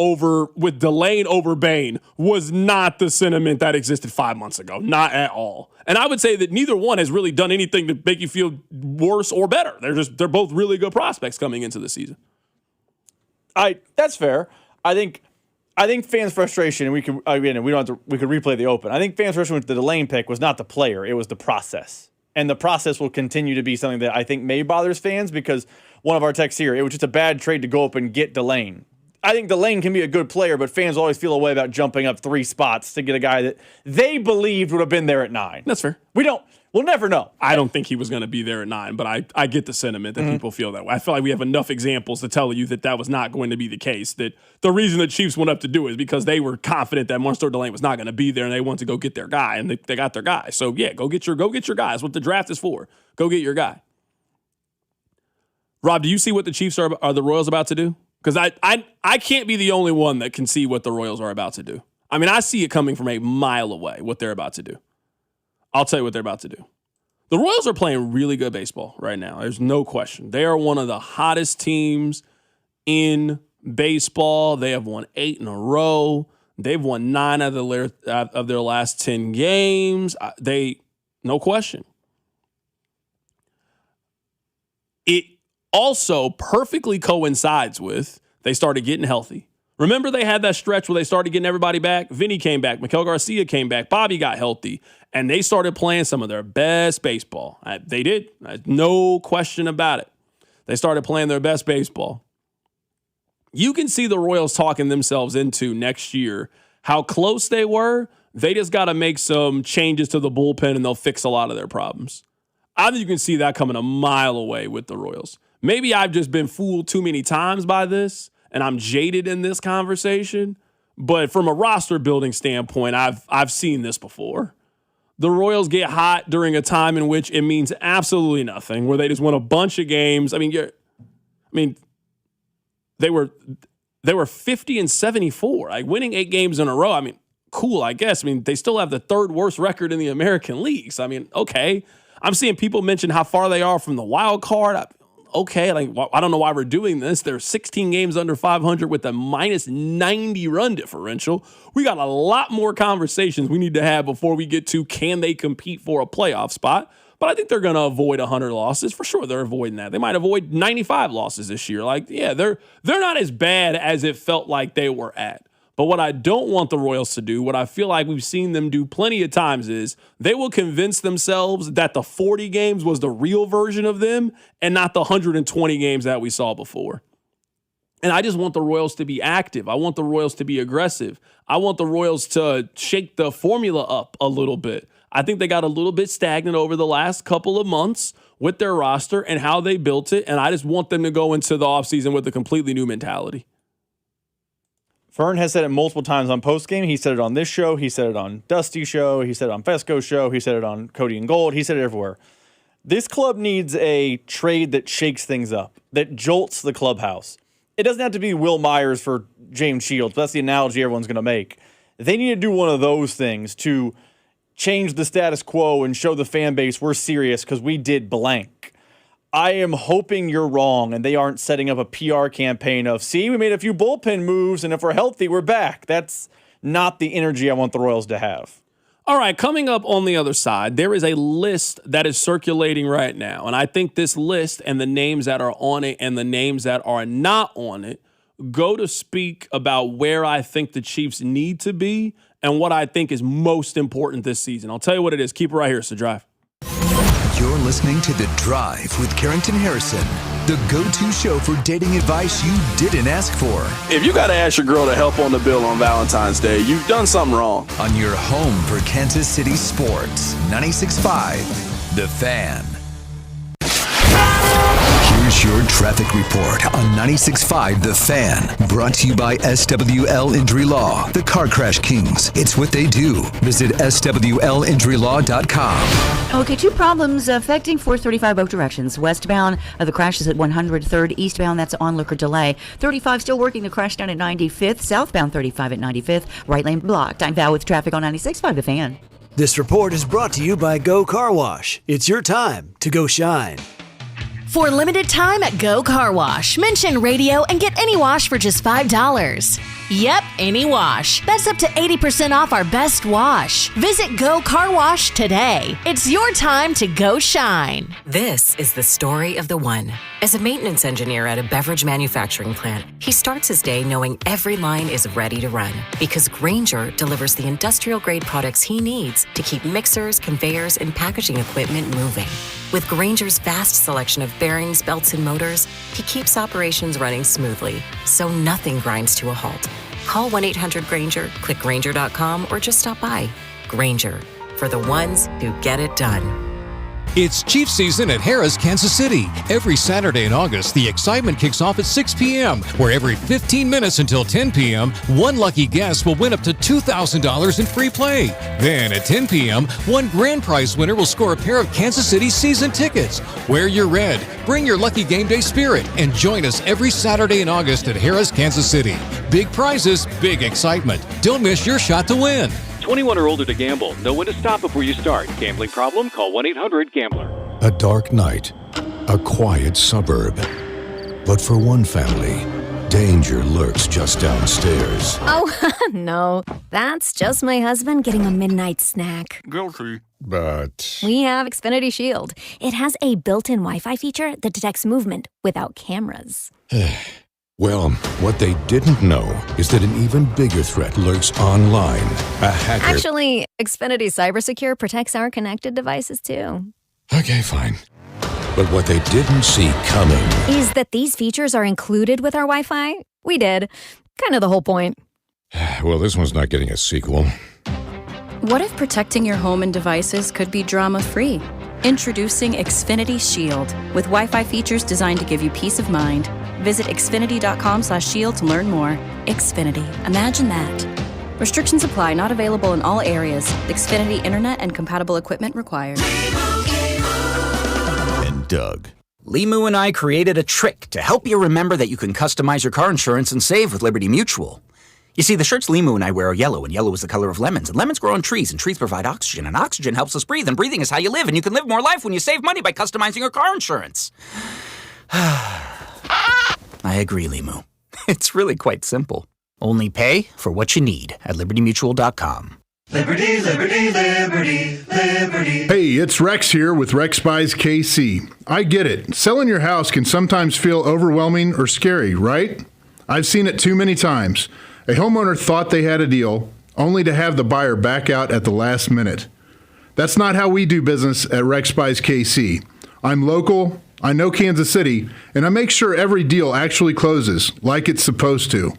with Delane over Bain was not the sentiment that existed 5 months ago. Not at all. And I would say that neither one has really done anything to make you feel worse or better. They're both really good prospects coming into the season. That's fair. I think fans' frustration, and we could replay the open. I think fans' frustration with the Delane pick was not the player, it was the process. And the process will continue to be something that I think may bothers fans because one of our texts here, it was just a bad trade to go up and get Delane. I think Delane can be a good player, but fans always feel a way about jumping up 3 spots to get a guy that they believed would have been there at 9. That's fair. We'll never know. I don't think he was going to be there at 9, but I get the sentiment that people feel that way. I feel like we have enough examples to tell you that was not going to be the case, that the reason the Chiefs went up to do it is because they were confident that Mansour Delane was not going to be there and they wanted to go get their guy, and they got their guy. So, yeah, go get your guy. That's what the draft is for. Go get your guy. Rob, do you see what the Chiefs are the Royals about to do? Because I can't be the only one that can see what the Royals are about to do. I mean, I see it coming from a mile away, what they're about to do. I'll tell you what they're about to do. The Royals are playing really good baseball right now. There's no question. They are one of the hottest teams in baseball. They have won 8 in a row. They've won 9 of their last 10 games. No question. It also perfectly coincides with they started getting healthy. Remember they had that stretch where they started getting everybody back? Vinny came back. Miguel Garcia came back. Bobby got healthy. And they started playing some of their best baseball. They did. No question about it. They started playing their best baseball. You can see the Royals talking themselves into next year how close they were. They just got to make some changes to the bullpen and they'll fix a lot of their problems. I think you can see that coming a mile away with the Royals. Maybe I've just been fooled too many times by this, and I'm jaded in this conversation. But from a roster building standpoint, I've seen this before. The Royals get hot during a time in which it means absolutely nothing, where they just win a bunch of games. They were 50 and 74, like winning 8 games in a row. I mean, cool, I guess. I mean, they still have the third worst record in the American leagues. I mean, okay. I'm seeing people mention how far they are from the wild card. Okay, like, I don't know why we're doing this. They're 16 games under 500 with a minus 90 run differential. We got a lot more conversations we need to have before we get to can they compete for a playoff spot. But I think they're going to avoid 100 losses. For sure, they're avoiding that. They might avoid 95 losses this year. Like, yeah, they're not as bad as it felt like they were at. But what I don't want the Royals to do, what I feel like we've seen them do plenty of times, is they will convince themselves that the 40 games was the real version of them and not the 120 games that we saw before. And I just want the Royals to be active. I want the Royals to be aggressive. I want the Royals to shake the formula up a little bit. I think they got a little bit stagnant over the last couple of months with their roster and how they built it. And I just want them to go into the offseason with a completely new mentality. Fern has said it multiple times on postgame. He said it on this show. He said it on Dusty's show. He said it on Fesco's show. He said it on Cody and Gold. He said it everywhere. This club needs a trade that shakes things up, that jolts the clubhouse. It doesn't have to be Will Myers for James Shields, but that's the analogy everyone's going to make. They need to do one of those things to change the status quo and show the fan base we're serious because we did blank. I am hoping you're wrong and they aren't setting up a PR campaign of, see, we made a few bullpen moves and if we're healthy, we're back. That's not the energy I want the Royals to have. All right, coming up on the other side, there is a list that is circulating right now. And I think this list and the names that are on it and the names that are not on it go to speak about where I think the Chiefs need to be and what I think is most important this season. I'll tell you what it is. Keep it right here. It's The Drive. You're listening to The Drive with Carrington Harrison, the go-to show for dating advice you didn't ask for. If you got to ask your girl to help on the bill on Valentine's Day, you've done something wrong. On your home for Kansas City sports, 96.5, The Fan. Here's your traffic report on 96.5 The Fan. Brought to you by SWL Injury Law, the Car Crash Kings. It's what they do. Visit SWLinjurylaw.com. Okay, two problems affecting 435 both directions. Westbound, the crash is at 103rd. Eastbound, that's onlooker delay. 35 still working the crash down at 95th. Southbound 35 at 95th. Right lane blocked. I'm Val with traffic on 96.5 The Fan. This report is brought to you by Go Car Wash. It's your time to go shine. For limited time at Go Car Wash, mention radio and get any wash for just $5. Yep, any wash. That's up to 80% off our best wash. Visit Go Car Wash today. It's your time to go shine. This is the story of the one. As a maintenance engineer at a beverage manufacturing plant, he starts his day knowing every line is ready to run because Grainger delivers the industrial-grade products he needs to keep mixers, conveyors, and packaging equipment moving. With Grainger's vast selection of bearings, belts, and motors, he keeps operations running smoothly, so nothing grinds to a halt. Call 1-800-GRAINGER, click Grainger.com, or just stop by. Grainger, for the ones who get it done. It's Chiefs season at Harrah's Kansas City. Every Saturday in August, the excitement kicks off at 6 p.m., where every 15 minutes until 10 p.m., one lucky guest will win up to $2,000 in free play. Then at 10 p.m., one grand prize winner will score a pair of Kansas City season tickets. Wear your red, bring your lucky game day spirit, and join us every Saturday in August at Harrah's Kansas City. Big prizes, big excitement. Don't miss your shot to win. 21 or older to gamble. Know when to stop before you start. Gambling problem? Call 1-800-GAMBLER. A dark night. A quiet suburb. But for one family, danger lurks just downstairs. Oh, no. That's just my husband getting a midnight snack. Guilty. But We have Xfinity Shield. It has a built-in Wi-Fi feature that detects movement without cameras. well, what they didn't know is that an even bigger threat lurks online. A hacker. Actually, Xfinity CyberSecure protects our connected devices, too. Okay, fine. But what they didn't see coming Is that these features are included with our Wi-Fi? We did. Kind of the whole point. well, this one's not getting a sequel. What if protecting your home and devices could be drama-free? Introducing Xfinity Shield, with Wi-Fi features designed to give you peace of mind. Visit xfinity.com/shield to learn more. Xfinity. Imagine that. Restrictions apply. Not available in all areas. Xfinity Internet and compatible equipment required. And Doug. Limu and I created a trick to help you remember that you can customize your car insurance and save with Liberty Mutual. You see, the shirts Limu and I wear are yellow, and yellow is the color of lemons. And lemons grow on trees, and trees provide oxygen. And oxygen helps us breathe, and breathing is how you live. And you can live more life when you save money by customizing your car insurance. I agree, Limu. It's really quite simple. Only pay for what you need at LibertyMutual.com. Liberty, liberty, liberty, liberty. Hey, it's Rex here with Rex Buys KC. I get it. Selling your house can sometimes feel overwhelming or scary, right? I've seen it too many times. A homeowner thought they had a deal, only to have the buyer back out at the last minute. That's not how we do business at Rex Buys KC. I'm local, I know Kansas City, and I make sure every deal actually closes like it's supposed to.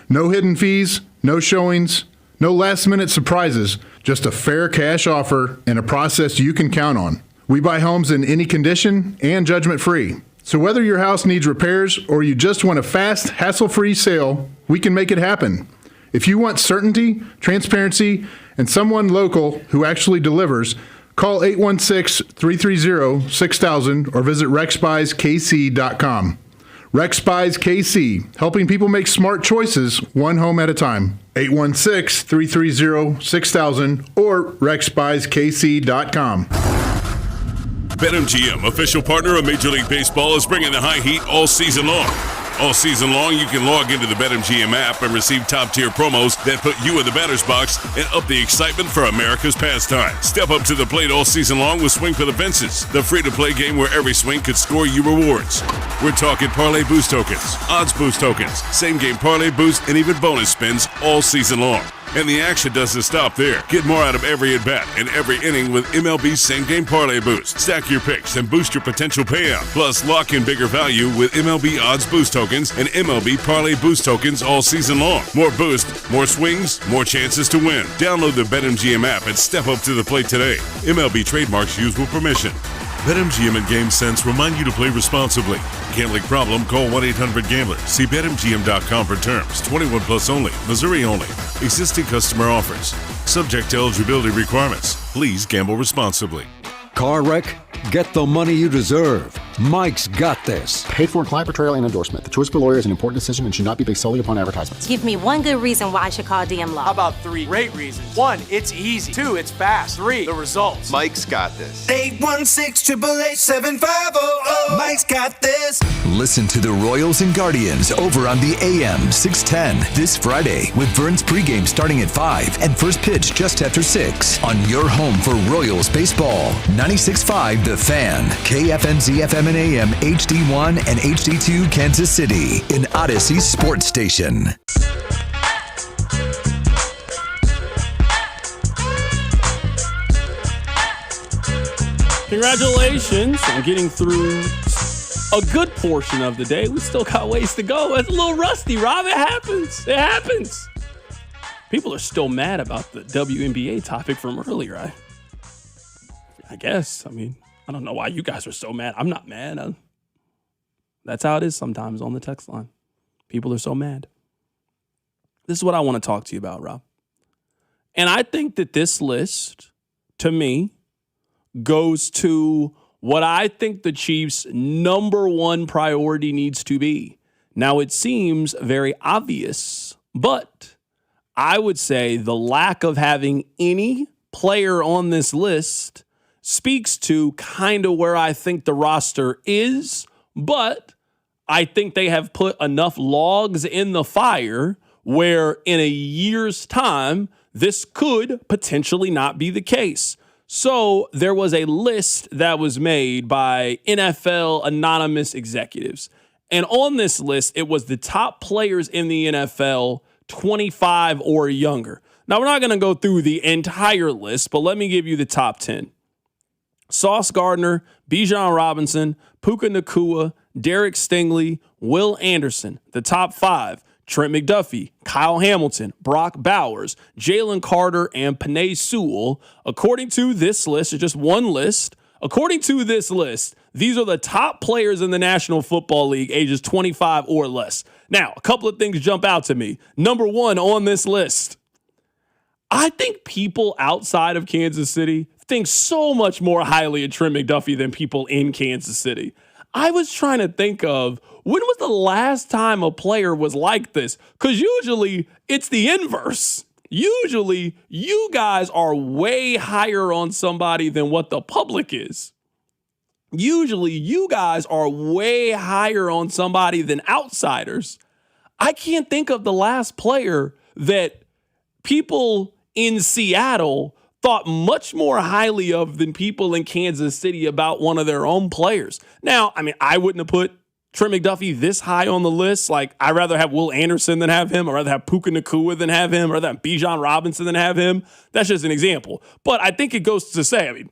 No hidden fees, no showings, no last-minute surprises, just a fair cash offer and a process you can count on. We buy homes in any condition and judgment-free. So whether your house needs repairs or you just want a fast, hassle-free sale, we can make it happen. If you want certainty, transparency, and someone local who actually delivers, call 816-330-6000 or visit rexbuyskc.com. Rex Buys KC, helping people make smart choices one home at a time. 816-330-6000 or rexbuyskc.com. BetMGM, official partner of Major League Baseball, is bringing the high heat all season long. All season long, you can log into the BetMGM app and receive top-tier promos that put you in the batter's box and up the excitement for America's pastime. Step up to the plate all season long with Swing for the Fences, the free-to-play game where every swing could score you rewards. We're talking parlay boost tokens, odds boost tokens, same-game parlay boost, and even bonus spins all season long. And the action doesn't stop there. Get more out of every at-bat and every inning with MLB's same-game parlay boost. Stack your picks and boost your potential payout. Plus, lock in bigger value with MLB odds boost tokens and MLB parlay boost tokens all season long. More boost, more swings, more chances to win. Download the BetMGM app and step up to the plate today. MLB trademarks used with permission. BetMGM and GameSense remind you to play responsibly. Gambling problem? Call 1-800-GAMBLER. See BetMGM.com for terms. 21 plus only. Missouri only. Existing customer offers. Subject to eligibility requirements. Please gamble responsibly. Car wreck? Get the money you deserve. Mike's got this. Paid for in client portrayal and endorsement. The choice of a lawyer is an important decision and should not be based solely upon advertisements. Give me one good reason why I should call DM Law. How about 3 great reasons? 1, it's easy. 2, it's fast. 3, the results. Mike's got this. 816-888-7500. Mike's got this. Listen to the Royals and Guardians over on the AM 610 this Friday with Vern's pregame starting at 5 and first pitch just after 6 on your home for Royals baseball. 96.5 The Fan, KFNZ FM and AM HD1 and HD2 Kansas City, an Odyssey sports station. Congratulations on getting through a good portion of the day. We still got ways to go. It's a little rusty, Rob. It happens. It happens. People are still mad about the WNBA topic from earlier. I guess. I mean, I don't know why you guys are so mad. I'm not mad. That's how it is sometimes on the text line. People are so mad. This is what I want to talk to you about, Rob. And I think that this list, to me, goes to what I think the Chiefs' number one priority needs to be. Now, it seems very obvious, but I would say the lack of having any player on this list speaks to kind of where I think the roster is, but I think they have put enough logs in the fire where in a year's time, this could potentially not be the case. So there was a list that was made by NFL anonymous executives. And on this list, it was the top players in the NFL, 25 or younger. Now, we're not going to go through the entire list, but let me give you the top 10. Sauce Gardner, Bijan Robinson, Puka Nacua, Derek Stingley, Will Anderson. The top 5, Trent McDuffie, Kyle Hamilton, Brock Bowers, Jalen Carter, and Penei Sewell. According to this list, it's just one list. According to this list, these are the top players in the National Football League, ages 25 or less. Now, a couple of things jump out to me. Number 1 on this list, I think people outside of Kansas City think so much more highly of Trent McDuffie than people in Kansas City. I was trying to think of when was the last time a player was like this? Because usually it's the inverse. Usually you guys are way higher on somebody than what the public is. Usually you guys are way higher on somebody than outsiders. I can't think of the last player that people in Seattle thought much more highly of than people in Kansas City about one of their own players. Now, I mean, I wouldn't have put Trent McDuffie this high on the list. Like, I'd rather have Will Anderson than have him. I'd rather have Puka Nacua than have him. I'd rather have Bijan Robinson than have him. That's just an example. But I think it goes to say, I mean,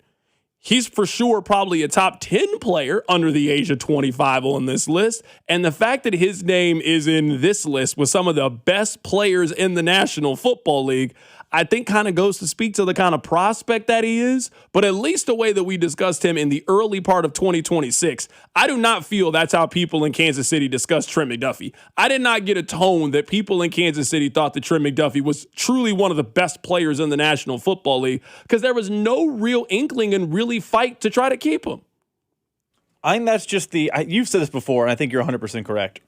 he's for sure probably a top 10 player under the age of 25 on this list. And the fact that his name is in this list with some of the best players in the National Football League, I think kind of goes to speak to the kind of prospect that he is. But at least the way that we discussed him in the early part of 2026, I do not feel that's how people in Kansas City discussed Trent McDuffie. I did not get a tone that people in Kansas City thought that Trent McDuffie was truly one of the best players in the National Football League because there was no real inkling and really fight to try to keep him. I think that's just you've said this before, and I think you're 100% correct.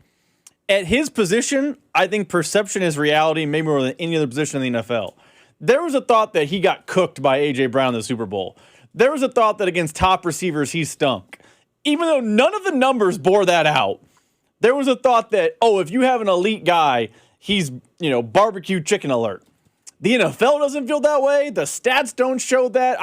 At his position, I think perception is reality, maybe more than any other position in the NFL. There was a thought that he got cooked by A.J. Brown in the Super Bowl. There was a thought that against top receivers, he stunk. Even though none of the numbers bore that out, there was a thought that, if you have an elite guy, he's, barbecue chicken alert. The NFL doesn't feel that way. The stats don't show that.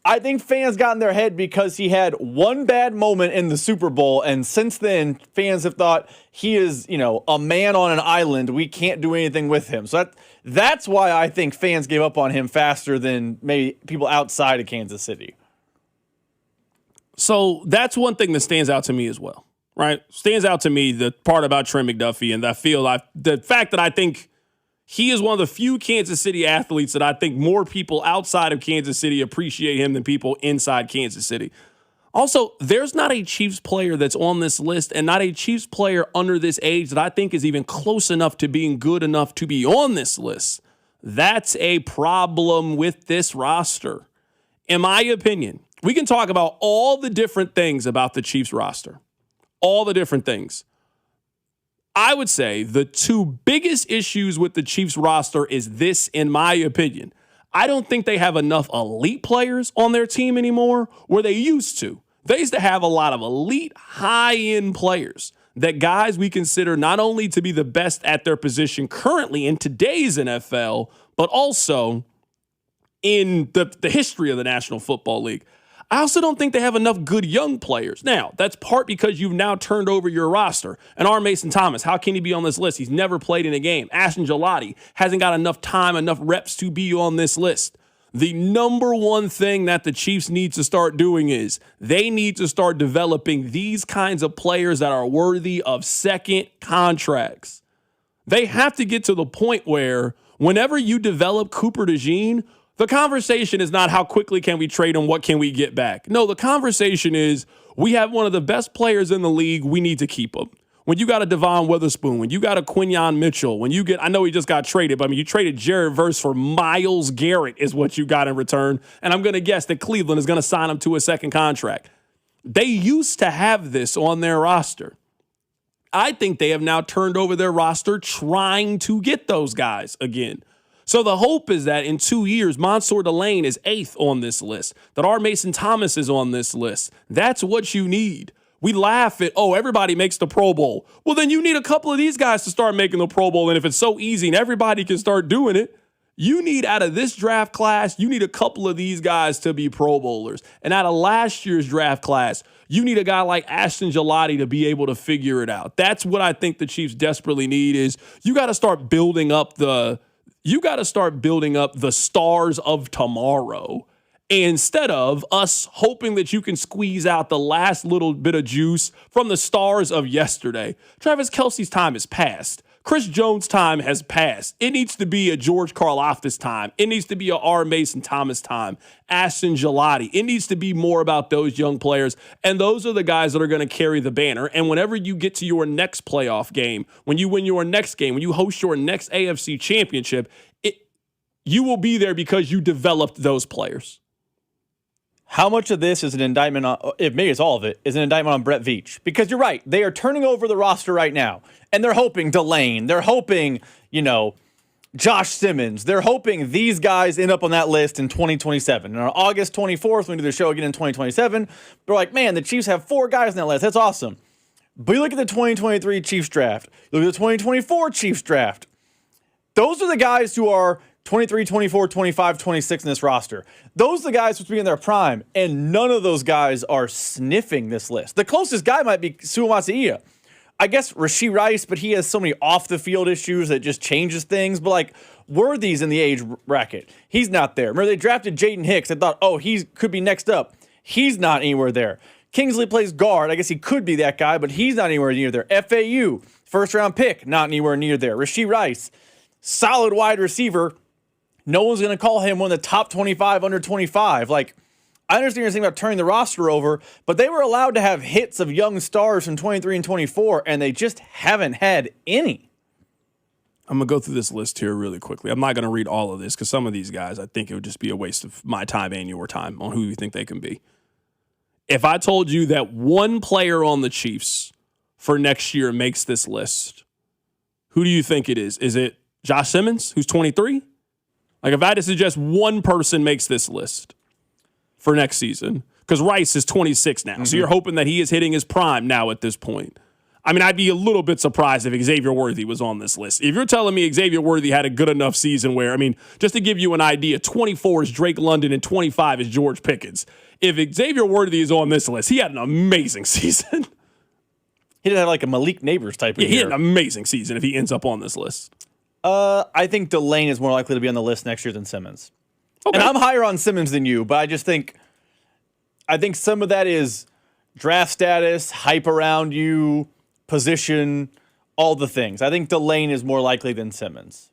I think fans got in their head because he had one bad moment in the Super Bowl, and since then, fans have thought he is, a man on an island. We can't do anything with him. So that's why I think fans gave up on him faster than maybe people outside of Kansas City. So that's one thing that stands out to me as well, right? Stands out to me, the part about Trent McDuffie, and the fact that I think he is one of the few Kansas City athletes that I think more people outside of Kansas City appreciate him than people inside Kansas City. Also, there's not a Chiefs player that's on this list and not a Chiefs player under this age that I think is even close enough to being good enough to be on this list. That's a problem with this roster. In my opinion, we can talk about all the different things about the Chiefs roster. All the different things. I would say the two biggest issues with the Chiefs roster is this, in my opinion. I don't think they have enough elite players on their team anymore where they used to. They used to have a lot of elite, high-end players that guys we consider not only to be the best at their position currently in today's NFL, but also in the history of the National Football League. I also don't think they have enough good young players. Now, that's part because you've now turned over your roster. And R. Mason Thomas, how can he be on this list? He's never played in a game. Ashton Gelati hasn't got enough time, enough reps to be on this list. The number one thing that the Chiefs need to start doing is they need to start developing these kinds of players that are worthy of second contracts. They have to get to the point where whenever you develop Cooper DeJean, the conversation is not how quickly can we trade him, what can we get back? No, the conversation is we have one of the best players in the league, we need to keep him. When you got a Devon Witherspoon, when you got a Quinyon Mitchell, when you get, I know he just got traded, but I mean, you traded Jared Verse for Myles Garrett is what you got in return. And I'm going to guess that Cleveland is going to sign him to a second contract. They used to have this on their roster. I think they have now turned over their roster trying to get those guys again. So the hope is that in 2 years, Mansour Delane is 8th on this list, that R. Mason Thomas is on this list. That's what you need. We laugh at, everybody makes the Pro Bowl. Well, then you need a couple of these guys to start making the Pro Bowl. And if it's so easy and everybody can start doing it, you need out of this draft class, you need a couple of these guys to be Pro Bowlers. And out of last year's draft class, you need a guy like Ashton Gelati to be able to figure it out. That's what I think the Chiefs desperately need is you got to start building up the stars of tomorrow instead of us hoping that you can squeeze out the last little bit of juice from the stars of yesterday. Travis Kelce's time is past. Chris Jones' time has passed. It needs to be a George Karlaftis time. It needs to be a R. Mason Thomas time. Ashton Gelati. It needs to be more about those young players. And those are the guys that are going to carry the banner. And whenever you get to your next playoff game, when you win your next game, when you host your next AFC championship, you will be there because you developed those players. how much of this is an indictment on, if maybe it's all of it, is an indictment on Brett Veach? Because you're right, they are turning over the roster right now, and they're hoping Delane, they're hoping, Josh Simmons, they're hoping these guys end up on that list in 2027. And on August 24th, when we do the show again in 2027, they're like, man, the Chiefs have 4 guys on that list. That's awesome. But you look at the 2023 Chiefs draft, you look at the 2024 Chiefs draft. Those are the guys who are 23, 24, 25, 26 in this roster. Those are the guys who are in their prime, and none of those guys are sniffing this list. The closest guy might be Suamataia. I guess Rashee Rice, but he has so many off-the-field issues that just changes things. But, like, Worthy's in the age bracket. He's not there. Remember, they drafted Jaden Hicks. They thought, oh, he could be next up. He's not anywhere there. Kingsley plays guard. I guess he could be that guy, but he's not anywhere near there. FAU, first-round pick, not anywhere near there. Rashee Rice, solid wide receiver. No one's going to call him one of the top 25 under 25. Like, I understand you're saying about turning the roster over, but they were allowed to have hits of young stars from 23 and 24, and they just haven't had any. I'm going to go through this list here really quickly. I'm not going to read all of this because some of these guys, I think it would just be a waste of my time and your time on who you think they can be. If I told you that one player on the Chiefs for next year makes this list, who do you think it is? Is it Josh Simmons, who's 23? Like, if I had to suggest one person makes this list for next season, because Rice is 26 now, so you're hoping that he is hitting his prime now at this point. I mean, I'd be a little bit surprised if Xavier Worthy was on this list. If you're telling me Xavier Worthy had a good enough season where, I mean, just to give you an idea, 24 is Drake London and 25 is George Pickens. If Xavier Worthy is on this list, he had an amazing season. He didn't have like a Malik Neighbors type of year. He had an amazing season if he ends up on this list. I think Delane is more likely to be on the list next year than Simmons. Okay. And I'm higher on Simmons than you, but I think some of that is draft status, hype around you, position, all the things. I think Delane is more likely than Simmons.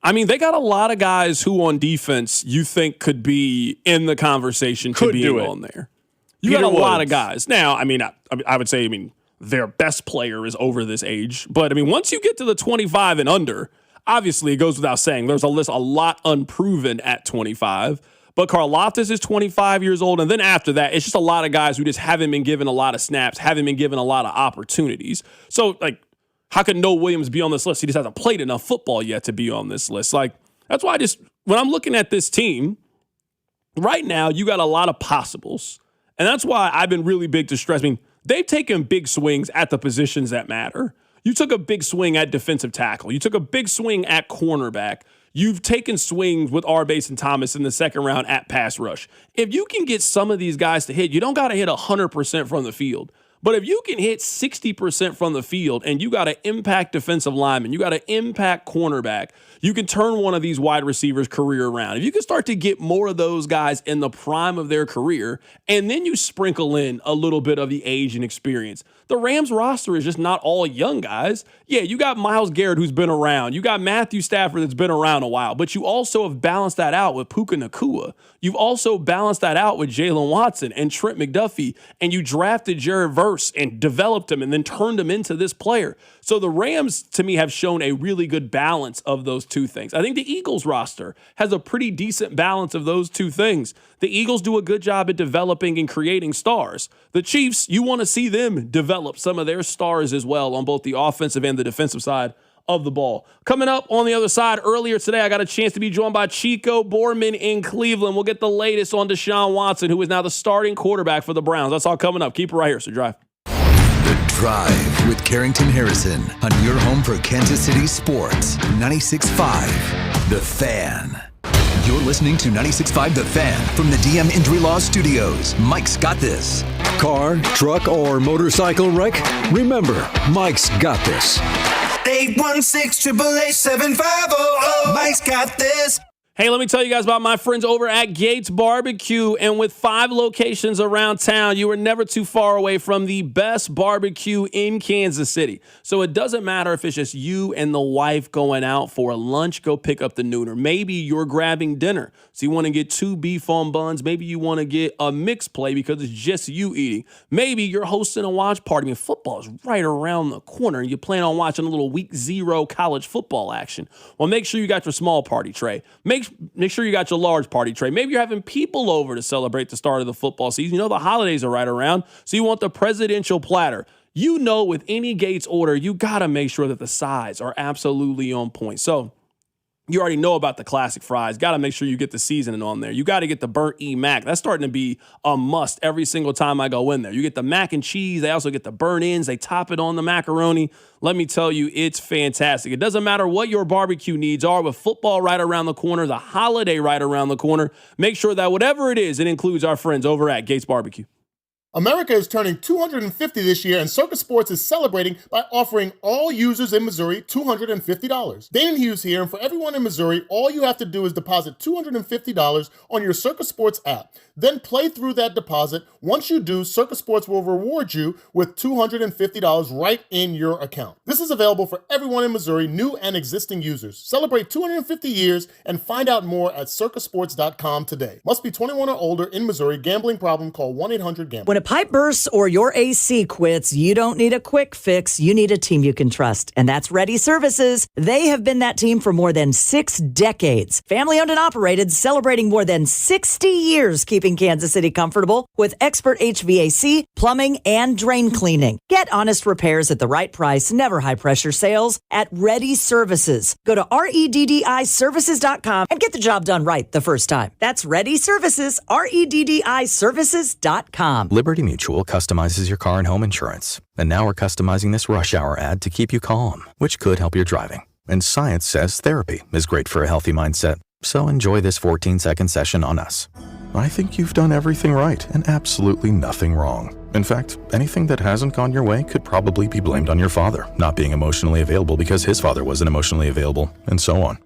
I mean, they got a lot of guys who on defense you think could be in the conversation to being on there. You got a lot of guys. Now, I mean, I would say, their best player is over this age. But, once you get to the 25 and under, obviously it goes without saying, there's a lot unproven at 25. But Karlaftis is 25 years old. And then after that, it's just a lot of guys who just haven't been given a lot of snaps, haven't been given a lot of opportunities. So, how could Noah Williams be on this list? He just hasn't played enough football yet to be on this list. That's why when I'm looking at this team, right now, you got a lot of possibles. And that's why I've been really big to stress. They've taken big swings at the positions that matter. You took a big swing at defensive tackle. You took a big swing at cornerback. You've taken swings with Arbase and Thomas in the second round at pass rush. If you can get some of these guys to hit, you don't got to hit 100% from the field. But if you can hit 60% from the field and you got to impact defensive linemen, you got to impact cornerback, you can turn one of these wide receivers' career around. If you can start to get more of those guys in the prime of their career, and then you sprinkle in a little bit of the age and experience. The Rams roster is just not all young guys. Yeah, you got Myles Garrett who's been around. You got Matthew Stafford that's been around a while. But you also have balanced that out with Puka Nacua. You've also balanced that out with Jalen Watson and Trent McDuffie. And you drafted Jared Verse and developed him and then turned him into this player. So the Rams, to me, have shown a really good balance of those two things. I think the Eagles roster has a pretty decent balance of those two things. The Eagles do a good job at developing and creating stars. The Chiefs, you want to see them develop some of their stars as well on both the offensive and the defensive side of the ball. Coming up on the other side, earlier today, I got a chance to be joined by Chico Borman in Cleveland. We'll get the latest on Deshaun Watson, who is now the starting quarterback for the Browns. That's all coming up. Keep it right here, so drive. The Drive with Carrington Harrison on your home for Kansas City sports. 96.5 The Fan. You're listening to 96.5 The Fan from the DM Injury Law Studios. Mike's got this. Car, truck, or motorcycle wreck? Remember, Mike's got this. 816-888-7500. Mike's got this. Hey, let me tell you guys about my friends over at Gates Barbecue. And with 5 locations around town, you are never too far away from the best barbecue in Kansas City. So it doesn't matter if it's just you and the wife going out for lunch, go pick up the nooner. Maybe you're grabbing dinner. So you want to get 2 beef on buns. Maybe you want to get a mixed plate because it's just you eating. Maybe you're hosting a watch party and football is right around the corner and you plan on watching a little week 0 college football action. Well, make sure you got your small party tray. Make make sure you got your large party tray. Maybe you're having people over to celebrate the start of the football season. You know the holidays are right around, so you want the presidential platter. You know, with any Gates order, you got to make sure that the sides are absolutely on point. So you already know about the classic fries. Got to make sure you get the seasoning on there. You got to get the burnt mac. That's starting to be a must every single time I go in there. You get the mac and cheese. They also get the burnt ends. They top it on the macaroni. Let me tell you, it's fantastic. It doesn't matter what your barbecue needs are. With football right around the corner, the holiday right around the corner, make sure that whatever it is, it includes our friends over at Gates Barbecue. America is turning 250 this year, and Circus Sports is celebrating by offering all users in Missouri $250. Dane Hughes here, and for everyone in Missouri, all you have to do is deposit $250 on your Circus Sports app. Then play through that deposit. Once you do, Circus Sports will reward you with $250 right in your account. This is available for everyone in Missouri, new and existing users. Celebrate 250 years and find out more at circusports.com today. Must be 21 or older in Missouri. Gambling problem? Call 1-800-GAMBLER. When a pipe bursts or your AC quits, you don't need a quick fix. You need a team you can trust, and that's Ready Services. They have been that team for more than 6 decades. Family owned and operated, celebrating more than 60 years keeping Kansas City comfortable with expert HVAC, plumbing, and drain cleaning. Get honest repairs at the right price, never high pressure sales at Ready Services. Go to REDDIservices.com and get the job done right the first time. That's Ready Services, REDDIservices.com. Liberty Mutual customizes your car and home insurance. And now we're customizing this rush hour ad to keep you calm, which could help your driving. And science says therapy is great for a healthy mindset. So enjoy this 14-second session on us. I think you've done everything right and absolutely nothing wrong. In fact, anything that hasn't gone your way could probably be blamed on your father not being emotionally available because his father wasn't emotionally available, and so on.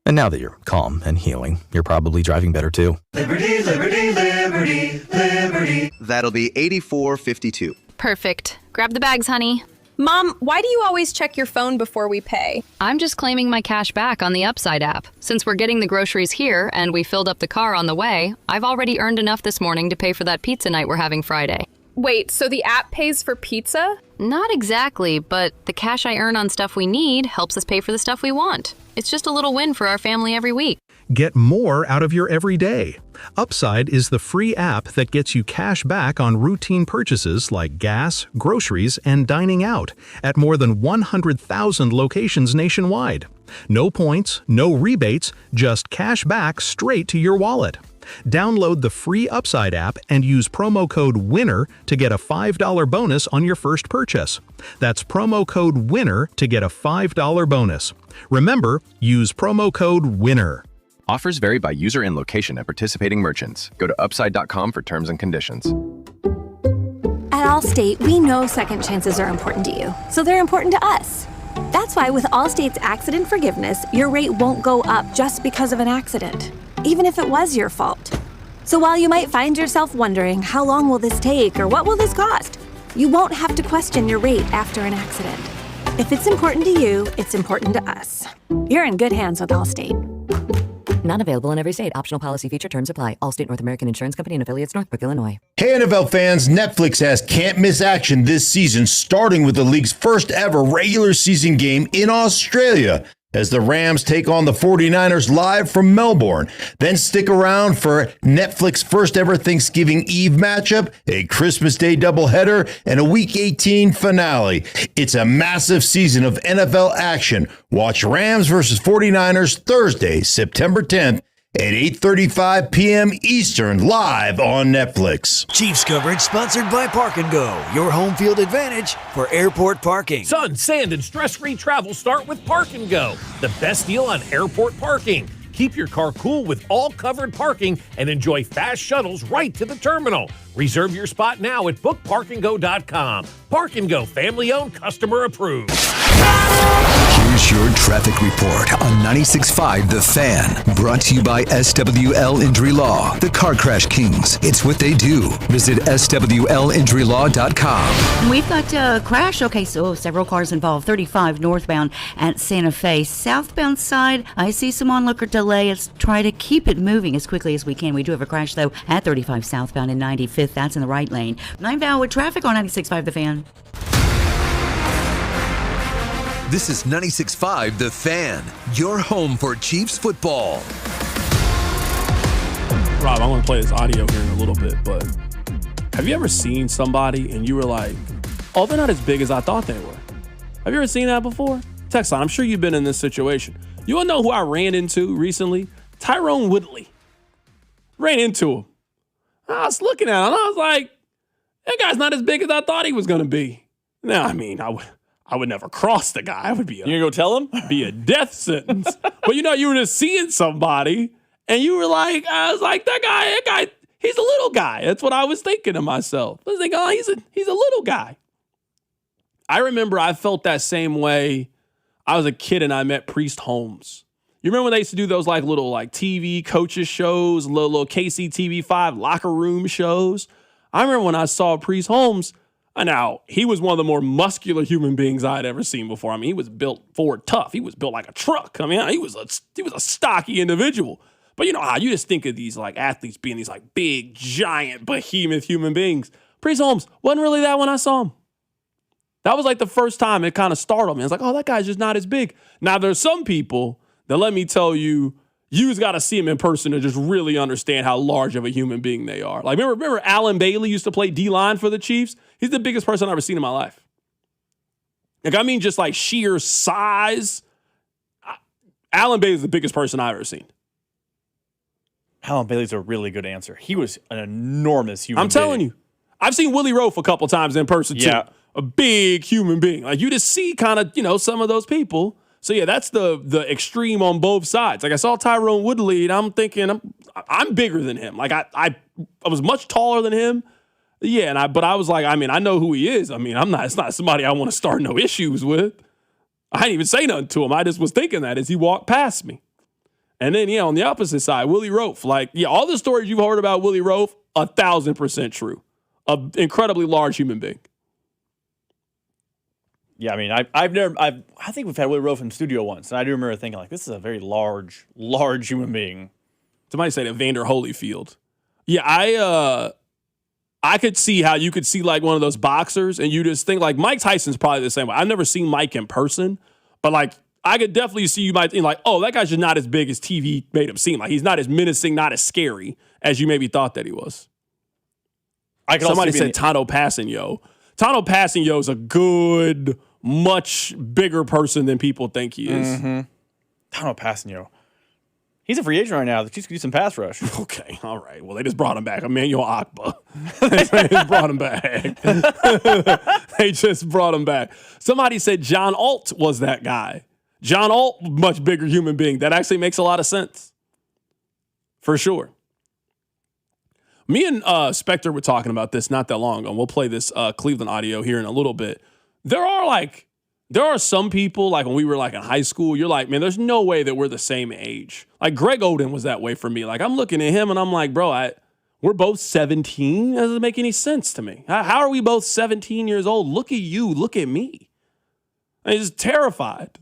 And now that you're calm and healing, you're probably driving better too. Liberty, liberty, liberty, liberty. That'll be $84.52. Perfect. Grab the bags, honey. Mom, why do you always check your phone before we pay? I'm just claiming my cash back on the Upside app. Since we're getting the groceries here and we filled up the car on the way, I've already earned enough this morning to pay for that pizza night we're having Friday. Wait, so the app pays for pizza? Not exactly, but the cash I earn on stuff we need helps us pay for the stuff we want. It's just a little win for our family every week. Get more out of your everyday. Upside is the free app that gets you cash back on routine purchases like gas, groceries, and dining out at more than 100,000 locations nationwide. No points, no rebates, just cash back straight to your wallet. Download the free Upside app and use promo code WINNER to get a $5 bonus on your first purchase. That's promo code WINNER to get a $5 bonus. Remember, use promo code WINNER. Offers vary by user and location at participating merchants. Go to upside.com for terms and conditions. At Allstate, we know second chances are important to you, so they're important to us. That's why with Allstate's accident forgiveness, your rate won't go up just because of an accident, even if it was your fault. So while you might find yourself wondering, how long will this take or what will this cost? You won't have to question your rate after an accident. If it's important to you, it's important to us. You're in good hands with Allstate. Not available in every state. Optional policy feature terms apply. Allstate North American Insurance Company and affiliates, Northbrook, Illinois. Hey NFL fans, Netflix has can't miss action this season, starting with the league's first ever regular season game in Australia as the Rams take on the 49ers live from Melbourne. Then stick around for Netflix's first ever Thanksgiving Eve matchup, a Christmas Day doubleheader, and a Week 18 finale. It's a massive season of NFL action. Watch Rams versus 49ers Thursday, September 10th at 8:35 p.m. Eastern, live on Netflix. Chiefs coverage sponsored by Park & Go, your home field advantage for airport parking. Sun, sand, and stress-free travel start with Park & Go, the best deal on airport parking. Keep your car cool with all covered parking and enjoy fast shuttles right to the terminal. Reserve your spot now at bookparkandgo.com. Park & Go, family-owned, customer approved. Here's your traffic report on 96.5 The Fan. Brought to you by SWL Injury Law, the Car Crash Kings. It's what they do. Visit SWLinjurylaw.com. We've got a crash. Okay, so several cars involved. 35 northbound at Santa Fe. Southbound side, I see some onlooker delay. Let's try to keep it moving as quickly as we can. We do have a crash, though, at 35 southbound and 95th. That's in the right lane. 9-hour traffic on 96.5 The Fan. This is 96.5 The Fan, your home for Chiefs football. Rob, I'm going to play this audio here in a little bit, but have you ever seen somebody and you were like, oh, they're not as big as I thought they were? Have you ever seen that before? Text line, I'm sure you've been in this situation. You want to know who I ran into recently? Tyrone Woodley. Ran into him. I was looking at him and I was like, that guy's not as big as I thought he was going to be. Now, I mean, I would never cross the guy. I would be You gonna go tell him? Be a death sentence. But you were just seeing somebody and you were like, I was like, that guy, he's a little guy. That's what I was thinking to myself. I was thinking, oh, he's a little guy. I remember I felt that same way. I was a kid and I met Priest Holmes. You remember when they used to do those little TV coaches shows, little KCTV5 locker room shows? I remember when I saw Priest Holmes. Now, he was one of the more muscular human beings I had ever seen before. I mean, he was built Ford tough. He was built like a truck. I mean, he was a stocky individual. But you know how you just think of these athletes being these big, giant, behemoth human beings. Priest Holmes wasn't really that when I saw him. That was the first time it kind of startled me. I was like, oh, that guy's just not as big. Now, there's some people that, let me tell you, you just got to see him in person to just really understand how large of a human being they are. Remember Alan Bailey used to play D-line for the Chiefs? He's the biggest person I've ever seen in my life. I mean just sheer size. Alan Bailey's the biggest person I've ever seen. Alan Bailey's a really good answer. He was an enormous human being. I'm telling you. I've seen Willie Roaf a couple times in person, too. Yeah. A big human being. You just see kind of, some of those people. So, yeah, that's the extreme on both sides. I saw Tyrone Woodley, and I'm thinking, I'm bigger than him. I was much taller than him. Yeah, but I was like, I mean, I know who he is. I mean, it's not somebody I want to start no issues with. I didn't even say nothing to him. I just was thinking that as he walked past me. And then, on the opposite side, Willie Roaf. All the stories you've heard about Willie Roaf, 1,000% true. An incredibly large human being. Yeah, I mean, I think we've had Willie Roaf in the studio once, and I do remember thinking, this is a very large human being. Somebody said Evander Holyfield. Yeah, I could see how you could see one of those boxers, and you just think Mike Tyson's probably the same way. I've never seen Mike in person, but I could definitely see you might think oh, that guy's just not as big as TV made him seem. He's not as menacing, not as scary as you maybe thought that he was. Somebody said Tano Passanio. Tano Passanio is a good, much bigger person than people think he is. Mm-hmm. Tano Passanio. He's a free agent right now. The Chiefs could do some pass rush. Okay, all right. Well, they just brought him back. Emmanuel Akba. They just brought him back. They just brought him back. Somebody said John Alt was that guy. John Alt, much bigger human being. That actually makes a lot of sense. For sure. Me and Spectre were talking about this not that long ago. We'll play this Cleveland audio here in a little bit. There are some people, when we were in high school, you're like, man, there's no way that we're the same age. Greg Oden was that way for me. I'm looking at him and I'm like, bro, we're both 17. That doesn't make any sense to me. How are we both 17 years old? Look at you. Look at me. I'm just terrified.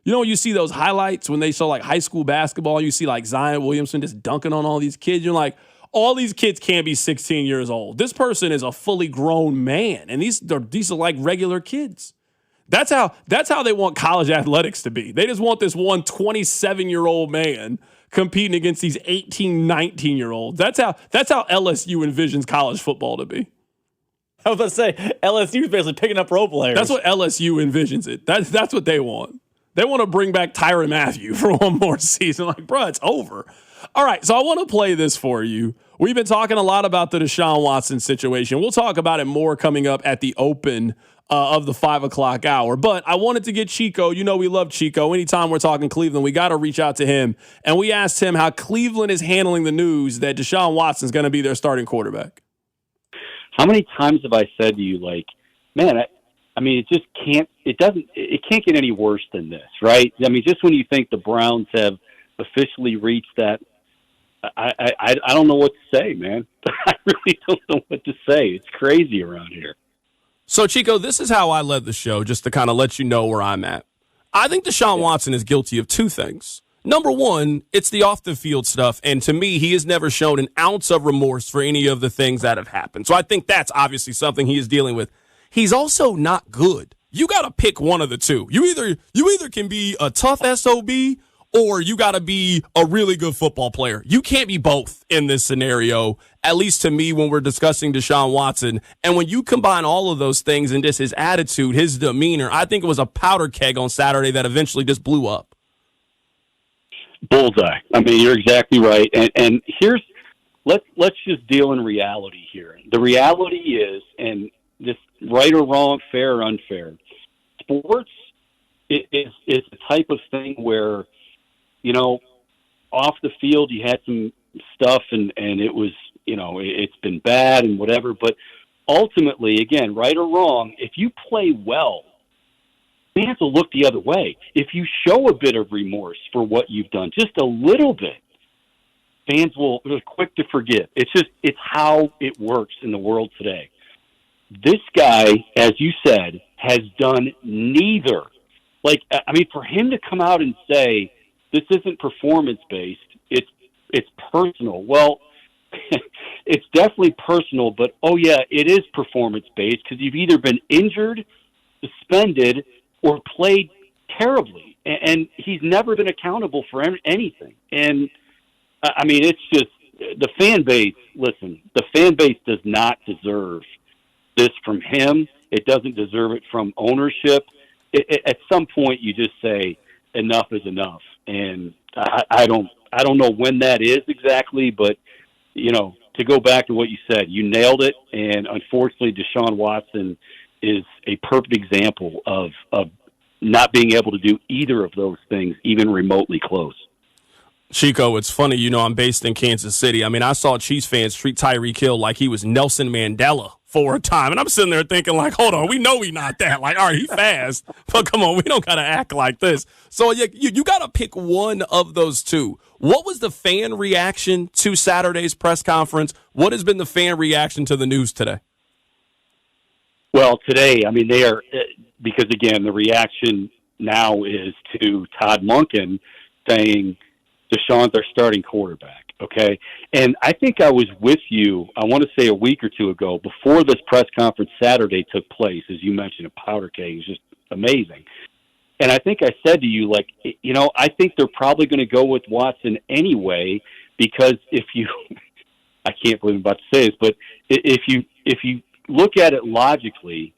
When you see those highlights when they show high school basketball, you see Zion Williamson just dunking on all these kids. You're like, all these kids can't be 16 years old. This person is a fully grown man. And these are regular kids. That's how they want college athletics to be. They just want this one 27-year-old man competing against these 18, 19-year-olds. That's how LSU envisions college football to be. I was about to say, LSU is basically picking up role players. That's what LSU envisions it. That's what they want. They want to bring back Tyrann Mathieu for one more season. Bro, it's over. All right, so I want to play this for you. We've been talking a lot about the Deshaun Watson situation. We'll talk about it more coming up at the open of the 5 o'clock hour. But I wanted to get Chico. We love Chico. Anytime we're talking Cleveland, we got to reach out to him. And we asked him how Cleveland is handling the news that Deshaun Watson is going to be their starting quarterback. How many times have I said to you, man, I mean, it just can't get any worse than this, right? I mean, just when you think the Browns have officially reached that, I don't know what to say, man. I really don't know what to say. It's crazy around here. So, Chico, this is how I led the show, just to kind of let you know where I'm at. I think Deshaun Watson is guilty of two things. Number one, it's the off-the-field stuff, and to me, he has never shown an ounce of remorse for any of the things that have happened. So I think that's obviously something he is dealing with. He's also not good. You got to pick one of the two. You either can be a tough SOB or you got to be a really good football player. You can't be both in this scenario, at least to me when we're discussing Deshaun Watson. And when you combine all of those things and just his attitude, his demeanor, I think it was a powder keg on Saturday that eventually just blew up. Bullseye. I mean, you're exactly right. And here's let's just deal in reality here. The reality is, and this right or wrong, fair or unfair, sports is the type of thing where, you know, off the field you had some stuff and it was, you know, it's been bad and whatever. But ultimately, again, right or wrong, if you play well, fans will look the other way. If you show a bit of remorse for what you've done, just a little bit, fans they're quick to forgive. It's how it works in the world today. This guy, as you said, has done neither. Like, I mean, for him to come out and say, this isn't performance-based, it's personal. Well, it's definitely personal, but, oh, yeah, it is performance-based because you've either been injured, suspended, or played terribly. And he's never been accountable for anything. And, I mean, it's just the fan base, listen, the fan base does not deserve this from him. It doesn't deserve it from ownership. At some point, you just say, enough is enough. And I don't know when that is exactly, but, you know, to go back to what you said, you nailed it. And unfortunately, Deshaun Watson is a perfect example of not being able to do either of those things, even remotely close. Chico, it's funny, you know, I'm based in Kansas City. I mean, I saw Chiefs fans treat Tyreek Hill like he was Nelson Mandela for a time. And I'm sitting there thinking, like, hold on, we know he's not that. Like, all right, he's fast, but come on, we don't got to act like this. So you got to pick one of those two. What was the fan reaction to Saturday's press conference? What has been the fan reaction to the news today? Well, today, I mean, they are, because, again, the reaction now is to Todd Monken saying Deshaun's our starting quarterback, okay? And I think I was with you, I want to say a week or two ago, before this press conference Saturday took place, as you mentioned, a powder keg. It was just amazing. And I think I said to you, like, you know, I think they're probably going to go with Watson anyway, because if you – I can't believe I'm about to say this, but if you look at it logically,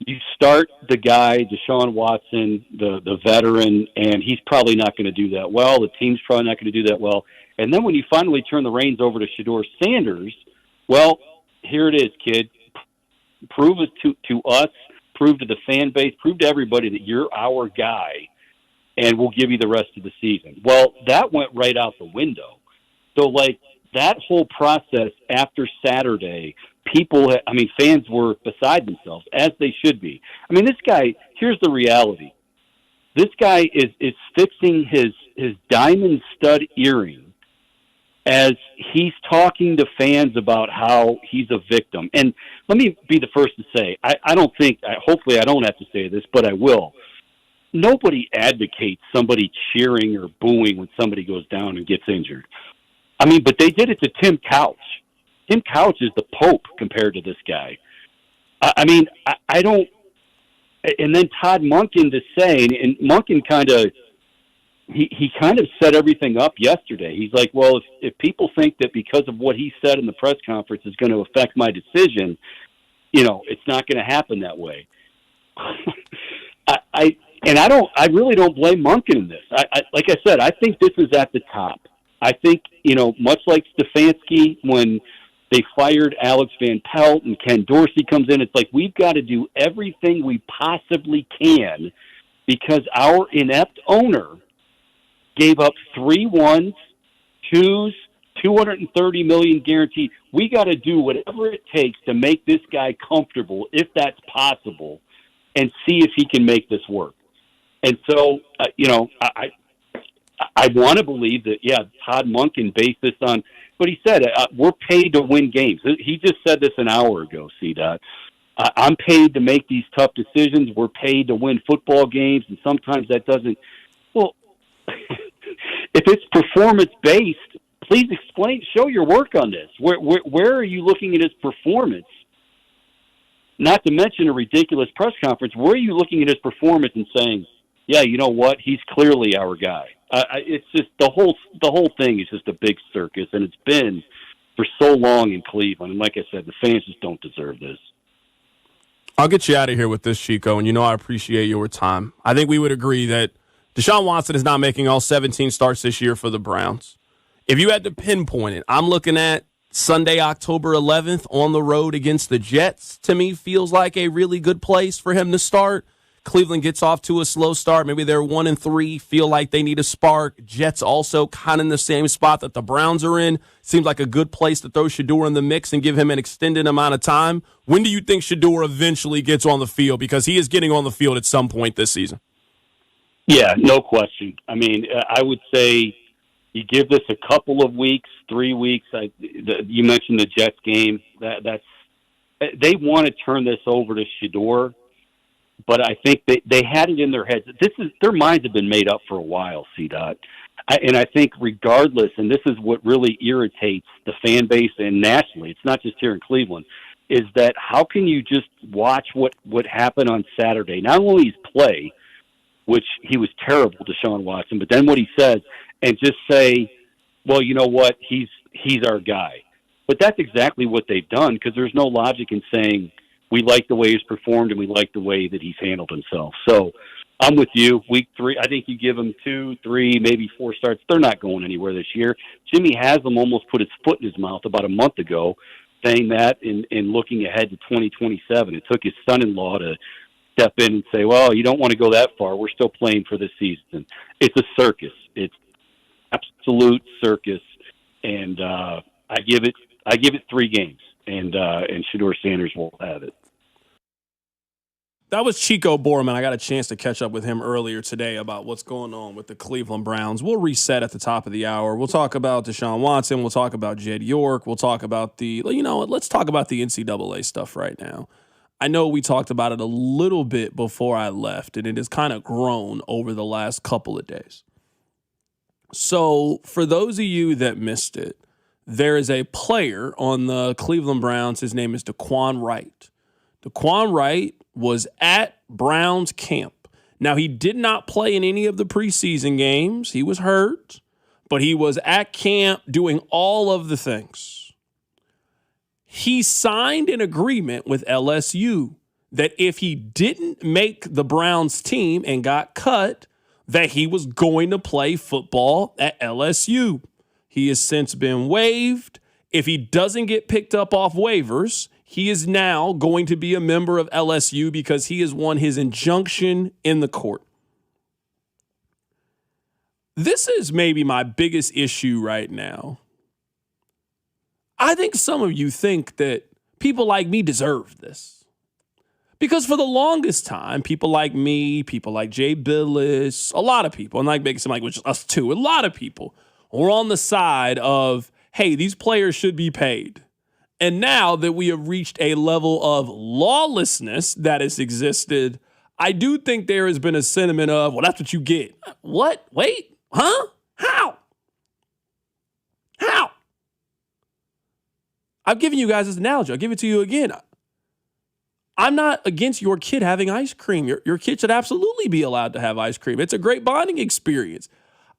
you start the guy, Deshaun Watson, the veteran, and he's probably not going to do that well. The team's probably not going to do that well. And then when you finally turn the reins over to Shedeur Sanders, well, here it is, kid. Prove it to us, prove to the fan base, prove to everybody that you're our guy, and we'll give you the rest of the season. Well, that went right out the window. So, like, that whole process after Saturday, fans were beside themselves, as they should be. I mean, this guy, here's the reality. This guy is fixing his diamond stud earring as he's talking to fans about how he's a victim. And let me be the first to say, hopefully I don't have to say this, but I will. Nobody advocates somebody cheering or booing when somebody goes down and gets injured. I mean, but they did it to Tim Couch. Tim Couch is the Pope compared to this guy. I mean, I don't. And then Todd Monken to say, and Monken he kind of set everything up yesterday. He's like, well, if people think that because of what he said in the press conference is going to affect my decision, you know, it's not going to happen that way. I really don't blame Monken in this. Like I said, I think this is at the top. I think, you know, much like Stefanski when they fired Alex Van Pelt and Ken Dorsey comes in, it's like we've got to do everything we possibly can because our inept owner gave up 3 1s, 2s, $230 million guaranteed. We got to do whatever it takes to make this guy comfortable, if that's possible, and see if he can make this work. And so, you know, I want to believe that, yeah, Todd Monken based this on, but he said, we're paid to win games. He just said this an hour ago, C-Dot. I'm paid to make these tough decisions. We're paid to win football games, and sometimes that doesn't. Well, if it's performance-based, please explain, show your work on this. Where are you looking at his performance? Not to mention a ridiculous press conference. Where are you looking at his performance and saying, yeah, you know what? He's clearly our guy. It's just the whole thing is just a big circus, and it's been for so long in Cleveland. And like I said, the fans just don't deserve this. I'll get you out of here with this, Chico, and I appreciate your time. I think we would agree that Deshaun Watson is not making all 17 starts this year for the Browns. If you had to pinpoint it, I'm looking at Sunday, October 11th on the road against the Jets. To me, feels like a really good place for him to start. Cleveland gets off to a slow start. Maybe they're 1-3, feel like they need a spark. Jets also kind of in the same spot that the Browns are in. Seems like a good place to throw Shedeur in the mix and give him an extended amount of time. When do you think Shedeur eventually gets on the field? Because he is getting on the field at some point this season. Yeah, no question. I mean, I would say you give this a couple of weeks, 3 weeks. You mentioned the Jets game. They want to turn this over to Shedeur. But I think they had it in their heads. Their minds have been made up for a while, C-Dot. And I think regardless, and this is what really irritates the fan base and nationally, it's not just here in Cleveland, is that how can you just watch what happened on Saturday? Not only his play, which he was terrible, Deshaun Watson, but then what he says, and just say, well, you know what, he's our guy. But that's exactly what they've done, because there's no logic in saying, we like the way he's performed and we like the way that he's handled himself. So I'm with you. Week 3, I think you give him 2, 3, maybe 4 starts. They're not going anywhere this year. Jimmy Haslam almost put his foot in his mouth about a month ago saying that and looking ahead to 2027. It took his son-in-law to step in and say, well, you don't want to go that far. We're still playing for this season. It's a circus. It's absolute circus. And I give it 3 games. And Shedeur Sanders will have it. That was Chico Borman. I got a chance to catch up with him earlier today about what's going on with the Cleveland Browns. We'll reset at the top of the hour. We'll talk about Deshaun Watson. We'll talk about Jed York. We'll talk about let's talk about the NCAA stuff right now. I know we talked about it a little bit before I left, and it has kind of grown over the last couple of days. So for those of you that missed it, there is a player on the Cleveland Browns. His name is Daquan Wright. Daquan Wright was at Browns camp. Now, he did not play in any of the preseason games. He was hurt, but he was at camp doing all of the things. He signed an agreement with LSU that if he didn't make the Browns team and got cut, that he was going to play football at LSU. He has since been waived. If he doesn't get picked up off waivers, he is now going to be a member of LSU because he has won his injunction in the court. This is maybe my biggest issue right now. I think some of you think that people like me deserve this. Because for the longest time, people like me, people like Jay Billis, a lot of people, and like making some like which us too, a lot of people were on the side of, hey, these players should be paid. And now that we have reached a level of lawlessness that has existed, I do think there has been a sentiment of, well, that's what you get. What? Wait? Huh? How? I've given you guys this analogy. I'll give it to you again. I'm not against your kid having ice cream. Your kid should absolutely be allowed to have ice cream. It's a great bonding experience.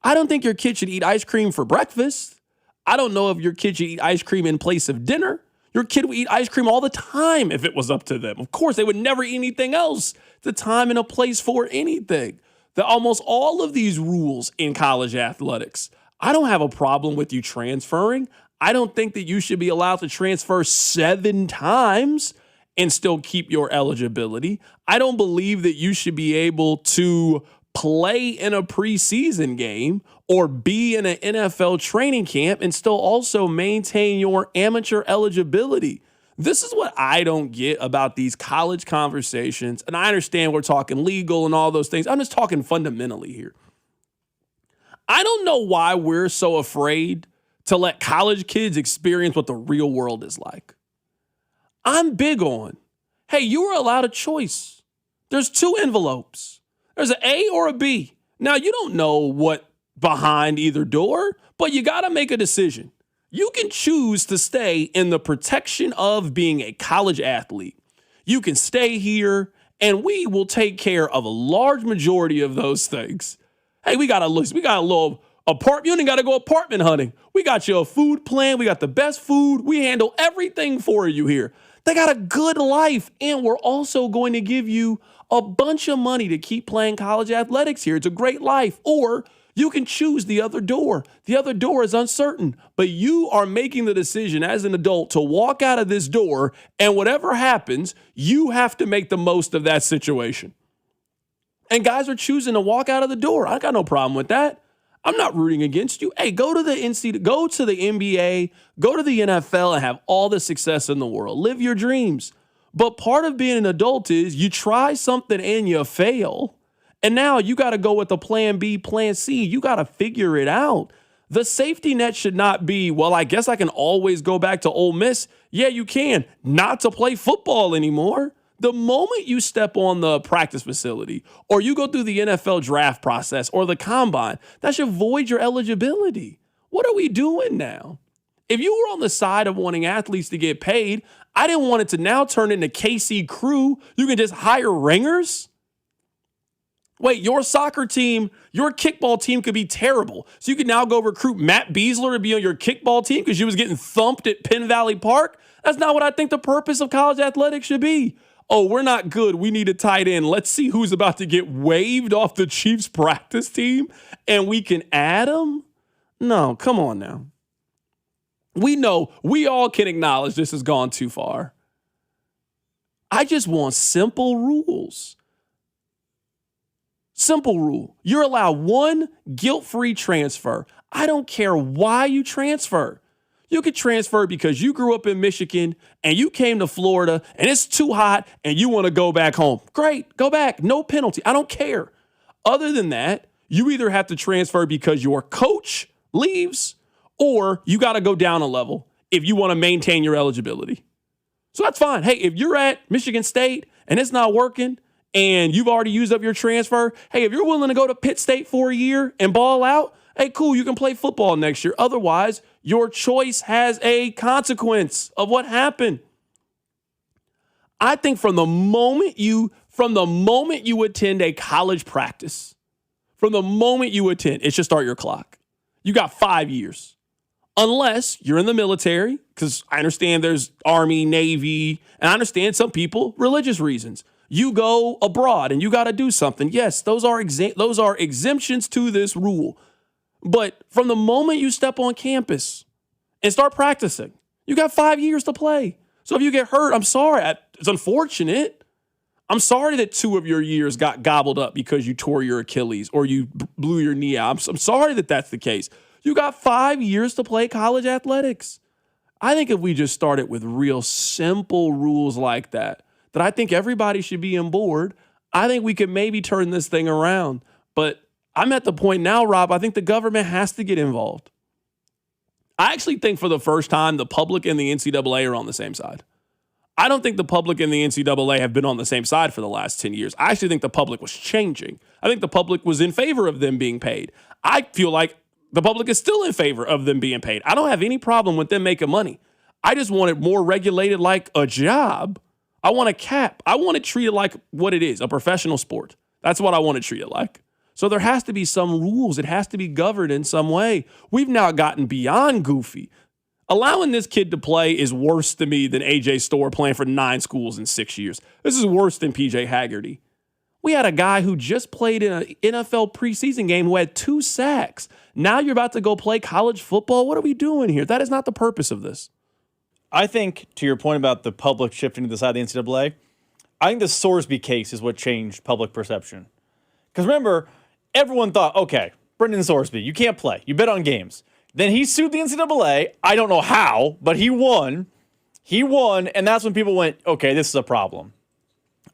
I don't think your kid should eat ice cream for breakfast. I don't know if your kid should eat ice cream in place of dinner. Your kid would eat ice cream all the time if it was up to them. Of course, they would never eat anything else. The time and a place for anything. Almost all of these rules in college athletics. I don't have a problem with you transferring. I don't think that you should be allowed to transfer 7 times and still keep your eligibility. I don't believe that you should be able to play in a preseason game or be in an NFL training camp and still also maintain your amateur eligibility. This is what I don't get about these college conversations. And I understand we're talking legal and all those things. I'm just talking fundamentally here. I don't know why we're so afraid to let college kids experience what the real world is like. I'm big on, hey, you are allowed a choice. There's 2 envelopes. There's an A or a B. Now, you don't know what behind either door, but you got to make a decision. You can choose to stay in the protection of being a college athlete. You can stay here, and we will take care of a large majority of those things. Hey, we got a little apartment. You ain't got to go apartment hunting. We got you a food plan. We got the best food. We handle everything for you here. They got a good life, and we're also going to give you a bunch of money to keep playing college athletics here. It's a great life. Or you can choose the other door. The other door is uncertain, but you are making the decision as an adult to walk out of this door, and whatever happens, you have to make the most of that situation. And guys are choosing to walk out of the door. I got no problem with that. I'm not rooting against you. Hey, go to the go to the NBA, go to the NFL and have all the success in the world. Live your dreams. But part of being an adult is you try something and you fail. And now you got to go with the plan B, plan C. You got to figure it out. The safety net should not be, well, I guess I can always go back to Ole Miss. Yeah, you can. Not to play football anymore. The moment you step on the practice facility or you go through the NFL draft process or the combine, that should void your eligibility. What are we doing now? If you were on the side of wanting athletes to get paid, I didn't want it to now turn into KC Crew. You can just hire ringers. Wait, your soccer team, your kickball team could be terrible. So you can now go recruit Matt Beasler to be on your kickball team because you was getting thumped at Penn Valley Park. That's not what I think the purpose of college athletics should be. Oh, we're not good. We need a tight end. Let's see who's about to get waived off the Chiefs practice team and we can add them? No, come on now. We know, we all can acknowledge this has gone too far. I just want simple rules. Simple rule. You're allowed one guilt-free transfer. I don't care why you transfer. You could transfer because you grew up in Michigan and you came to Florida and it's too hot and you want to go back home. Great, go back. No penalty. I don't care. Other than that, you either have to transfer because your coach leaves or you got to go down a level if you want to maintain your eligibility. So that's fine. Hey, if you're at Michigan State and it's not working and you've already used up your transfer, hey, if you're willing to go to Pitt State for a year and ball out, hey, cool, you can play football next year. Otherwise, your choice has a consequence of what happened. I think from the moment you attend a college practice, from the moment you attend, it should start your clock. You got 5 years. Unless you're in the military, because I understand there's Army, Navy, and I understand some people, religious reasons. You go abroad and you got to do something. Yes, those are exemptions to this rule. But from the moment you step on campus and start practicing, you got 5 years to play. So if you get hurt, I'm sorry. It's unfortunate. I'm sorry that 2 of your years got gobbled up because you tore your Achilles or you blew your knee out. I'm sorry that that's the case. You got 5 years to play college athletics. I think if we just started with real simple rules like that I think everybody should be on board, I think we could maybe turn this thing around. But I'm at the point now, Rob, I think the government has to get involved. I actually think for the first time, the public and the NCAA are on the same side. I don't think the public and the NCAA have been on the same side for the last 10 years. I actually think the public was changing. I think the public was in favor of them being paid. I feel like the public is still in favor of them being paid. I don't have any problem with them making money. I just want it more regulated like a job. I want a cap. I want to treat it like what it is, a professional sport. That's what I want to treat it like. So there has to be some rules. It has to be governed in some way. We've now gotten beyond goofy. Allowing this kid to play is worse to me than A.J. Storr playing for 9 schools in 6 years. This is worse than P.J. Haggerty. We had a guy who just played in an NFL preseason game who had 2 sacks. Now you're about to go play college football? What are we doing here? That is not the purpose of this. I think, to your point about the public shifting to the side of the NCAA, I think the Sorsby case is what changed public perception. Because remember, everyone thought, okay, Brendan Sorsby, you can't play. You bet on games. Then he sued the NCAA. I don't know how, but he won. He won, and that's when people went, okay, this is a problem.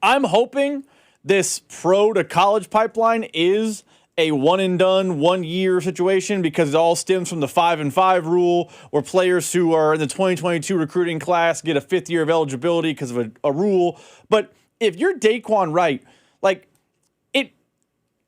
I'm hoping this pro to college pipeline is a one-and-done, one-year situation because it all stems from the 5-and-5 rule where players who are in the 2022 recruiting class get a 5th year of eligibility because of a rule. But if you're Daquan Wright, like,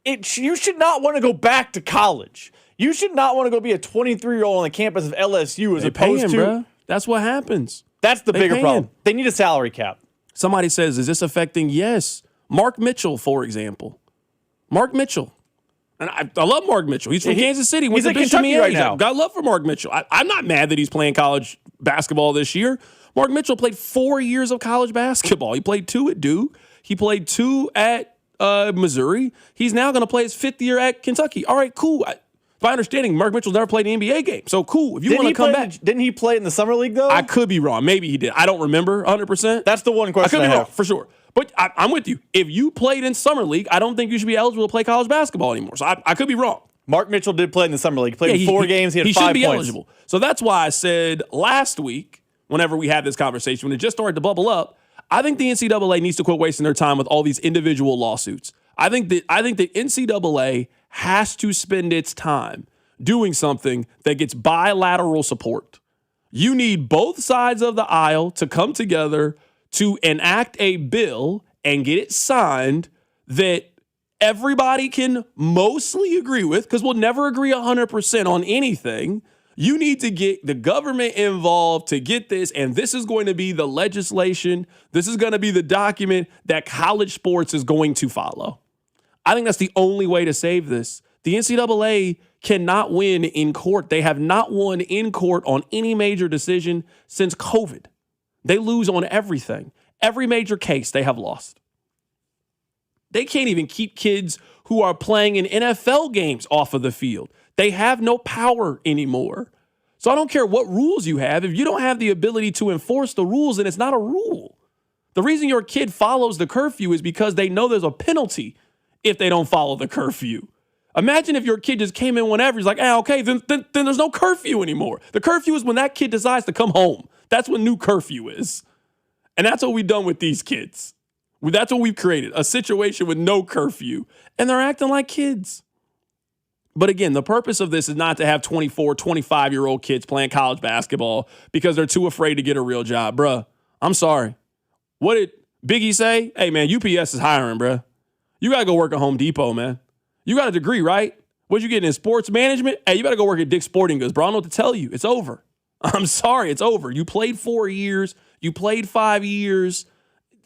you should not want to go back to college. You should not want to go be a 23-year-old on the campus of LSU as opposed to... Bro. That's what happens. That's the bigger problem. They need a salary cap. Somebody says, is this affecting? Yes. Mark Mitchell, for example. Mark Mitchell. And I love Mark Mitchell. He's from Kansas City. He's in Kentucky right now. Got love for Mark Mitchell. I'm not mad that he's playing college basketball this year. Mark Mitchell played 4 years of college basketball. He played 2 at Duke. He played 2 at Missouri. He's now going to play his 5th year at Kentucky. All right, cool. By understanding, Mark Mitchell's never played an NBA game. So cool. If you want to come back. Didn't he play in the summer league, though? I could be wrong. Maybe he did. I don't remember 100%. That's the one question I could be have. wrong, for sure. But I'm with you. If you played in summer league, I don't think you should be eligible to play college basketball anymore. So I could be wrong. Mark Mitchell did play in the summer league. He played 4 games. He had 5 points. He should be eligible. So that's why I said last week, whenever we had this conversation, when it just started to bubble up, I think the NCAA needs to quit wasting their time with all these individual lawsuits. I think the NCAA has to spend its time doing something that gets bilateral support. You need both sides of the aisle to come together to enact a bill and get it signed that everybody can mostly agree with, because we'll never agree 100% on anything. You need to get the government involved to get this, and this is going to be the legislation. This is going to be the document that college sports is going to follow. I think that's the only way to save this. The NCAA cannot win in court. They have not won in court on any major decision since COVID. They lose on everything. Every major case they have lost. They can't even keep kids who are playing in NFL games off of the field. They have no power anymore. So I don't care what rules you have. If you don't have the ability to enforce the rules, then it's not a rule. The reason your kid follows the curfew is because they know there's a penalty if they don't follow the curfew. Imagine if your kid just came in whenever. He's like, okay, then there's no curfew anymore. The curfew is when that kid decides to come home. That's what new curfew is. And that's what we've done with these kids. That's what we've created, a situation with no curfew. And they're acting like kids. But again, the purpose of this is not to have 24, 25-year-old kids playing college basketball because they're too afraid to get a real job. Bruh, I'm sorry. What did Biggie say? Hey, man, UPS is hiring, bruh. You got to go work at Home Depot, man. You got a degree, right? What you getting in sports management? Hey, you better go work at Dick's Sporting Goods, bro. I don't know what to tell you. It's over. I'm sorry, it's over. You played 4 years. You played 5 years.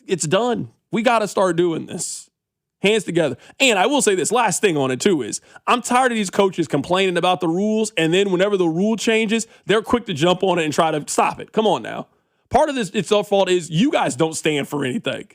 It's done. We got to start doing this. Hands together. And I will say this last thing on it too is I'm tired of these coaches complaining about the rules, and then whenever the rule changes, they're quick to jump on it and try to stop it. Come on now. Part of this, it's our fault, is you guys don't stand for anything.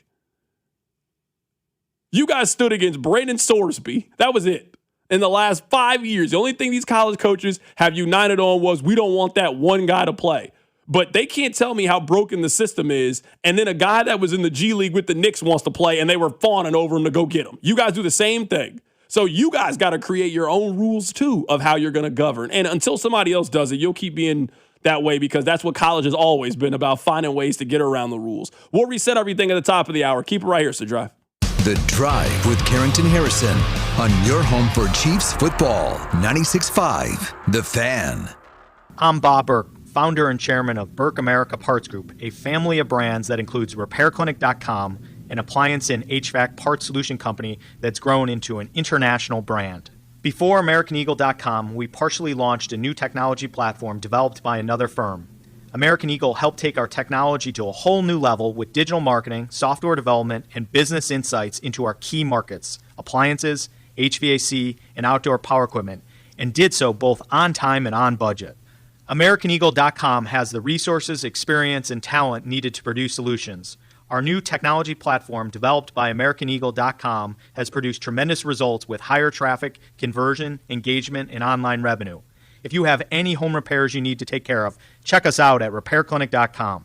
You guys stood against Brandon Sorsby. That was it. In the last 5 years, the only thing these college coaches have united on was we don't want that one guy to play. But they can't tell me how broken the system is, and then a guy that was in the G League with the Knicks wants to play, and they were fawning over him to go get him. You guys do the same thing. So you guys got to create your own rules, too, of how you're going to govern. And until somebody else does it, you'll keep being that way because that's what college has always been about, finding ways to get around the rules. We'll reset everything at the top of the hour. Keep it right here, so Drive. The Drive with Carrington Harrison on your home for Chiefs football. 96.5 The Fan. I'm Bob Burke, founder and chairman of Burke America Parts Group, a family of brands that includes RepairClinic.com, an appliance and HVAC parts solution company that's grown into an international brand. Before AmericanEagle.com, we partially launched a new technology platform developed by another firm. American Eagle helped take our technology to a whole new level with digital marketing, software development, and business insights into our key markets, appliances, HVAC, and outdoor power equipment, and did so both on time and on budget. AmericanEagle.com has the resources, experience, and talent needed to produce solutions. Our new technology platform, developed by AmericanEagle.com, has produced tremendous results with higher traffic, conversion, engagement, and online revenue. If you have any home repairs you need to take care of, check us out at RepairClinic.com.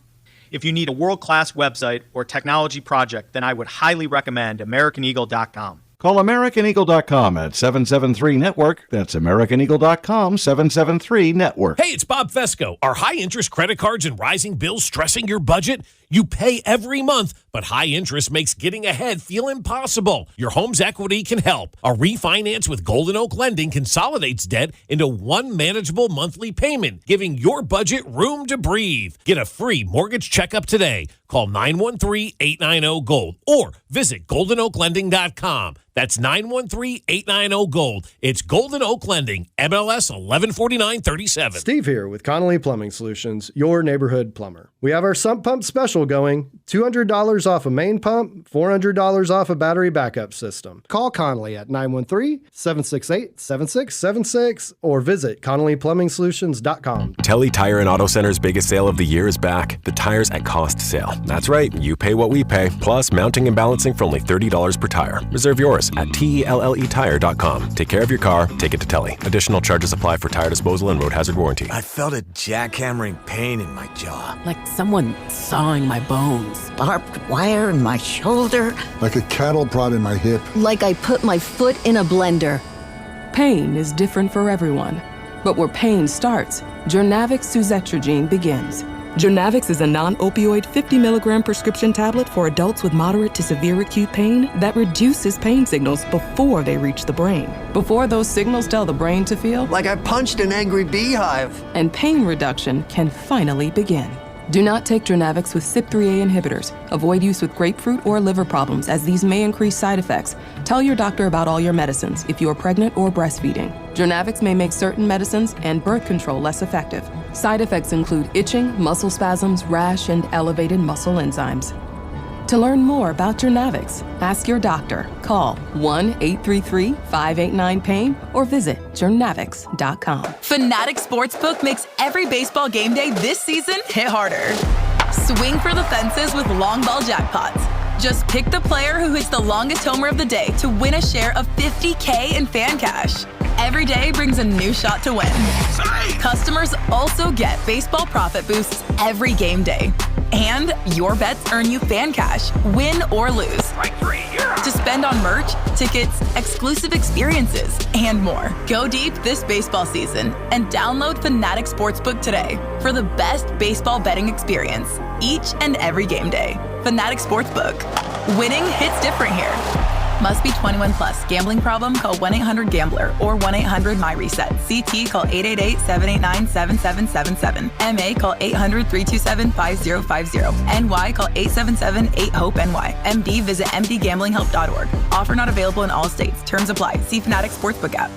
If you need a world-class website or technology project, then I would highly recommend AmericanEagle.com. Call AmericanEagle.com at 773-NETWORK. That's AmericanEagle.com, 773-NETWORK. Hey, it's Bob Fesco. Are high-interest credit cards and rising bills stressing your budget? You pay every month, but high interest makes getting ahead feel impossible. Your home's equity can help. A refinance with Golden Oak Lending consolidates debt into one manageable monthly payment, giving your budget room to breathe. Get a free mortgage checkup today. Call 913-890-GOLD or Visit GoldenOakLending.com. That's 913-890-GOLD. It's Golden Oak Lending, MLS 114937. Steve here with Connolly Plumbing Solutions, your neighborhood plumber. We have our sump pump special going. $200 off a main pump, $400 off a battery backup system. Call Connolly at 913-768-7676 or visit ConnollyPlumbingSolutions.com. Telly Tire and Auto Center's biggest sale of the year is back. The tires at cost sale. That's right. You pay what we pay, plus mounting and balancing for only $30 per tire. Reserve yours at TELLEtire.com. Take care of your car. Take it to Telly. Additional charges apply for tire disposal and road hazard warranty. I felt a jackhammering pain in my jaw. Like someone sawing my bones. Barbed wire in my shoulder. Like a cattle prod in my hip. Like I put my foot in a blender. Pain is different for everyone. But where pain starts, Jurnavix suzetrigine begins. Jurnavix is a non-opioid 50 milligram prescription tablet for adults with moderate to severe acute pain that reduces pain signals before they reach the brain. Before those signals tell the brain to feel like I punched an angry beehive. And pain reduction can finally begin. Do not take Jurnavix with CYP3A inhibitors. Avoid use with grapefruit or liver problems, as these may increase side effects. Tell your doctor about all your medicines if you are pregnant or breastfeeding. Jurnavix may make certain medicines and birth control less effective. Side effects include itching, muscle spasms, rash, and elevated muscle enzymes. To learn more about Jurnavix, ask your doctor. Call 1-833-589-PAIN or visit Jurnavix.com. Fanatic Sportsbook makes every baseball game day this season hit harder. Swing for the fences with long ball jackpots. Just pick the player who hits the longest homer of the day to win a share of $50K in fan cash. Every day brings a new shot to win. Customers also get baseball profit boosts every game day. And your bets earn you fan cash, win or lose. To spend on merch, tickets, exclusive experiences, and more. Go deep this baseball season and download Fanatic Sportsbook today for the best baseball betting experience each and every game day. Fanatic Sportsbook. Winning hits different here. Must be 21 plus. Gambling problem? Call 1-800-GAMBLER or 1-800-MyReset. CT call 888-789-7777. MA call 800-327-5050. NY call 877-8-HOPE-NY. MD visit mdgamblinghelp.org. Offer not available in all states. Terms apply. See Fanatic Sportsbook app.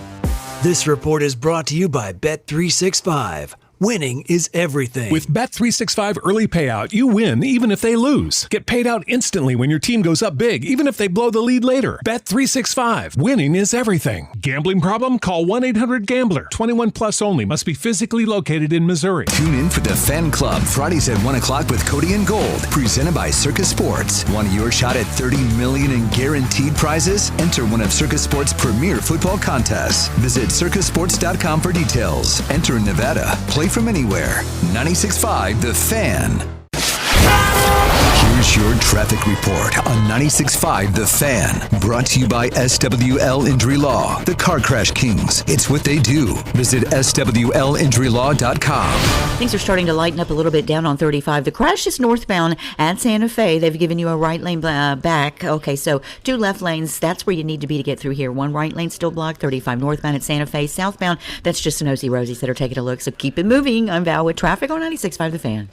This report is brought to you by Bet365. Winning is everything. With Bet365 early payout, you win even if they lose. Get paid out instantly when your team goes up big, even if they blow the lead later. Bet365. Winning is everything. Gambling problem? Call 1-800-GAMBLER. 21 plus only. Must be physically located in Missouri. Tune in for the Fan Club Fridays at 1 o'clock with Cody and Gold, presented by Circus Sports. Want your shot at $30 million in guaranteed prizes? Enter one of Circus Sports' premier football contests. Visit circusports.com for details. Enter in Nevada. Play from anywhere. 96.5 The Fan. Here's your traffic report on 96.5 The Fan. Brought to you by SWL Injury Law, the Car Crash Kings. It's what they do. Visit SWLinjurylaw.com. Things are starting to lighten up a little bit down on 35. The crash is northbound at Santa Fe. They've given you a right lane back. Okay, so 2 left lanes. That's where you need to be to get through here. 1 right lane still blocked. 35 northbound at Santa Fe. Southbound, that's just some Nosy Rosies that are taking a look. So keep it moving. I'm Val with traffic on 96.5 The Fan.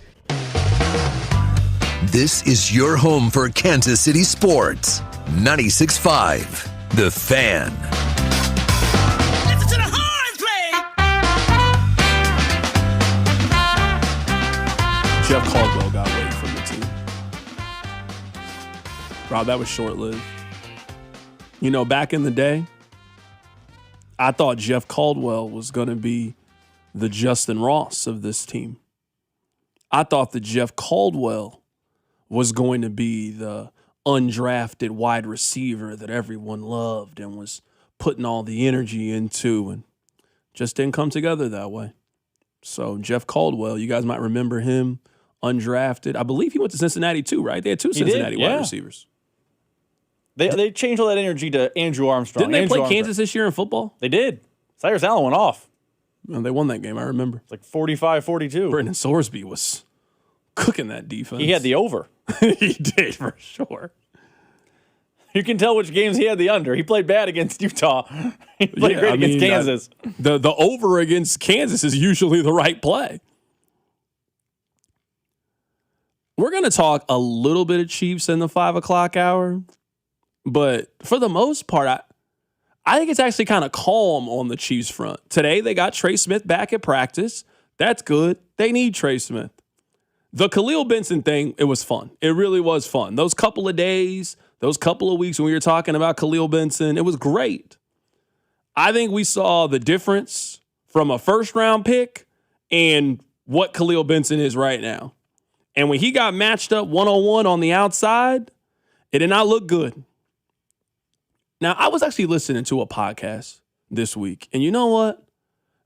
This is your home for Kansas City sports. 96.5 The Fan. Listen to the horns play. Jeff Caldwell got away from the team. Rob, that was short-lived. You know, back in the day, I thought Jeff Caldwell was going to be the Justin Ross of this team. I thought that Jeff Caldwell was going to be the undrafted wide receiver that everyone loved and was putting all the energy into, and just didn't come together that way. So Jeff Caldwell, you guys might remember him, undrafted. I believe he went to Cincinnati too, right? They had 2 Cincinnati wide receivers. They changed all that energy to Andrew Armstrong. Didn't they play Kansas this year in football? They did. Cyrus Allen went off. Well, they won that game, I remember. It's like 45-42. Brendan Sorsby was cooking that defense. He had the over. He did, for sure. You can tell which games he had the under. He played bad against Utah. He played great against Kansas. The over against Kansas is usually the right play. We're going to talk a little bit of Chiefs in the 5 o'clock hour. But for the most part, I think it's actually kind of calm on the Chiefs front. Today, they got Trey Smith back at practice. That's good. They need Trey Smith. The Khalil Benson thing, it was fun. It really was fun. Those couple of days, those couple of weeks when we were talking about Khalil Benson, it was great. I think we saw the difference from a first-round pick and what Khalil Benson is right now. And when he got matched up one-on-one on the outside, it did not look good. Now, I was actually listening to a podcast this week, and you know what?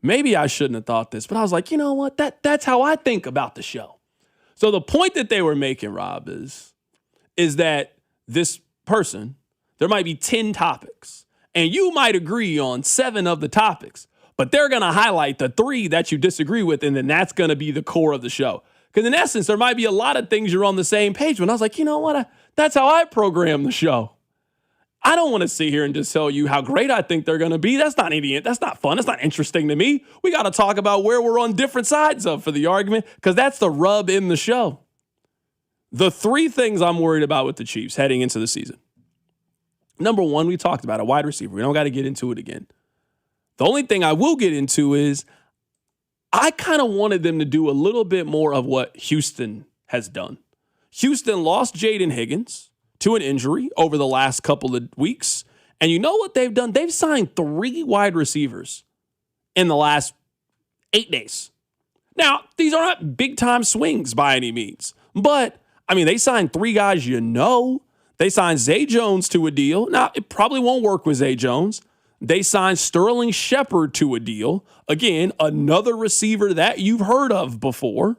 Maybe I shouldn't have thought this, but I was like, you know what? That's how I think about the show. So the point that they were making, Rob, is that this person, there might be 10 topics, and you might agree on 7 of the topics, but they're going to highlight the 3 that you disagree with, and then that's going to be the core of the show. Because in essence, there might be a lot of things you're on the same page with. And I was like, you know what? That's how I program the show. I don't want to sit here and just tell you how great I think they're going to be. That's not idiot. That's not fun. That's not interesting to me. We got to talk about where we're on different sides of for the argument, because that's the rub in the show. The 3 things I'm worried about with the Chiefs heading into the season. Number 1, we talked about a wide receiver. We don't got to get into it again. The only thing I will get into is I kind of wanted them to do a little bit more of what Houston has done. Houston lost Jaden Higgins to an injury over the last couple of weeks. And you know what they've done? They've signed 3 wide receivers in the last 8 days. Now, these are not big-time swings by any means. But, I mean, they signed 3 guys you know. They signed Zay Jones to a deal. Now, it probably won't work with Zay Jones. They signed Sterling Shepard to a deal. Again, another receiver that you've heard of before.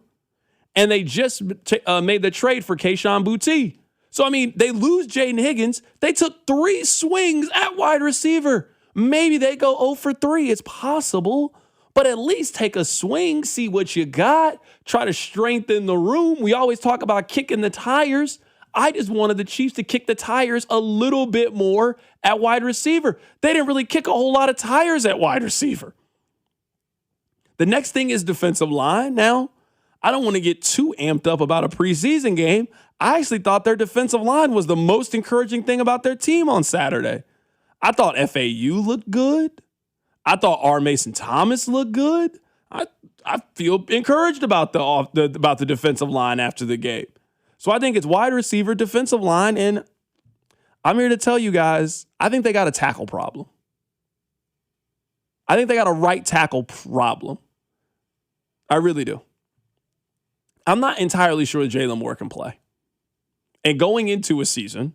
And they just made the trade for Kayshon Boutte. So, I mean, they lose Jaden Higgins. They took 3 swings at wide receiver. Maybe they go 0 for 3. It's possible. But at least take a swing, see what you got, try to strengthen the room. We always talk about kicking the tires. I just wanted the Chiefs to kick the tires a little bit more at wide receiver. They didn't really kick a whole lot of tires at wide receiver. The next thing is defensive line. Now, I don't want to get too amped up about a preseason game. I actually thought their defensive line was the most encouraging thing about their team on Saturday. I thought FAU looked good. I thought R. Mason Thomas looked good. I feel encouraged about the defensive line after the game. So I think it's wide receiver, defensive line, and I'm here to tell you guys, I think they got a tackle problem. I think they got a right tackle problem. I really do. I'm not entirely sure that Jalen Moore can play. And going into a season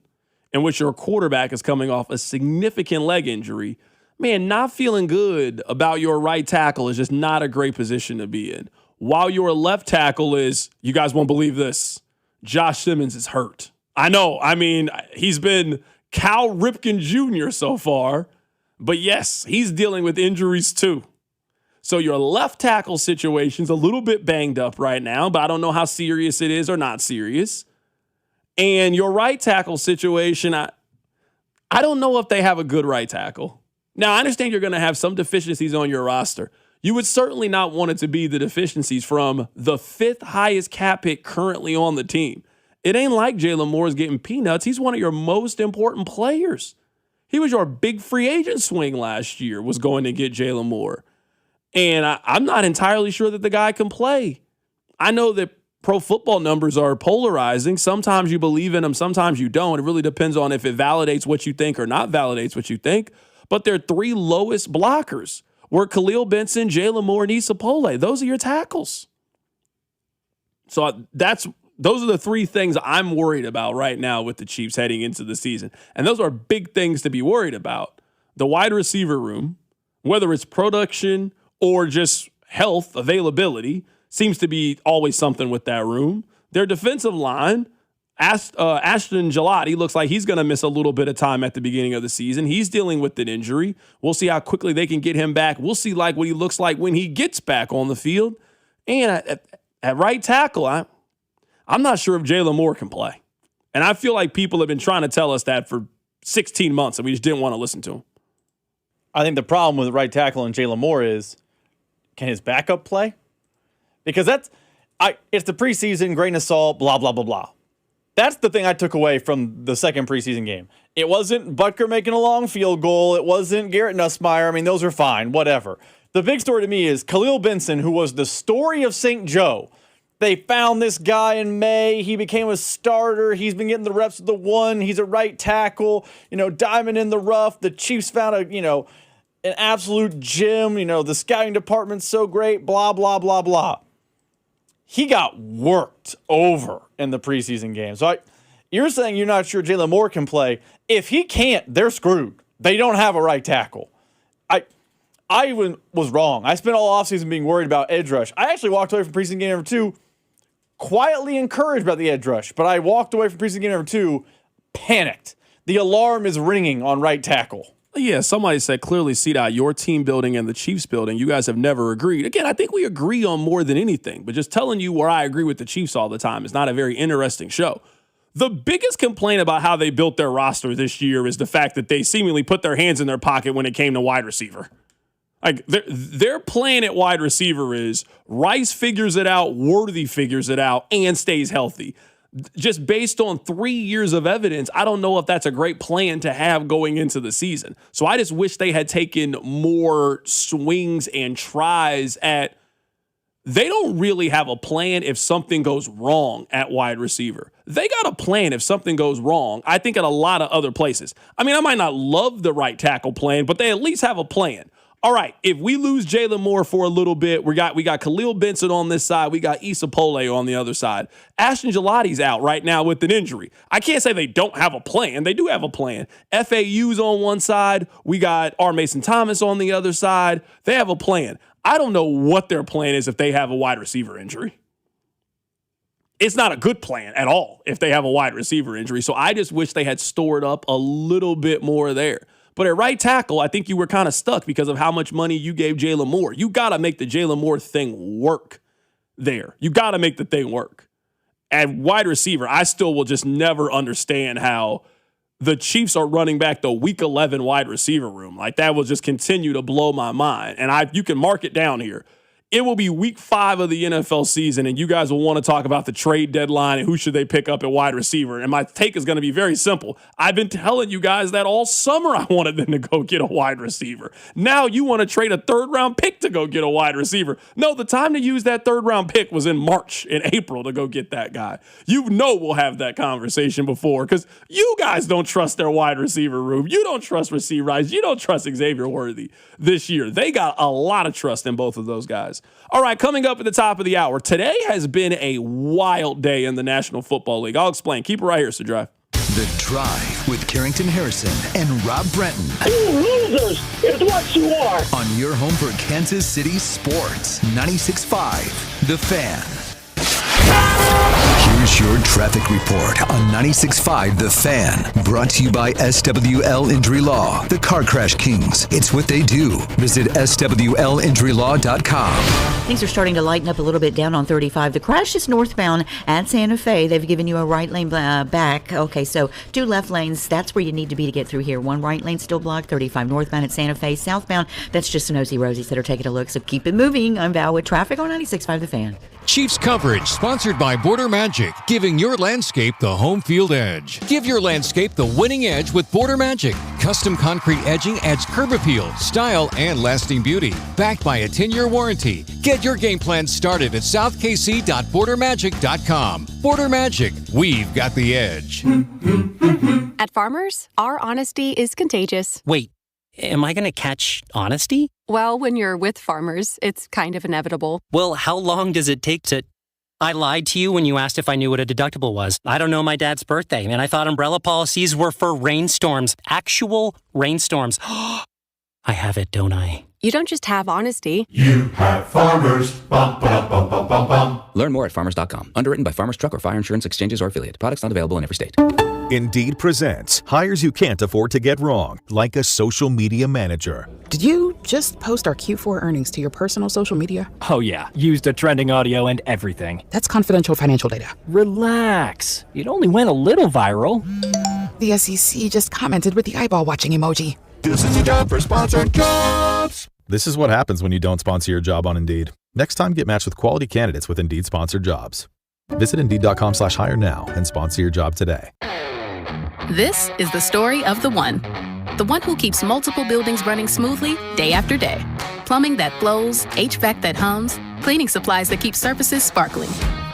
in which your quarterback is coming off a significant leg injury, man, not feeling good about your right tackle is just not a great position to be in. While your left tackle is, you guys won't believe this, Josh Simmons is hurt. I know. I mean, he's been Cal Ripken Jr. so far. But yes, he's dealing with injuries too. So your left tackle situation's a little bit banged up right now, but I don't know how serious it is or not serious. And your right tackle situation, I don't know if they have a good right tackle. Now, I understand you're going to have some deficiencies on your roster. You would certainly not want it to be the deficiencies from the 5th highest cap hit currently on the team. It ain't like Jalen Moore is getting peanuts. He's one of your most important players. He was your big free agent swing last year, was going to get Jalen Moore. And I'm not entirely sure that the guy can play. I know that pro football numbers are polarizing. Sometimes you believe in them, sometimes you don't. It really depends on if it validates what you think or not validates what you think. But they're 3 lowest blockers were Khalil Benson, Jalen Moore, and Issa Pole. Those are your tackles. So those are the 3 things I'm worried about right now with the Chiefs heading into the season. And those are big things to be worried about. The wide receiver room, whether it's production or just health, availability, seems to be always something with that room. Their defensive line, Ashton Gelati looks like he's going to miss a little bit of time at the beginning of the season. He's dealing with an injury. We'll see how quickly they can get him back. We'll see like what he looks like when he gets back on the field. And at right tackle, I'm not sure if Jalen Moore can play. And I feel like people have been trying to tell us that for 16 months, and we just didn't want to listen to him. I think the problem with right tackle and Jalen Moore is, can his backup play? Because it's the preseason, grain of salt, blah, blah, blah, blah. That's the thing I took away from the second preseason game. It wasn't Butker making a long field goal. It wasn't Garrett Nussmeier. I mean, those are fine, whatever. The big story to me is Khalil Benson, who was the story of St. Joe. They found this guy in May. He became a starter. He's been getting the reps of the one. He's a right tackle, diamond in the rough. The Chiefs found an absolute gem. The scouting department's so great, blah, blah, blah, blah. He got worked over in the preseason game. So you're saying you're not sure Jalen Moore can play. If he can't, they're screwed. They don't have a right tackle. I even was wrong. I spent all offseason being worried about edge rush. I actually walked away from preseason game number 2 quietly encouraged about the edge rush, but I walked away from preseason game number 2 panicked. The alarm is ringing on right tackle. Yeah, somebody said clearly, CDOT, your team building and the Chiefs building, you guys have never agreed. Again, I think we agree on more than anything, but just telling you where I agree with the Chiefs all the time is not a very interesting show. The biggest complaint about how they built their roster this year is the fact that they seemingly put their hands in their pocket when it came to wide receiver. Like, their plan at wide receiver is Rice figures it out, Worthy figures it out, and stays healthy. Just based on 3 years of evidence, I don't know if that's a great plan to have going into the season. So I just wish they had taken more swings and tries at. They don't really have a plan if something goes wrong at wide receiver. They got a plan if something goes wrong, I think, at a lot of other places. I mean, I might not love the right tackle plan, but they at least have a plan. All right, if we lose Jalen Moore for a little bit, we got Khalil Benson on this side. We got Issa Pole on the other side. Ashton Gelati's out right now with an injury. I can't say they don't have a plan. They do have a plan. FAU's on one side. We got R. Mason Thomas on the other side. They have a plan. I don't know what their plan is if they have a wide receiver injury. It's not a good plan at all if they have a wide receiver injury. So I just wish they had stored up a little bit more there. But at right tackle, I think you were kind of stuck because of how much money you gave Jalen Moore. You got to make the Jalen Moore thing work there. You got to make the thing work. At wide receiver, I still will just never understand how the Chiefs are running back the Week 11 wide receiver room. Like, that will just continue to blow my mind. And you can mark it down here. It will be Week 5 of the NFL season, and you guys will want to talk about the trade deadline and who should they pick up at wide receiver. And my take is going to be very simple. I've been telling you guys that all summer I wanted them to go get a wide receiver. Now you want to trade a third-round pick to go get a wide receiver. No, the time to use that third-round pick was in March and April to go get that guy. We'll have that conversation before because you guys don't trust their wide receiver room. You don't trust Rasheed Rice. You don't trust Xavier Worthy this year. They got a lot of trust in both of those guys. All right, coming up at the top of the hour, today has been a wild day in the National Football League. I'll explain. Keep it right here, so Drive. The Drive with Carrington Harrison and Rob Brenton. You losers! It's what you are! On your home for Kansas City sports, 96.5 The Fan. Here's your traffic report on 96.5 The Fan. Brought to you by SWL Injury Law, the Car Crash Kings. It's what they do. Visit SWLinjurylaw.com. Things are starting to lighten up a little bit down on 35. The crash is northbound at Santa Fe. They've given you a right lane back. Okay, so 2 left lanes. That's where you need to be to get through here. 1 right lane still blocked. 35 northbound at Santa Fe. Southbound, that's just an Nosy Rosies that are taking a look. So keep it moving. I'm Val with traffic on 96.5 The Fan. Chiefs coverage sponsored by Border Magic, giving your landscape the home field edge. Give your landscape the winning edge with Border Magic. Custom concrete edging adds curb appeal, style, and lasting beauty. Backed by a 10-year warranty. Get your game plan started at southkc.bordermagic.com. Border Magic, we've got the edge. At Farmers, our honesty is contagious. Wait, am I going to catch honesty? Well, when you're with Farmers, it's kind of inevitable. Well, how long does it take to... I lied to you when you asked if I knew what a deductible was. I don't know my dad's birthday, and I thought umbrella policies were for rainstorms. Actual rainstorms. I have it, don't I? You don't just have honesty. You have Farmers. Bum, ba, bum, bum, bum, bum. Learn more at farmers.com. Underwritten by Farmers Truck or Fire Insurance Exchanges or Affiliate. Products not available in every state. Indeed presents hires you can't afford to get wrong, like a social media manager. Did you just post our Q4 earnings to your personal social media? Oh yeah, used a trending audio and everything. That's confidential financial data. Relax. It only went a little viral. The SEC just commented with the eyeball watching emoji. This is your job for sponsored jobs. This is what happens when you don't sponsor your job on Indeed. Next time, get matched with quality candidates with Indeed sponsored jobs. Visit Indeed.com/hire now and sponsor your job today. This is the story of the one who keeps multiple buildings running smoothly day after day. Plumbing that flows, HVAC that hums, cleaning supplies that keep surfaces sparkling.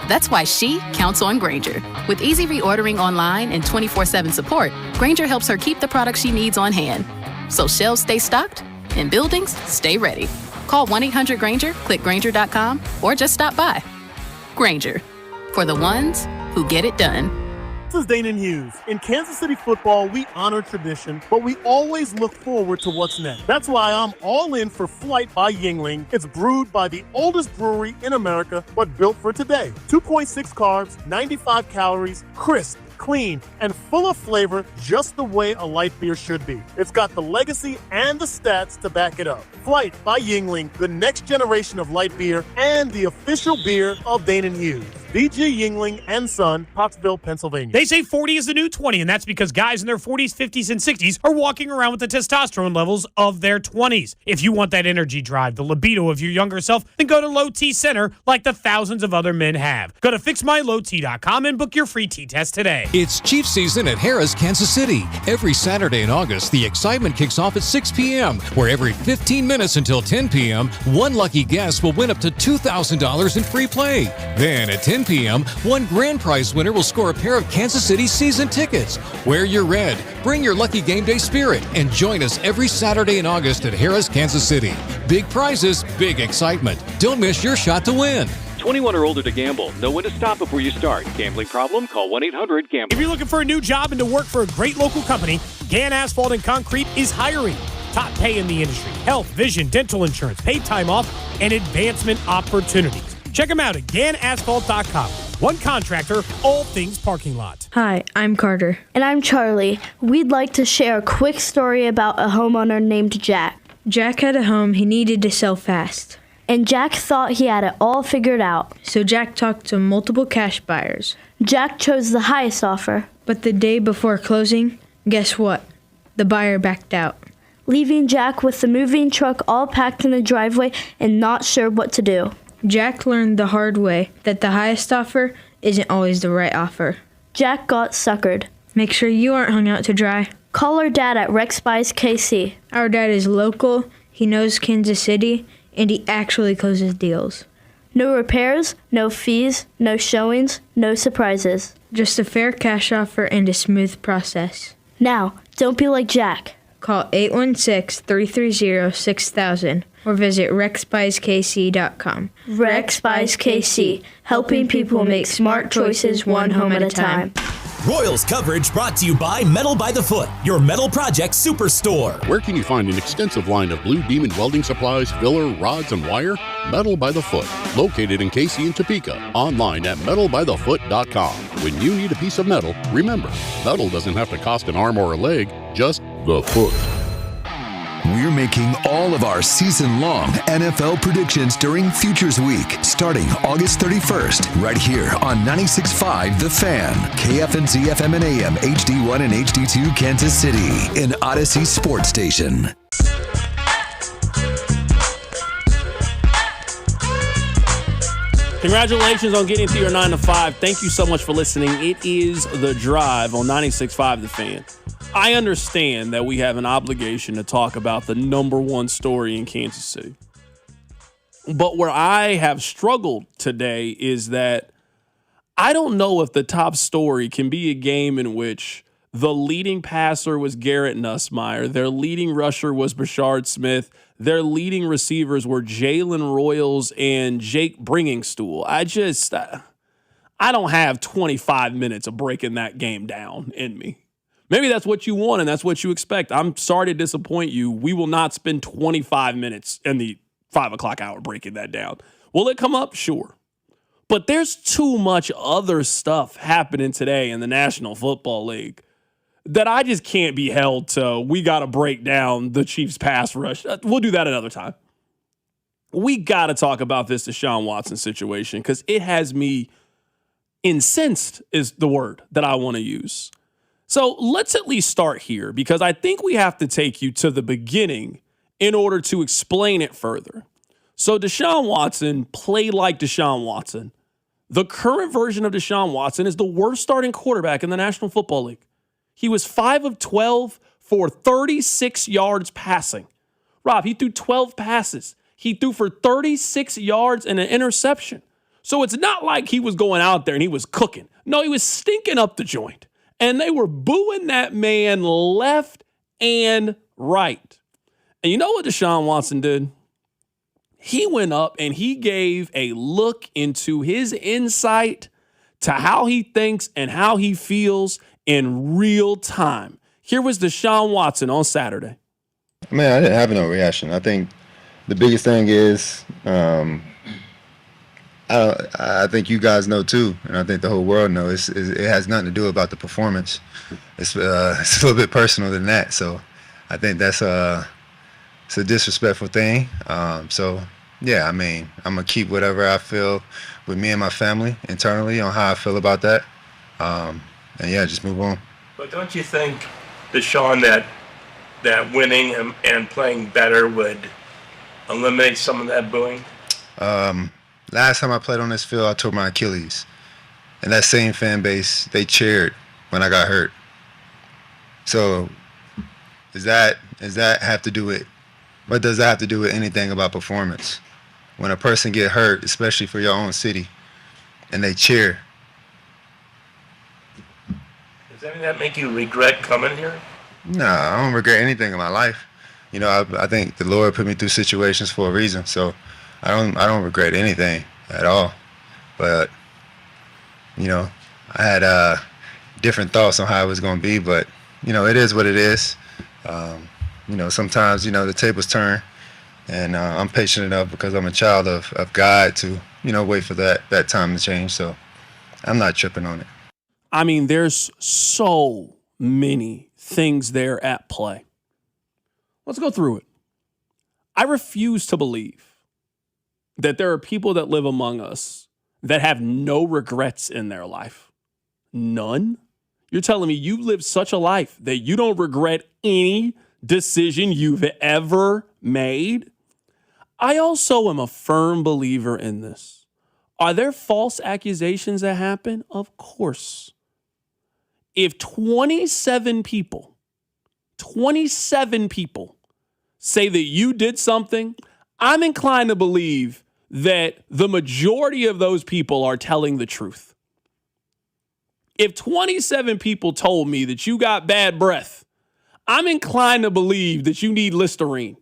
That's why she counts on Grainger. With easy reordering online and 24/7 support, Grainger helps her keep the products she needs on hand. So shelves stay stocked and buildings stay ready. Call 1-800-GRAINGER, click Grainger.com, or just stop by. Grainger, for the ones who get it done. This is Danon Hughes. In Kansas City football, we honor tradition, but we always look forward to what's next. That's why I'm all in for Flight by Yuengling. It's brewed by the oldest brewery in America, but built for today. 2.6 carbs, 95 calories, crisp, clean, and full of flavor, just the way a light beer should be. It's got the legacy and the stats to back it up. Flight by Yuengling, the next generation of light beer and the official beer of Danon Hughes. B.G. Yuengling and Son, Pottsville, Pennsylvania. They say 40 is the new 20, and that's because guys in their 40s, 50s, and 60s are walking around with the testosterone levels of their 20s. If you want that energy drive, the libido of your younger self, then go to Low T Center like the thousands of other men have. Go to fixmylowt.com and book your free T-test today. It's Chiefs season at Harrah's Kansas City. Every Saturday in August, the excitement kicks off at 6 p.m., where every 15 minutes until 10 p.m., one lucky guest will win up to $2,000 in free play. Then at 10 p.m., one grand prize winner will score a pair of Kansas City season tickets. Wear your red, bring your lucky game day spirit, and join us every Saturday in August at Harrah's Kansas City. Big prizes, big excitement. Don't miss your shot to win. 21 or older to gamble. Know when to stop before you start. Gambling problem? Call 1-800-GAMBLER. If you're looking for a new job and to work for a great local company, Gann Asphalt and Concrete is hiring. Top pay in the industry, health, vision, dental insurance, paid time off, and advancement opportunities. Check them out at GannAsphalt.com. One contractor, all things parking lot. Hi, I'm Carter. And I'm Charlie. We'd like to share a quick story about a homeowner named Jack. Jack had a home he needed to sell fast. And Jack thought he had it all figured out. So Jack talked to multiple cash buyers. Jack chose the highest offer. But the day before closing, guess what? The buyer backed out, leaving Jack with the moving truck all packed in the driveway and not sure what to do. Jack learned the hard way that the highest offer isn't always the right offer. Jack got suckered. Make sure you aren't hung out to dry. Call our dad at Rex Buys KC. Our dad is local, he knows Kansas City, and he actually closes deals. No repairs, no fees, no showings, no surprises. Just a fair cash offer and a smooth process. Now, don't be like Jack. Call 816-330-6000 or visit rexbuyskc.com. Rex Buys KC, helping people make smart choices one home at a time. Royals coverage brought to you by Metal by the Foot, your metal project superstore. Where can you find an extensive line of Blue Demon welding supplies, filler, rods, and wire? Metal by the Foot, located in KC and Topeka. Online at metalbythefoot.com. When you need a piece of metal, remember, metal doesn't have to cost an arm or a leg, just the foot. We're making all of our season-long NFL predictions during Futures Week, starting August 31st, right here on 96.5 The Fan, KFNZ FM and AM, HD1 and HD2 Kansas City, an Odyssey sports station. Congratulations on getting through your 9 to 5. Thank you so much for listening. It is The Drive on 96.5 The Fan. I understand that we have an obligation to talk about the number one story in Kansas City. But where I have struggled today is that I don't know if the top story can be a game in which the leading passer was Garrett Nussmeier, their leading rusher was Brashard Smith, their leading receivers were Jalen Royals and Jake Bringingstool. I don't have 25 minutes of breaking that game down in me. Maybe that's what you want and that's what you expect. I'm sorry to disappoint you. We will not spend 25 minutes in the 5 o'clock hour breaking that down. Will it come up? Sure. But there's too much other stuff happening today in the National Football League that I just can't be held to. We got to break down the Chiefs pass rush. We'll do that another time. We got to talk about this Deshaun Watson situation because it has me incensed is the word that I want to use. So let's at least start here because I think we have to take you to the beginning in order to explain it further. So Deshaun Watson played like Deshaun Watson. The current version of Deshaun Watson is the worst starting quarterback in the National Football League. He was 5 of 12 for 36 yards passing. Rob, he threw 12 passes. He threw for 36 yards and an interception. So it's not like he was going out there and he was cooking. No, he was stinking up the joint. And they were booing that man left and right. And you know what Deshaun Watson did? He went up and he gave a look into his insight to how he thinks and how he feels in real time. Here was Deshaun Watson on Saturday. Man, I didn't have no reaction. I think the biggest thing is, I think you guys know too, and I think the whole world knows, it has nothing to do about the performance. It's a little bit personal than that. So I think that's it's a disrespectful thing. So yeah, I mean, I'm gonna keep whatever I feel with me and my family internally on how I feel about that. And yeah, just move on. But don't you think, Deshaun, that winning and playing better would eliminate some of that booing? Last time I played on this field, I tore my Achilles. And that same fan base, they cheered when I got hurt. So does that have to do with, what does that have to do with anything about performance? When a person get hurt, especially for your own city, and they cheer. Does any of that make you regret coming here? No, I don't regret anything in my life. You know, I think the Lord put me through situations for a reason, so I don't regret anything at all. But, you know, I had different thoughts on how it was going to be, but, you know, it is what it is. You know, sometimes, you know, the tables turn, and I'm patient enough because I'm a child of God to, you know, wait for that time to change. So I'm not tripping on it. I mean, there's so many things there at play. Let's go through it. I refuse to believe that there are people that live among us that have no regrets in their life. None? You're telling me you live such a life that you don't regret any decision you've ever made? I also am a firm believer in this. Are there false accusations that happen? Of course. If 27 people say that you did something, I'm inclined to believe that the majority of those people are telling the truth. If 27 people told me that you got bad breath, I'm inclined to believe that you need Listerine.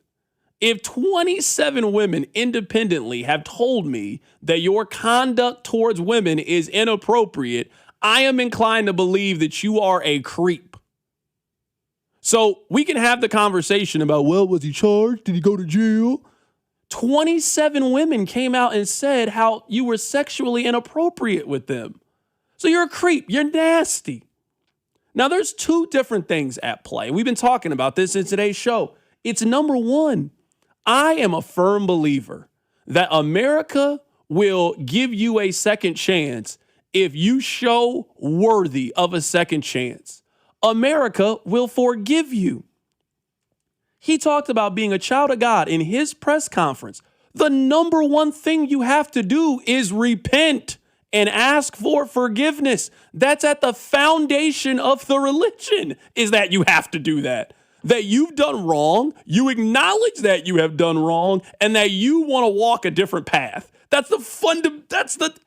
If 27 women independently have told me that your conduct towards women is inappropriate, I am inclined to believe that you are a creep. So we can have the conversation about, well, was he charged? Did he go to jail? 27 women came out and said how you were sexually inappropriate with them. So you're a creep. You're nasty. Now, there's two different things at play. We've been talking about this in today's show. It's number one, I am a firm believer that America will give you a second chance if you show worthy of a second chance. America will forgive you. He talked about being a child of God in his press conference. The number one thing you have to do is repent and ask for forgiveness. That's at the foundation of the religion, is that you have to do that. That you've done wrong, you acknowledge that you have done wrong, and that you want to walk a different path. That's the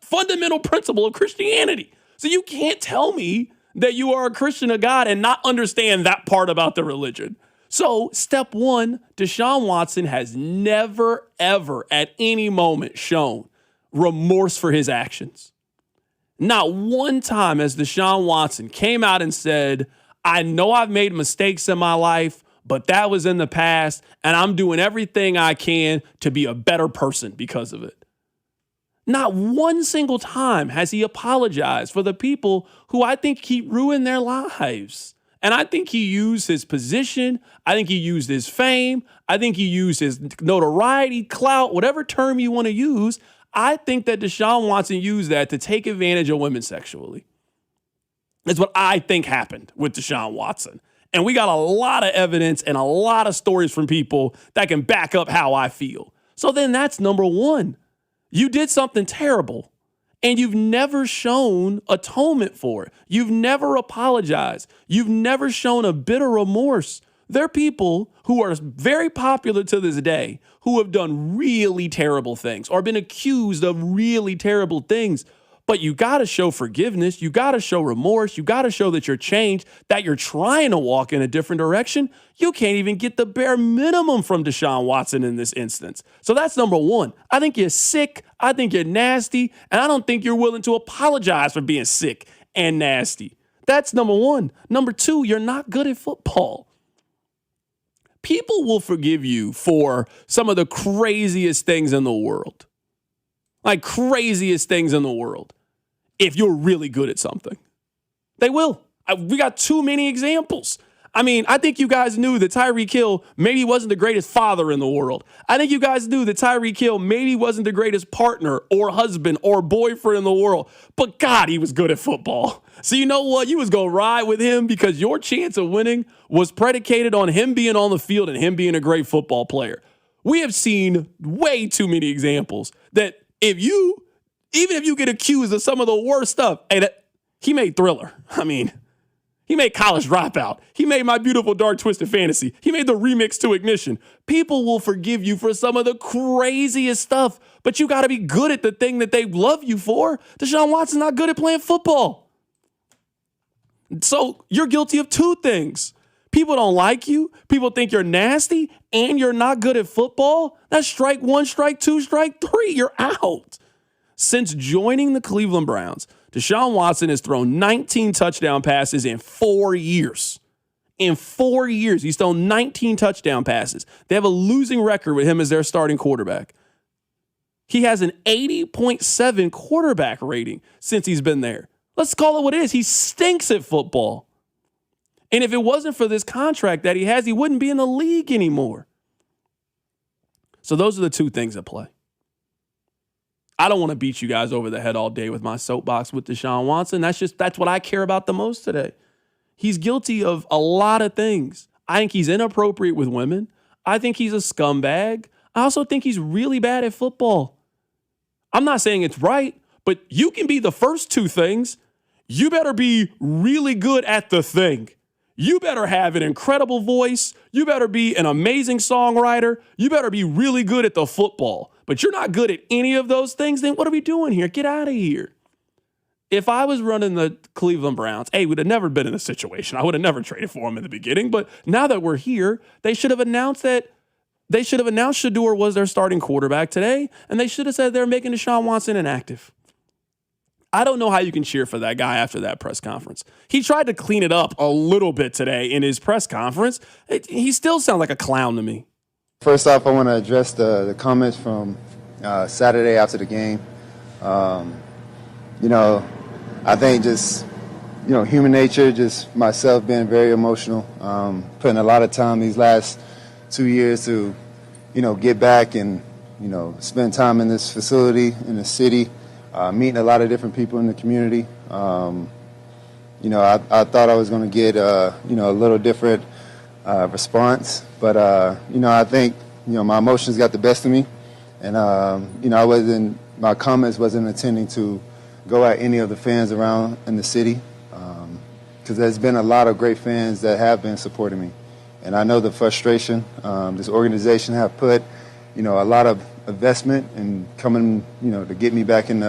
fundamental principle of Christianity. So you can't tell me that you are a Christian of God and not understand that part about the religion. So step one, Deshaun Watson has never, ever at any moment shown remorse for his actions. Not one time has Deshaun Watson came out and said, I know I've made mistakes in my life, but that was in the past, and I'm doing everything I can to be a better person because of it. Not one single time has he apologized for the people who I think he ruined their lives. And I think he used his position. I think he used his fame. I think he used his notoriety, clout, whatever term you want to use. I think that Deshaun Watson used that to take advantage of women sexually. That's what I think happened with Deshaun Watson. And we got a lot of evidence and a lot of stories from people that can back up how I feel. So then that's number one. You did something terrible. And you've never shown atonement for it. You've never apologized. You've never shown a bit of remorse. There are people who are very popular to this day who have done really terrible things or been accused of really terrible things. But you got to show forgiveness. You got to show remorse. You got to show that you're changed, that you're trying to walk in a different direction. You can't even get the bare minimum from Deshaun Watson in this instance. So that's number one. I think you're sick. I think you're nasty. And I don't think you're willing to apologize for being sick and nasty. That's number one. Number two, you're not good at football. People will forgive you for some of the craziest things in the world. Like craziest things in the world. If you're really good at something. They will. We got too many examples. I mean, I think you guys knew that Tyreek Hill maybe wasn't the greatest father in the world. I think you guys knew that Tyreek Hill maybe wasn't the greatest partner or husband or boyfriend in the world. But God, he was good at football. So you know what? You was going to ride with him because your chance of winning was predicated on him being on the field and him being a great football player. We have seen way too many examples that even if you get accused of some of the worst stuff, he made Thriller. I mean, he made College Dropout. He made My Beautiful Dark Twisted Fantasy. He made the remix to Ignition. People will forgive you for some of the craziest stuff, but you got to be good at the thing that they love you for. Deshaun Watson's not good at playing football. So you're guilty of two things. People don't like you. People think you're nasty and you're not good at football. That's strike one, strike two, strike three. You're out. Since joining the Cleveland Browns, Deshaun Watson has thrown 19 touchdown passes in 4 years. In 4 years, he's thrown 19 touchdown passes. They have a losing record with him as their starting quarterback. He has an 80.7 quarterback rating since he's been there. Let's call it what it is. He stinks at football. And if it wasn't for this contract that he has, he wouldn't be in the league anymore. So those are the two things at play. I don't want to beat you guys over the head all day with my soapbox with Deshaun Watson. That's what I care about the most today. He's guilty of a lot of things. I think he's inappropriate with women. I think he's a scumbag. I also think he's really bad at football. I'm not saying it's right, but you can be the first two things. You better be really good at the thing. You better have an incredible voice. You better be an amazing songwriter. You better be really good at the football. But you're not good at any of those things, then what are we doing here? Get out of here. If I was running the Cleveland Browns, we'd have never been in this situation. I would have never traded for him in the beginning. But now that we're here, they should have announced Shedeur was their starting quarterback today, and they should have said they're making Deshaun Watson inactive. I don't know how you can cheer for that guy after that press conference. He tried to clean it up a little bit today in his press conference. He still sounds like a clown to me. First off, I want to address the comments from Saturday after the game. I think just, human nature, just myself being very emotional, putting a lot of time these last 2 years to, get back and, spend time in this facility, in the city, meeting a lot of different people in the community. I thought I was going to get, a little different response. But, I think, my emotions got the best of me. And, my comments wasn't intending to go at any of the fans around in the city. Because there's been a lot of great fans that have been supporting me. And I know the frustration this organization have put, a lot of investment in coming, to get me back in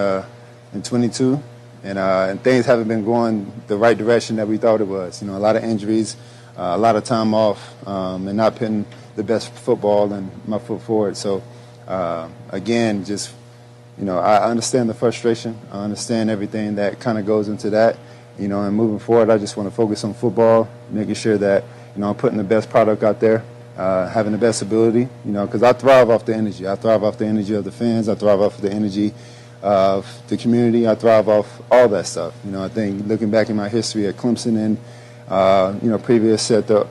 22. And things haven't been going the right direction that we thought it was. A lot of injuries, a lot of time off, and not putting the best football and my foot forward. So, again, just, I understand the frustration. I understand everything that kind of goes into that. And moving forward, I just want to focus on football, making sure that, I'm putting the best product out there, having the best ability, because I thrive off the energy. I thrive off the energy of the fans. I thrive off the energy of the community. I thrive off all that stuff. I think looking back in my history at Clemson and, previous at the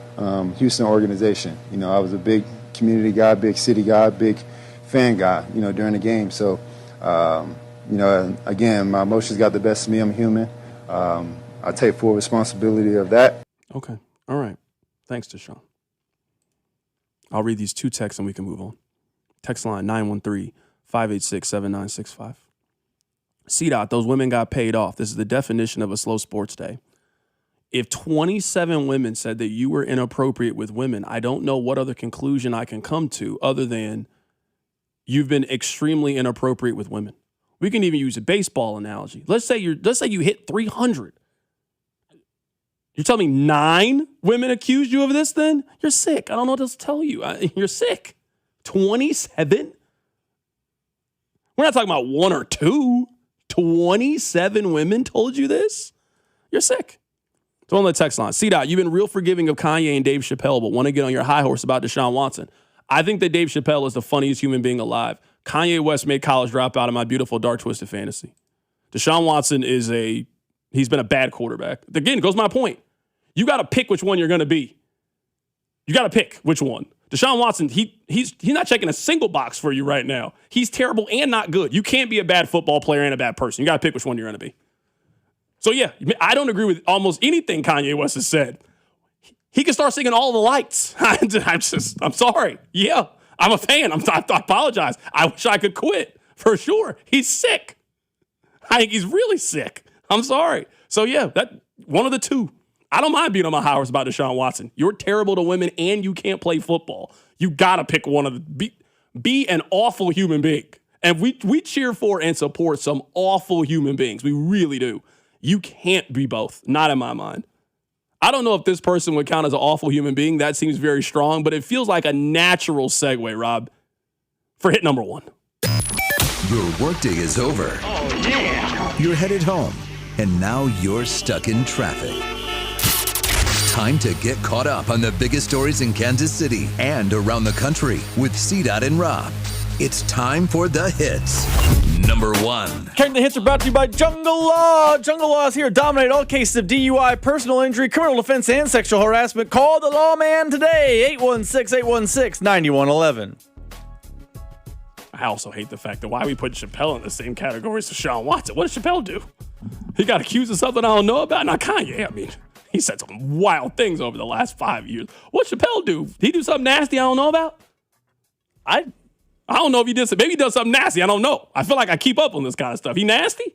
Houston organization, I was a big community guy, big city guy, big fan guy, during the game. So, again, my emotions got the best of me. I'm human. I take full responsibility of that. Okay. All right. Thanks, Deshaun. I'll read these two texts and we can move on. Text line 913-586-7965. CDOT, those women got paid off. This is the definition of a slow sports day. If 27 women said that you were inappropriate with women, I don't know what other conclusion I can come to other than you've been extremely inappropriate with women. We can even use a baseball analogy. Let's say you hit 300. You're telling me 9 women accused you of this then? You're sick. I don't know what else to tell you. You're sick. 27? We're not talking about 1 or 2. 27 women told you this? You're sick. So on the text line, C-Dot, you've been real forgiving of Kanye and Dave Chappelle, but want to get on your high horse about Deshaun Watson. I think that Dave Chappelle is the funniest human being alive. Kanye West made college dropout of my beautiful dark twisted fantasy. Deshaun Watson he's been a bad quarterback. Again, goes my point. You got to pick which one you're going to be. You got to pick which one. Deshaun Watson, he's not checking a single box for you right now. He's terrible and not good. You can't be a bad football player and a bad person. You got to pick which one you're going to be. So yeah, I don't agree with almost anything Kanye West has said. He can start singing All the Lights. I'm sorry. Yeah, I'm a fan. I apologize. I wish I could quit for sure. He's sick. I think he's really sick. I'm sorry. So yeah, that one of the two. I don't mind being on my high horse about Deshaun Watson. You're terrible to women and you can't play football. You got to pick one of the be an awful human being. And we cheer for and support some awful human beings. We really do. You can't be both. Not in my mind. I don't know if this person would count as an awful human being. That seems very strong, but it feels like a natural segue, Rob, for hit number 1. Your workday is over. Oh, yeah. You're headed home, and now you're stuck in traffic. Time to get caught up on the biggest stories in Kansas City and around the country with CDOT and Rob. It's time for the hits. Number 1. Carrington, the hits are brought to you by Jungle Law. Jungle Law is here to dominate all cases of DUI, personal injury, criminal defense, and sexual harassment. Call the lawman today, 816-816-9111. I also hate the fact that why we put Chappelle in the same category as Deshaun Watson. What did Chappelle do? He got accused of something I don't know about? Not Kanye. I mean, he said some wild things over the last 5 years. What did Chappelle do? Did he do something nasty I don't know about? I don't know if he did. Maybe he does something nasty. I don't know. I feel like I keep up on this kind of stuff. He nasty?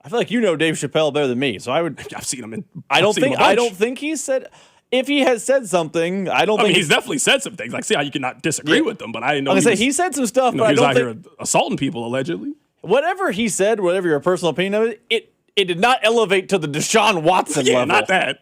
I feel like you know Dave Chappelle better than me, so I've seen him. I don't think he said. If he has said something, I mean, he's definitely said some things. Like, see how you cannot disagree with them, but I didn't know. He said some stuff, but I don't think here assaulting people allegedly. Whatever he said, whatever your personal opinion of it, it did not elevate to the Deshaun Watson level. Not that.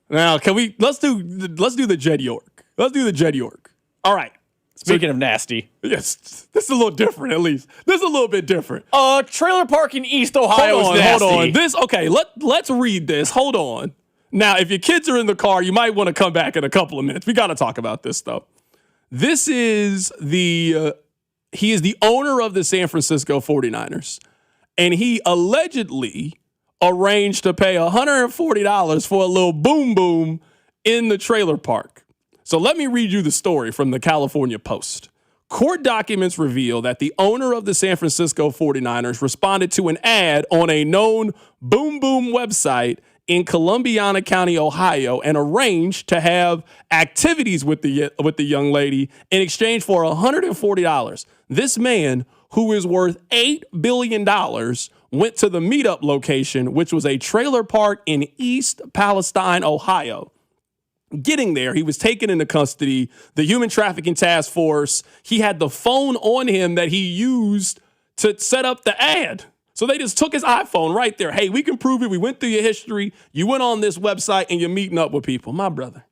Now, let's do the Jed York. Let's do the Jed York. All right. Speaking of nasty. Yes, this is a little different at least. This is a little bit different. Trailer park in East Ohio is nasty. Hold on. Let's read this. Hold on. Now, if your kids are in the car, you might want to come back in a couple of minutes. We got to talk about this, though. This is he is the owner of the San Francisco 49ers, and he allegedly arranged to pay $140 for a little boom boom in the trailer park. So let me read you the story from the California Post. Court documents reveal that the owner of the San Francisco 49ers responded to an ad on a known boom boom website in Columbiana County, Ohio, and arranged to have activities with the young lady in exchange for $140. This man, who is worth $8 billion, went to the meetup location, which was a trailer park in East Palestine, Ohio. Getting there, he was taken into custody. The Human Trafficking Task Force, he had the phone on him that he used to set up the ad. So they just took his iPhone right there. Hey, we can prove it. We went through your history. You went on this website and you're meeting up with people. My brother.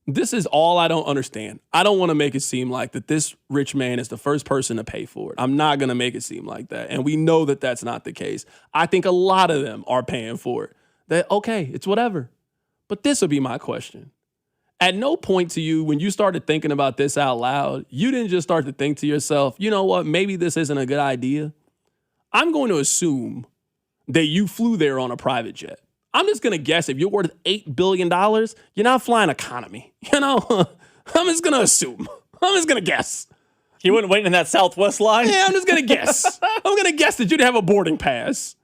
This is all I don't understand. I don't want to make it seem like that this rich man is the first person to pay for it. I'm not going to make it seem like that. And we know that that's not the case. I think a lot of them are paying for it. That, okay, it's whatever. But this would be my question. At no point to you, when you started thinking about this out loud, you didn't just start to think to yourself, you know what, maybe this isn't a good idea. I'm going to assume that you flew there on a private jet. I'm just going to guess if you're worth $8 billion, you're not flying economy. You know, I'm just going to assume. I'm just going to guess. You wouldn't wait in that Southwest line? Yeah, I'm just going to guess. I'm going to guess that you'd have a boarding pass.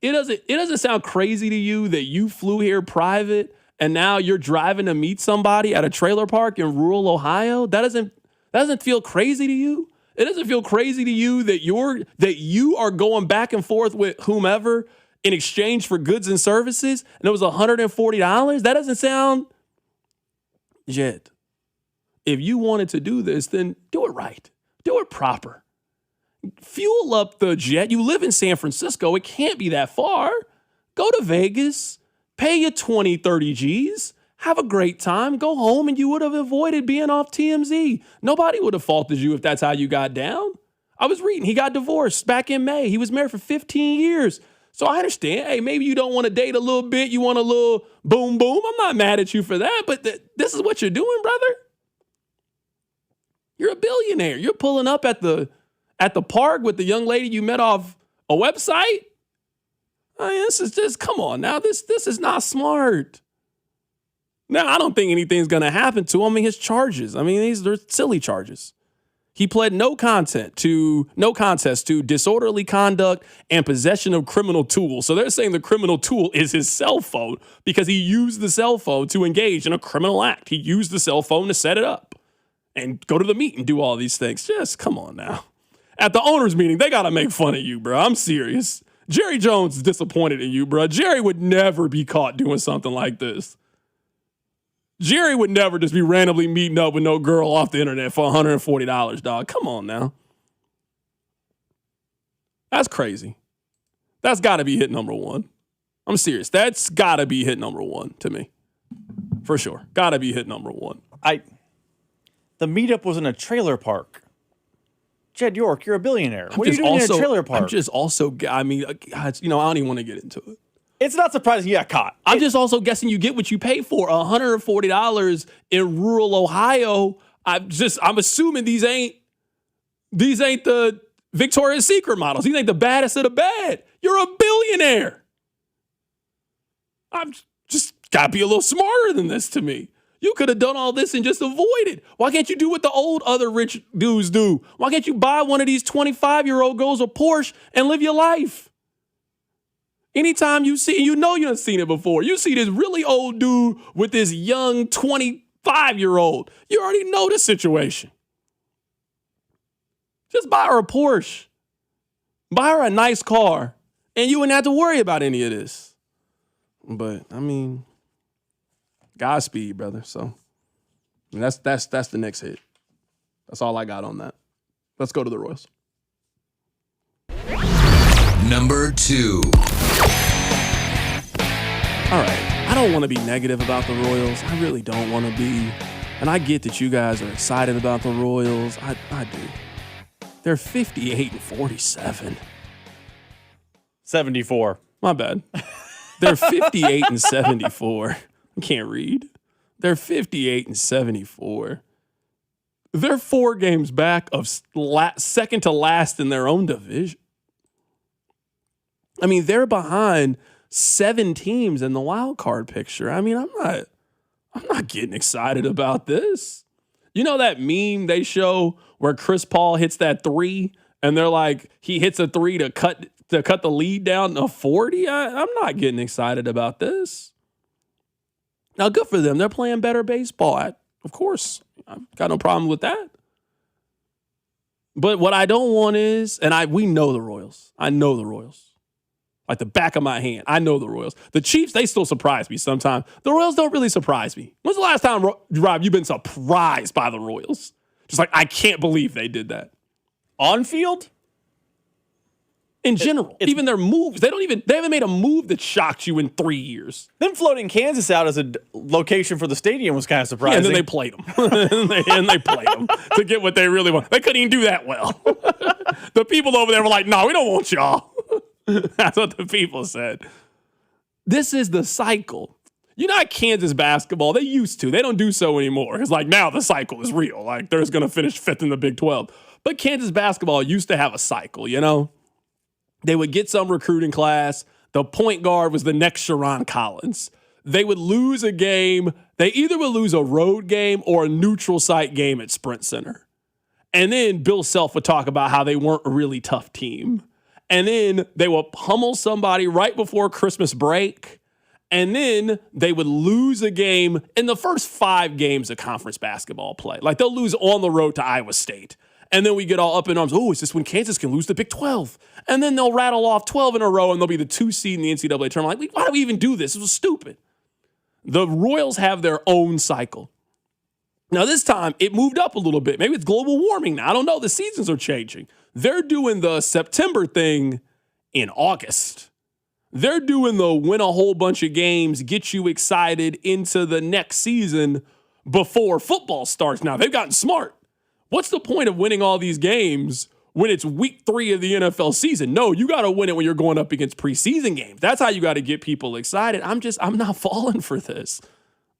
It doesn't sound crazy to you that you flew here private and now you're driving to meet somebody at a trailer park in rural Ohio? That doesn't feel crazy to you? It doesn't feel crazy to you that you are going back and forth with whomever in exchange for goods and services, and it was $140? That doesn't sound... Jet, if you wanted to do this, then do it right. Do it proper. Fuel up the jet. You live in San Francisco. It can't be that far. Go to Vegas. Pay you 20, 30 G's. Have a great time. Go home, and you would have avoided being off TMZ. Nobody would have faulted you if that's how you got down. I was reading. He got divorced back in May. He was married for 15 years. So I understand. Hey, maybe you don't want to date a little bit. You want a little boom, boom. I'm not mad at you for that, but this is what you're doing, brother. You're a billionaire. You're pulling up at the park with the young lady you met off a website. I mean, this is just, come on now. This is not smart. Now, I don't think anything's going to happen to him. I mean, his charges. I mean, they're silly charges. He pled no contest to disorderly conduct and possession of criminal tools. So they're saying the criminal tool is his cell phone because he used the cell phone to engage in a criminal act. He used the cell phone to set it up and go to the meet and do all these things. Just come on now. At the owners' meeting, they got to make fun of you, bro. I'm serious. Jerry Jones is disappointed in you, bro. Jerry would never be caught doing something like this. Jerry would never just be randomly meeting up with no girl off the internet for $140, dog. Come on now. That's crazy. That's got to be hit number one. I'm serious. That's got to be hit number one to me. For sure. Got to be hit number one. The meetup was in a trailer park. Jed York, you're a billionaire. What are you doing in a trailer park? I'm just also, I mean, I don't even want to get into it. It's not surprising you got caught. I'm just also guessing you get what you pay for. $140 in rural Ohio. I'm assuming these ain't the Victoria's Secret models. These ain't the baddest of the bad. You're a billionaire. I'm just got to be a little smarter than this to me. You could have done all this and just avoided. Why can't you do what the old other rich dudes do? Why can't you buy one of these 25-year-old girls a Porsche and live your life? Anytime you see, you know you done seen it before. You see this really old dude with this young 25-year-old. You already know the situation. Just buy her a Porsche. Buy her a nice car. And you wouldn't have to worry about any of this. But, I mean, Godspeed, brother. So, I mean, that's the next hit. That's all I got on that. Let's go to the Royals. Number 2. All right, I don't want to be negative about the Royals. I really don't want to be. And I get that you guys are excited about the Royals. I do. They're 58-47. 74. My bad. They're 58-74. I can't read. They're 58-74. They're 4 games back of second to last in their own division. I mean, they're behind 7 teams in the wild card picture. I mean, I'm not getting excited about this. You know that meme they show where Chris Paul hits that 3 and they're like, he hits a 3 to cut the lead down to 40? I'm not getting excited about this. Now, good for them. They're playing better baseball. Of course, I've got no problem with that. But what I don't want is, and we know the Royals. I know the Royals. Like the back of my hand. I know the Royals. The Chiefs, they still surprise me sometimes. The Royals don't really surprise me. When's the last time, Rob, you've been surprised by the Royals? Just like, I can't believe they did that. On field? In general. Even their moves. They haven't made a move that shocked you in 3 years. Them floating Kansas out as a location for the stadium was kind of surprising. And then they played them. and they played them to get what they really want. They couldn't even do that well. The people over there were like, no, we don't want y'all. That's what the people said. This is the cycle. You know, at Kansas basketball, they used to. They don't do so anymore. Because, like, now the cycle is real. Like, they're going to finish 5th in the Big 12. But Kansas basketball used to have a cycle, you know? They would get some recruiting class. The point guard was the next Sharon Collins. They would lose a game. They either would lose a road game or a neutral site game at Sprint Center. And then Bill Self would talk about how they weren't a really tough team. And then they will pummel somebody right before Christmas break. And then they would lose a game in the first 5 games of conference basketball play. Like, they'll lose on the road to Iowa State. And then we get all up in arms. Oh, is this when Kansas can lose the Big 12? And then they'll rattle off 12 in a row, and they'll be the 2 seed in the NCAA tournament. Like, why do we even do this? It was stupid. The Royals have their own cycle. Now, this time, it moved up a little bit. Maybe it's global warming now. I don't know. The seasons are changing. They're doing the September thing in August. They're doing the win a whole bunch of games, get you excited into the next season before football starts. Now, they've gotten smart. What's the point of winning all these games when it's week 3 of the NFL season? No, you got to win it when you're going up against preseason games. That's how you got to get people excited. I'm not falling for this.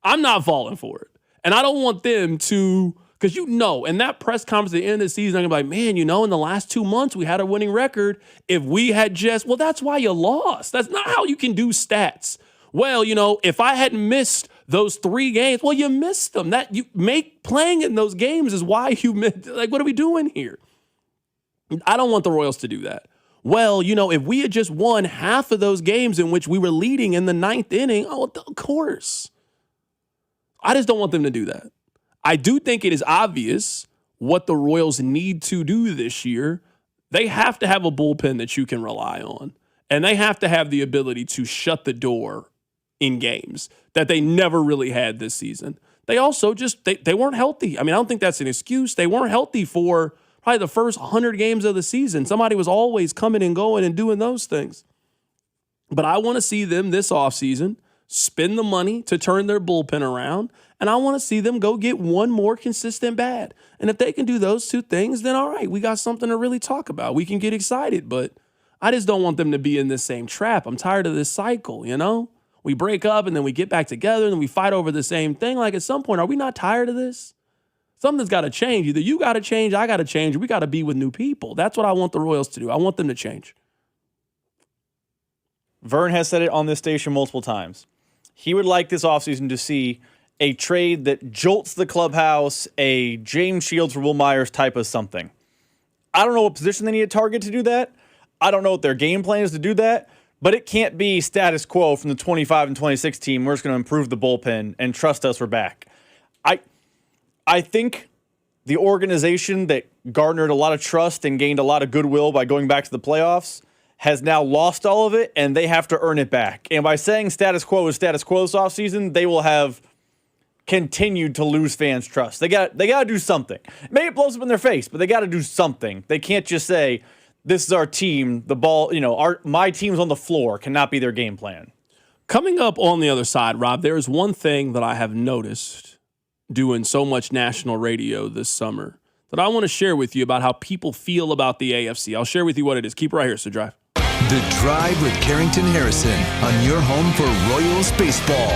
I'm not falling for it. And I don't want them to, because in that press conference at the end of the season, I'm going to be like, man, in the last 2 months, we had a winning record. If we had that's why you lost. That's not how you can do stats. Well, if I hadn't missed those 3 games, well, you missed them. That you make playing in those games is why you missed. Like, what are we doing here? I don't want the Royals to do that. Well, if we had just won half of those games in which we were leading in the 9th inning, of course. I just don't want them to do that. I do think it is obvious what the Royals need to do this year. They have to have a bullpen that you can rely on, and they have to have the ability to shut the door in games that they never really had this season. They also they weren't healthy. I mean, I don't think that's an excuse. They weren't healthy for probably the first 100 games of the season. Somebody was always coming and going and doing those things. But I want to see them this offseason spend the money to turn their bullpen around, and I want to see them go get one more consistent bat. And if they can do those 2 things, then all right, we got something to really talk about. We can get excited, but I just don't want them to be in this same trap. I'm tired of this cycle, We break up, and then we get back together, and then we fight over the same thing. Like, at some point, are we not tired of this? Something's got to change. Either you got to change, I got to change, or we got to be with new people. That's what I want the Royals to do. I want them to change. Vern has said it on this station multiple times. He would like this offseason to see a trade that jolts the clubhouse, a James Shields for Will Myers type of something. I don't know what position they need to target to do that. I don't know what their game plan is to do that, but it can't be status quo from the 25 and 26 team. We're just going to improve the bullpen and trust us, we're back. I think the organization that garnered a lot of trust and gained a lot of goodwill by going back to the playoffs has now lost all of it, and they have to earn it back. And by saying status quo is status quo this offseason, they will have continued to lose fans' trust. They got to do something. Maybe it blows up in their face, but they got to do something. They can't just say, this is our team, the ball, my team's on the floor, cannot be their game plan. Coming up on the other side, Rob, there is one thing that I have noticed doing so much national radio this summer that I want to share with you about how people feel about the AFC. I'll share with you what it is. Keep it right here, so Drive. The Drive with Carrington Harrison on your home for Royals baseball.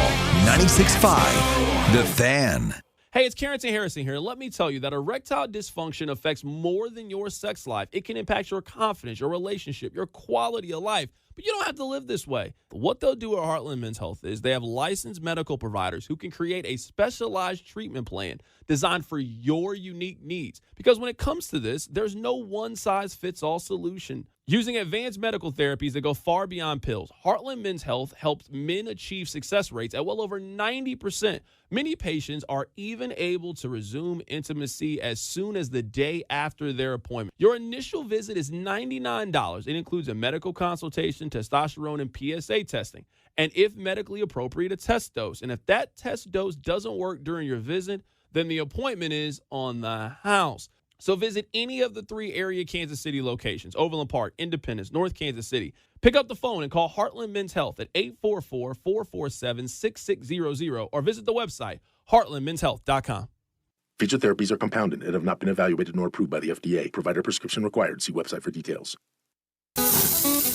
96.5, The Fan. Hey, it's Carrington Harrison here. Let me tell you that erectile dysfunction affects more than your sex life. It can impact your confidence, your relationship, your quality of life. But you don't have to live this way. What they'll do at Heartland Men's Health is they have licensed medical providers who can create a specialized treatment plan designed for your unique needs. Because when it comes to this, there's no one-size-fits-all solution. Using advanced medical therapies that go far beyond pills, Heartland Men's Health helps men achieve success rates at well over 90%. Many patients are even able to resume intimacy as soon as the day after their appointment. Your initial visit is $99. It includes a medical consultation, testosterone, and PSA testing. And if medically appropriate, a test dose. And if that test dose doesn't work during your visit, then the appointment is on the house. So visit any of the 3 area Kansas City locations, Overland Park, Independence, North Kansas City. Pick up the phone and call Heartland Men's Health at 844-447-6600 or visit the website, heartlandmenshealth.com. Feature therapies are compounded and have not been evaluated nor approved by the FDA. Provider prescription required. See website for details.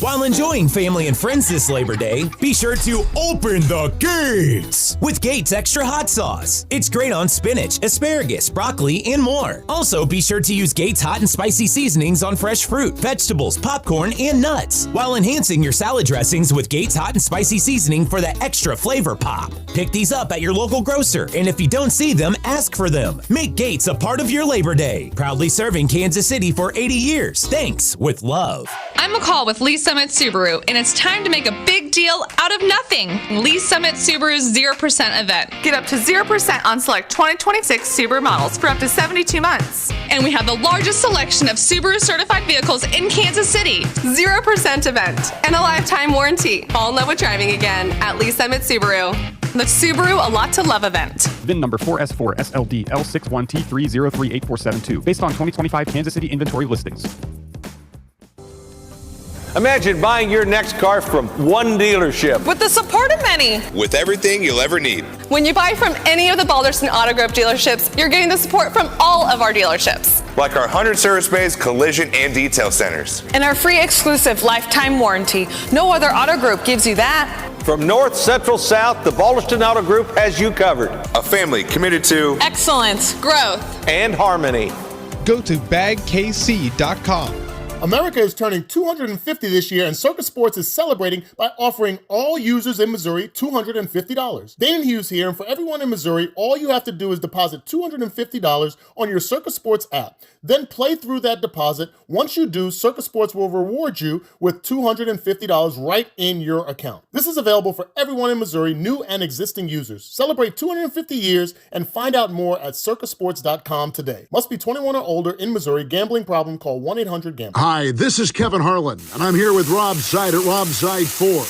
While enjoying family and friends this Labor Day, be sure to open the gates with Gates Extra Hot Sauce. It's great on spinach, asparagus, broccoli, and more. Also, be sure to use Gates Hot and Spicy seasonings on fresh fruit, vegetables, popcorn, and nuts, while enhancing your salad dressings with Gates Hot and Spicy seasoning for the extra flavor pop. Pick these up at your local grocer, and if you don't see them, ask for them. Make Gates a part of your Labor Day. Proudly serving Kansas City for 80 years. Thanks, with love. I'm McCall with Lee Summit Subaru, and it's time to make a big deal out of nothing. Lee Summit Subaru's 0% event. Get up to 0% on select 2026 Subaru models for up to 72 months. And we have the largest selection of Subaru certified vehicles in Kansas City. 0% event and a lifetime warranty. Fall in love with driving again at Lee Summit Subaru. The Subaru A Lot to Love event. VIN number 4S4SLD L61T3038472. Based on 2025 Kansas City inventory listings. Imagine buying your next car from one dealership. With the support of many. With everything you'll ever need. When you buy from any of the Balderson Auto Group dealerships, you're getting the support from all of our dealerships. Like our 100 service bays, collision, and detail centers. And our free exclusive lifetime warranty. No other auto group gives you that. From north, central, south, the Balderson Auto Group has you covered. A family committed to excellence, growth, and harmony. Go to bagkc.com. America is turning 250 this year, and Circus Sports is celebrating by offering all users in Missouri $250. Dane Hughes here, and for everyone in Missouri, all you have to do is deposit $250 on your Circus Sports app. Then play through that deposit. Once you do, Circus Sports will reward you with $250 right in your account. This is available for everyone in Missouri, new and existing users. Celebrate 250 years and find out more at circusports.com today. Must be 21 or older in Missouri. Gambling problem? Call 1-800-GAMBLER. Hi, this is Kevin Harlan, and I'm here with Rob Seid at Rob Seid Ford.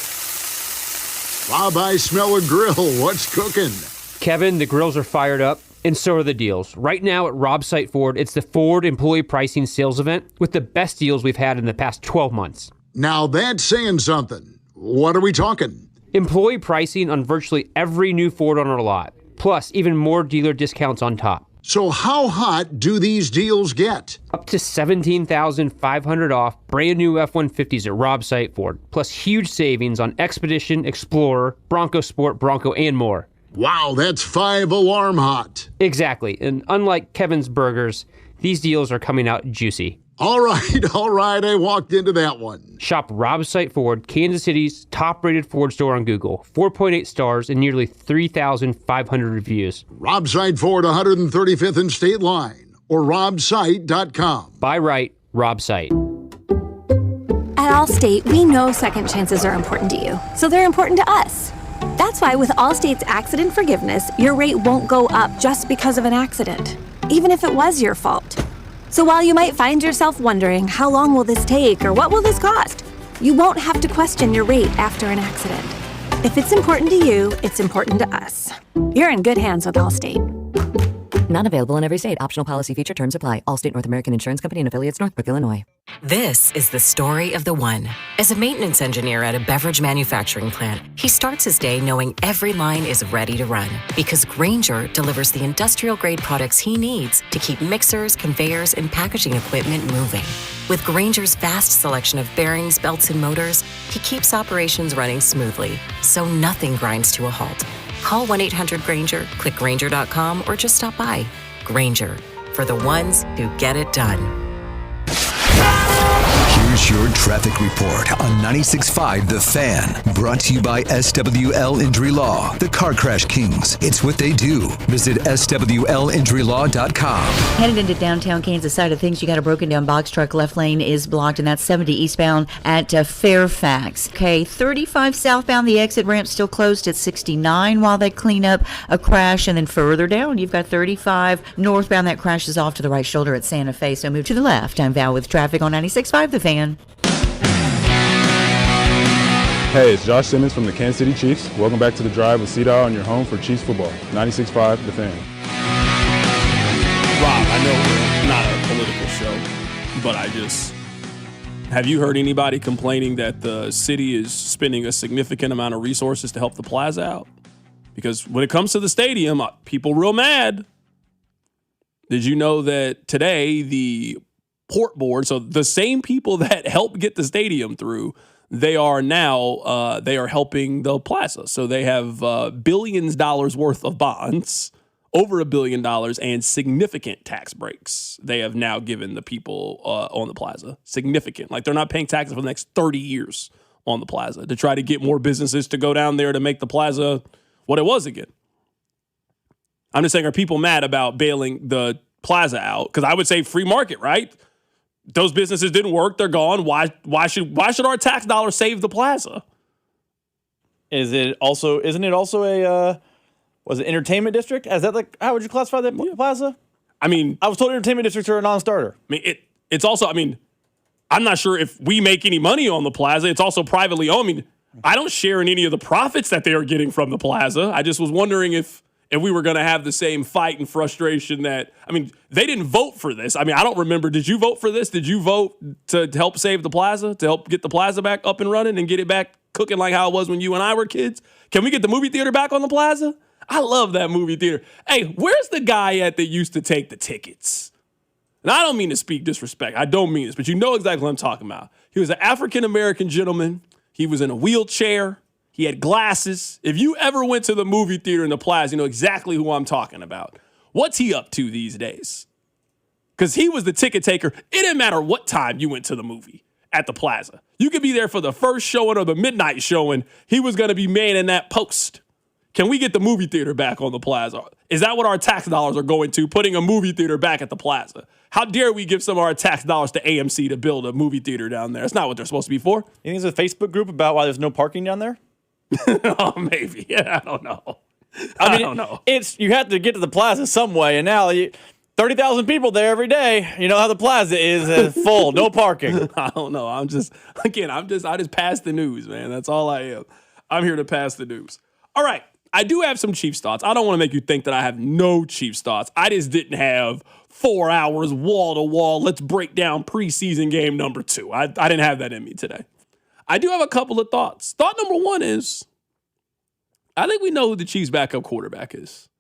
Rob, I smell a grill. What's cooking? Kevin, the grills are fired up, and so are the deals. Right now at Rob Seid Ford, it's the Ford Employee Pricing Sales Event with the best deals we've had in the past 12 months. Now that's saying something. What are we talking? Employee pricing on virtually every new Ford on our lot, plus even more dealer discounts on top. So how hot do these deals get? Up to $17,500 off brand new F-150s at Rob Seid Ford, plus huge savings on Expedition, Explorer, Bronco Sport, Bronco, and more. Wow, that's 5 alarm hot. Exactly, and unlike Kevin's Burgers, these deals are coming out juicy. All right, I walked into that one. Shop Rob Seid Ford, Kansas City's top-rated Ford store on Google. 4.8 stars and nearly 3,500 reviews. Rob Seid Ford, 135th and State Line, or robseid.com. Buy right, Rob Seid. At Allstate, we know second chances are important to you, so they're important to us. That's why with Allstate's accident forgiveness, your rate won't go up just because of an accident, even if it was your fault. So while you might find yourself wondering, how long will this take or what will this cost? You won't have to question your rate after an accident. If it's important to you, it's important to us. You're in good hands with Allstate. Not available in every state. Optional policy feature terms apply. Allstate North American Insurance Company and affiliates, Northbrook, Illinois. This is the story of the one. As a maintenance engineer at a beverage manufacturing plant, he starts his day knowing every line is ready to run because Grainger delivers the industrial-grade products he needs to keep mixers, conveyors, and packaging equipment moving. With Grainger's vast selection of bearings, belts, and motors, he keeps operations running smoothly, so nothing grinds to a halt. Call 1-800-GRAINGER, click Grainger.com, or just stop by. Grainger, for the ones who get it done. Here's your traffic report on 96.5 The Fan. Brought to you by SWL Injury Law, the Car Crash Kings. It's what they do. Visit SWLInjuryLaw.com. Headed into downtown Kansas side of things, you got a broken down box truck. Left lane is blocked, and that's 70 eastbound at Fairfax. Okay, 35 southbound, the exit ramp still closed at 69 while they clean up a crash. And then further down, you've got 35 northbound that crashes off to the right shoulder at Santa Fe. So move to the left. I'm Val with traffic on 96.5 The Fan. Hey, it's Josh Simmons from the Kansas City Chiefs. Welcome back to The Drive with C-Dial on your home for Chiefs football. 96.5 The Fan. Rob, I know we're not a political show, but have you heard anybody complaining that the city is spending a significant amount of resources to help the plaza out? Because when it comes to the stadium, people real mad. Did you know that today the Port Board, so the same people that helped get the stadium through, they are now helping the plaza. So they have billions of dollars worth of bonds, over $1 billion, and significant tax breaks they have now given the people on the plaza. Significant. Like they're not paying taxes for the next 30 years on the plaza to try to get more businesses to go down there to make the plaza what it was again. I'm just saying, are people mad about bailing the plaza out? Because I would say free market, right? those businesses didn't work. They're gone. Why should our tax dollars save the plaza? Isn't it also a was it entertainment district? Is that like, how would you classify that plaza? I mean, I was told entertainment districts are a non-starter. I mean, it's also, I mean, I'm not sure if we make any money on the plaza. It's also privately owned. I mean, I don't share in any of the profits that they are getting from the plaza. I just was wondering if we were going to have the same fight and frustration that, I mean, they didn't vote for this. I mean, I don't remember. Did you vote for this? Did you vote to help save the plaza, to help get the plaza back up and running and get it back cooking like how it was when you and I were kids? Can we get the movie theater back on the plaza? I love that movie theater. Hey, where's the guy at that used to take the tickets? And I don't mean to speak disrespect. I don't mean this, but you know exactly what I'm talking about. He was an African-American gentleman. He was in a wheelchair. He had glasses. If you ever went to the movie theater in the plaza, you know exactly who I'm talking about. What's he up to these days? Because he was the ticket taker. It didn't matter what time you went to the movie at the plaza. You could be there for the first showing or the midnight showing. He was going to be manning that post. Can we get the movie theater back on the plaza? Is that what our tax dollars are going to, putting a movie theater back at the plaza? How dare we give some of our tax dollars to AMC to build a movie theater down there? That's not what they're supposed to be for. You think there's a Facebook group about why there's no parking down there? Oh, maybe. Yeah, I don't know. I don't know. You have to get to the plaza some way, and now 30,000 people there every day. You know how the plaza is full, no parking. I don't know. I just pass the news, man. That's all I am. I'm here to pass the news. All right. I do have some Chiefs thoughts. I don't want to make you think that I have no Chiefs thoughts. I just didn't have 4 hours wall to wall. Let's break down preseason game number 2. I didn't have that in me today. I do have a couple of thoughts. Thought number 1 is, I think we know who the Chiefs' backup quarterback is.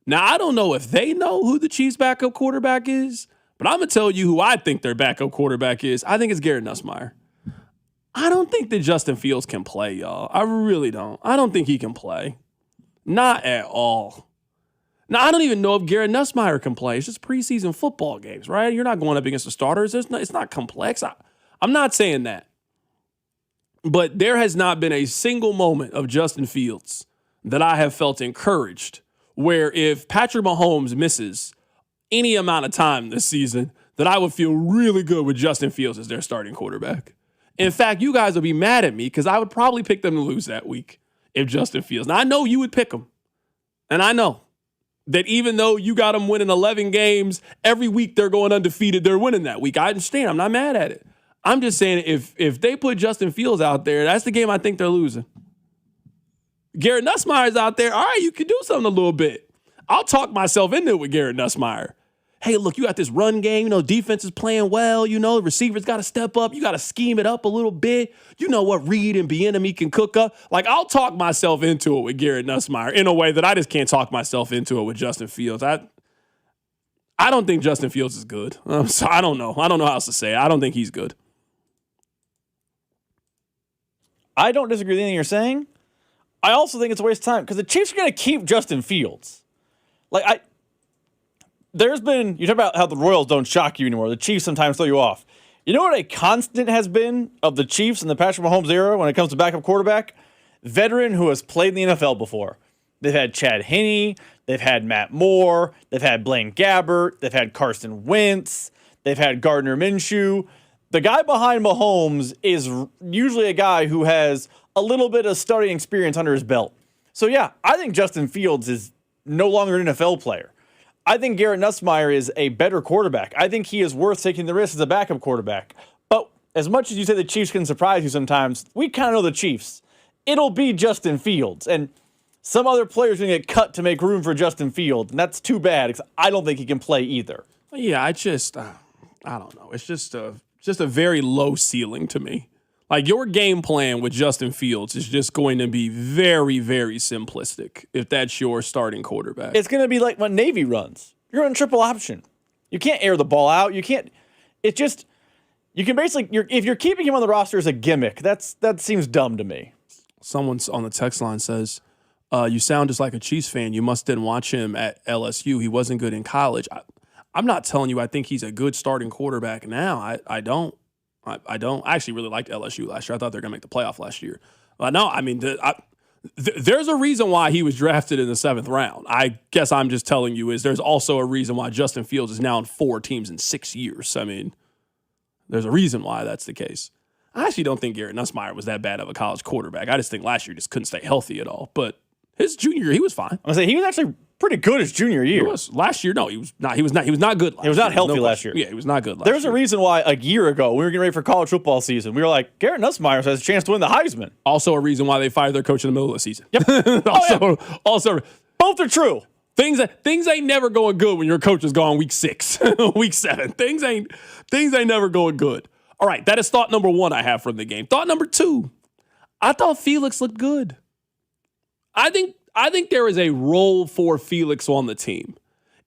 Now, I don't know if they know who the Chiefs' backup quarterback is, but I'm going to tell you who I think their backup quarterback is. I think it's Garrett Nussmeier. I don't think that Justin Fields can play, y'all. I really don't. I don't think he can play. Not at all. Now, I don't even know if Garrett Nussmeier can play. It's just preseason football games, right? You're not going up against the starters. It's not complex. I'm not saying that. But there has not been a single moment of Justin Fields that I have felt encouraged where if Patrick Mahomes misses any amount of time this season, that I would feel really good with Justin Fields as their starting quarterback. In fact, you guys will be mad at me because I would probably pick them to lose that week if Justin Fields. Now, I know you would pick them. And I know that even though you got them winning 11 games, every week they're going undefeated, they're winning that week. I understand. I'm not mad at it. I'm just saying if they put Justin Fields out there, that's the game I think they're losing. Garrett Nussmeier's out there. All right, you can do something a little bit. I'll talk myself into it with Garrett Nussmeier. Hey, look, you got this run game. You know, defense is playing well. You know, receivers got to step up. You got to scheme it up a little bit. You know what Reed and Bieniemy can cook up. Like, I'll talk myself into it with Garrett Nussmeier in a way that I just can't talk myself into it with Justin Fields. I don't think Justin Fields is good. So I don't know. I don't know how else to say it. I don't think he's good. I don't disagree with anything you're saying. I also think it's a waste of time because the Chiefs are going to keep Justin Fields. There's been, you talk about how the Royals don't shock you anymore. The Chiefs sometimes throw you off. You know what a constant has been of the Chiefs in the Patrick Mahomes era when it comes to backup quarterback? Veteran who has played in the NFL before. They've had Chad Henne. They've had Matt Moore. They've had Blaine Gabbert. They've had Carson Wentz. They've had Gardner Minshew. The guy behind Mahomes is usually a guy who has a little bit of starting experience under his belt. So, yeah, I think Justin Fields is no longer an NFL player. I think Garrett Nussmeier is a better quarterback. I think he is worth taking the risk as a backup quarterback. But as much as you say the Chiefs can surprise you sometimes, we kind of know the Chiefs. It'll be Justin Fields. And some other players are going to get cut to make room for Justin Fields. And that's too bad because I don't think he can play either. Yeah, I don't know. It's just a very low ceiling to me. Like, your game plan with Justin Fields is just going to be very, very simplistic if that's your starting quarterback. It's going to be like when Navy runs. You're in triple option. You can't air the ball out. You can't. It's just, you can basically, if you're keeping him on the roster as a gimmick, that seems dumb to me. Someone on the text line says, you sound just like a Chiefs fan. You must didn't watch him at LSU. He wasn't good in college. I'm not telling you I think he's a good starting quarterback now. I don't. I don't. I actually really liked LSU last year. I thought they were going to make the playoff last year. No, I mean, there's a reason why he was drafted in the 7th round. I guess I'm just telling you there's also a reason why Justin Fields is now on 4 teams in 6 years. I mean, There's a reason why that's the case. I actually don't think Garrett Nussmeier was that bad of a college quarterback. I just think last year he just couldn't stay healthy at all. But his junior year, he was fine. I was saying he was actually pretty good his junior year. He was. Last year, no, he was not. He was not good last year. He was not healthy last year. Yeah, he was not good last year. There's a reason why a year ago, when we were getting ready for college football season, we were like, Garrett Nussmeier has a chance to win the Heisman. Also a reason why they fired their coach in the middle of the season. Yep. Also, both are true. Things ain't never going good when your coach is gone week 6, week 7. Things ain't never going good. All right, that is thought number 1 I have from the game. Thought number 2, I thought Felix looked good. I think there is a role for Felix on the team.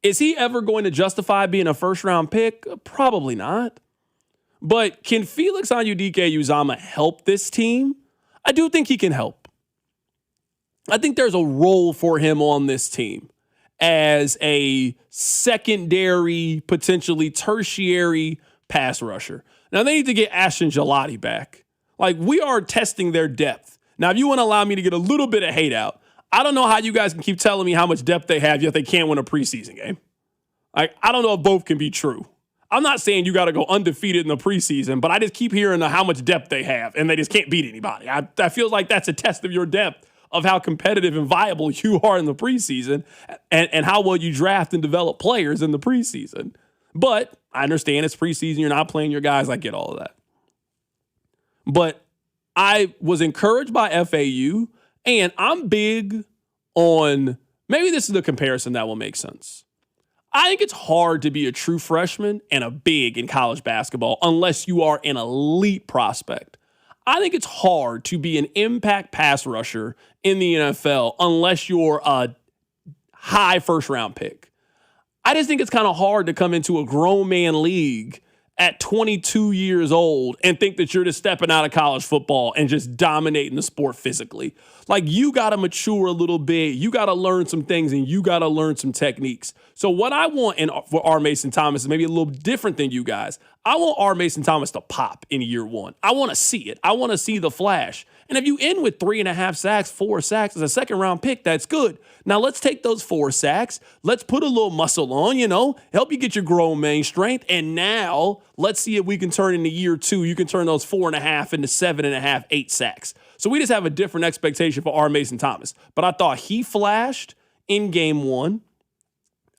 Is he ever going to justify being a first-round pick? Probably not. But can Felix Onyeudike-Uzomah help this team? I do think he can help. I think there's a role for him on this team as a secondary, potentially tertiary pass rusher. Now, they need to get Ashton Gillotte back. Like, we are testing their depth. Now, if you want to allow me to get a little bit of hate out, I don't know how you guys can keep telling me how much depth they have, yet they can't win a preseason game. Like, I don't know if both can be true. I'm not saying you got to go undefeated in the preseason, but I just keep hearing how much depth they have, and they just can't beat anybody. I feel like that's a test of your depth, of how competitive and viable you are in the preseason, and how well you draft and develop players in the preseason. But I understand it's preseason. You're not playing your guys. I get all of that. But I was encouraged by FAU, and I'm big on, maybe this is the comparison that will make sense. I think it's hard to be a true freshman and a big in college basketball unless you are an elite prospect. I think it's hard to be an impact pass rusher in the NFL unless you're a high first-round pick. I just think it's kind of hard to come into a grown man league at 22 years old and think that you're just stepping out of college football and just dominating the sport physically. Like, you got to mature a little bit. You got to learn some things, and you got to learn some techniques. So what I want for R. Mason Thomas is maybe a little different than you guys. I want R. Mason Thomas to pop in year 1. I want to see it. I want to see the flash. And if you end with 3.5 sacks, 4 sacks as a second-round pick, that's good. Now, let's take those 4 sacks. Let's put a little muscle on, help you get your grown man strength. And now, let's see if we can turn into year 2. You can turn those 4.5 into 7.5, 8 sacks. So we just have a different expectation for R. Mason Thomas. But I thought he flashed in game 1.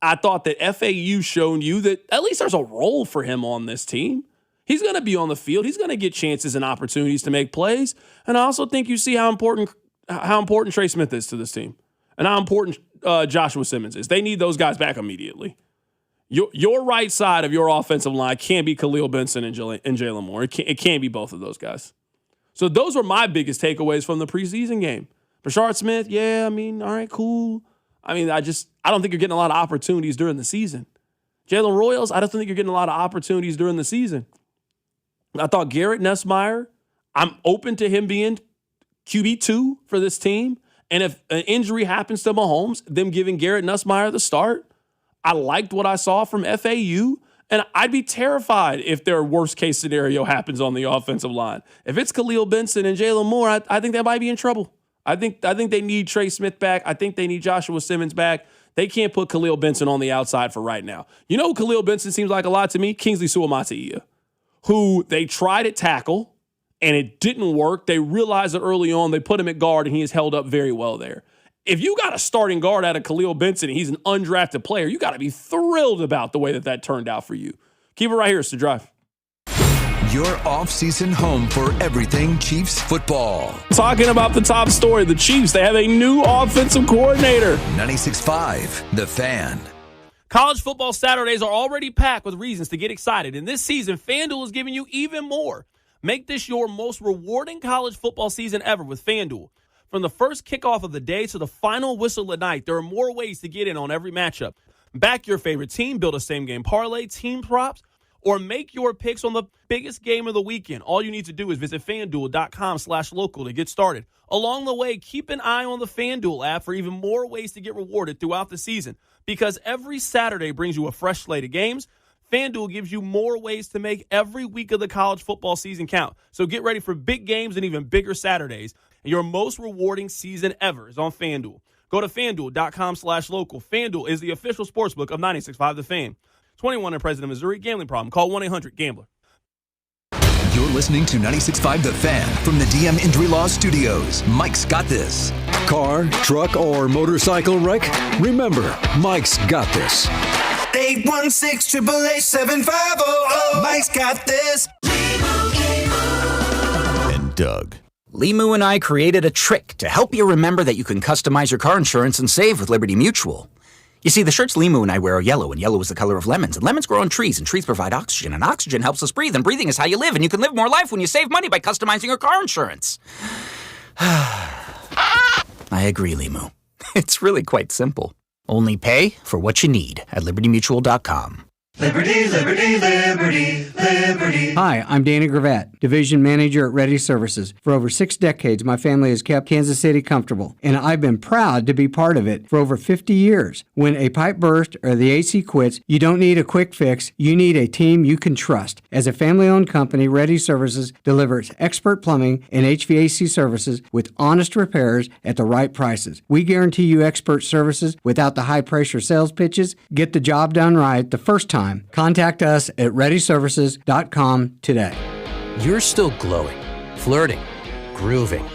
I thought that FAU showed you that at least there's a role for him on this team. He's going to be on the field. He's going to get chances and opportunities to make plays. And I also think you see how important Trey Smith is to this team and how important Joshua Simmons is. They need those guys back immediately. Your right side of your offensive line can't be Khalil Benson and Jalen Moore. It can't be both of those guys. So those were my biggest takeaways from the preseason game. Brashard Smith, all right, cool. I don't think you're getting a lot of opportunities during the season. Jalen Royals, I don't think you're getting a lot of opportunities during the season. I thought Garrett Nussmeier, I'm open to him being QB2 for this team. And if an injury happens to Mahomes, them giving Garrett Nussmeier the start. I liked what I saw from FAU. And I'd be terrified if their worst case scenario happens on the offensive line. If it's Khalil Benson and Jalen Moore, I think they might be in trouble. I think they need Trey Smith back. I think they need Joshua Simmons back. They can't put Khalil Benson on the outside for right now. You know who Khalil Benson seems like a lot to me? Kingsley Suamataia, who they tried at tackle, and it didn't work. They realized it early on. They put him at guard, and he has held up very well there. If you got a starting guard out of Khalil Benson and he's an undrafted player, you got to be thrilled about the way that turned out for you. Keep it right here. It's The Drive. Your off-season home for everything Chiefs football. Talking about the top story, the Chiefs, they have a new offensive coordinator. 96.5, The Fan. College football Saturdays are already packed with reasons to get excited, and this season, FanDuel is giving you even more. Make this your most rewarding college football season ever with FanDuel. From the first kickoff of the day to the final whistle at night, there are more ways to get in on every matchup. Back your favorite team, build a same-game parlay, team props, or make your picks on the biggest game of the weekend. All you need to do is visit FanDuel.com/local to get started. Along the way, keep an eye on the FanDuel app for even more ways to get rewarded throughout the season. Because every Saturday brings you a fresh slate of games, FanDuel gives you more ways to make every week of the college football season count. So get ready for big games and even bigger Saturdays. Your most rewarding season ever is on FanDuel. Go to FanDuel.com/local. FanDuel is the official sportsbook of 96.5 The Fan. 21 and President, Missouri. Gambling problem. Call 1-800-GAMBLER. You're listening to 96.5 The Fan from the DM Injury Law Studios. Mike's got this. Car, truck, or motorcycle wreck? Remember, Mike's got this. 816-888-7500. Mike's got this. And Doug. Limu and I created a trick to help you remember that you can customize your car insurance and save with Liberty Mutual. You see, the shirts Limu and I wear are yellow, and yellow is the color of lemons. And lemons grow on trees, and trees provide oxygen. And oxygen helps us breathe, and breathing is how you live. And you can live more life when you save money by customizing your car insurance. I agree, Limu. It's really quite simple. Only pay for what you need at libertymutual.com. Liberty, liberty, liberty, liberty. Hi, I'm Danny Gravatt, Division Manager at Ready Services. For over 6 decades, my family has kept Kansas City comfortable, and I've been proud to be part of it for over 50 years. When a pipe bursts or the AC quits, you don't need a quick fix. You need a team you can trust. As a family-owned company, Ready Services delivers expert plumbing and HVAC services with honest repairs at the right prices. We guarantee you expert services without the high-pressure sales pitches. Get the job done right the first time. Contact us at ReadyServices.com today. You're still glowing, flirting, grooving.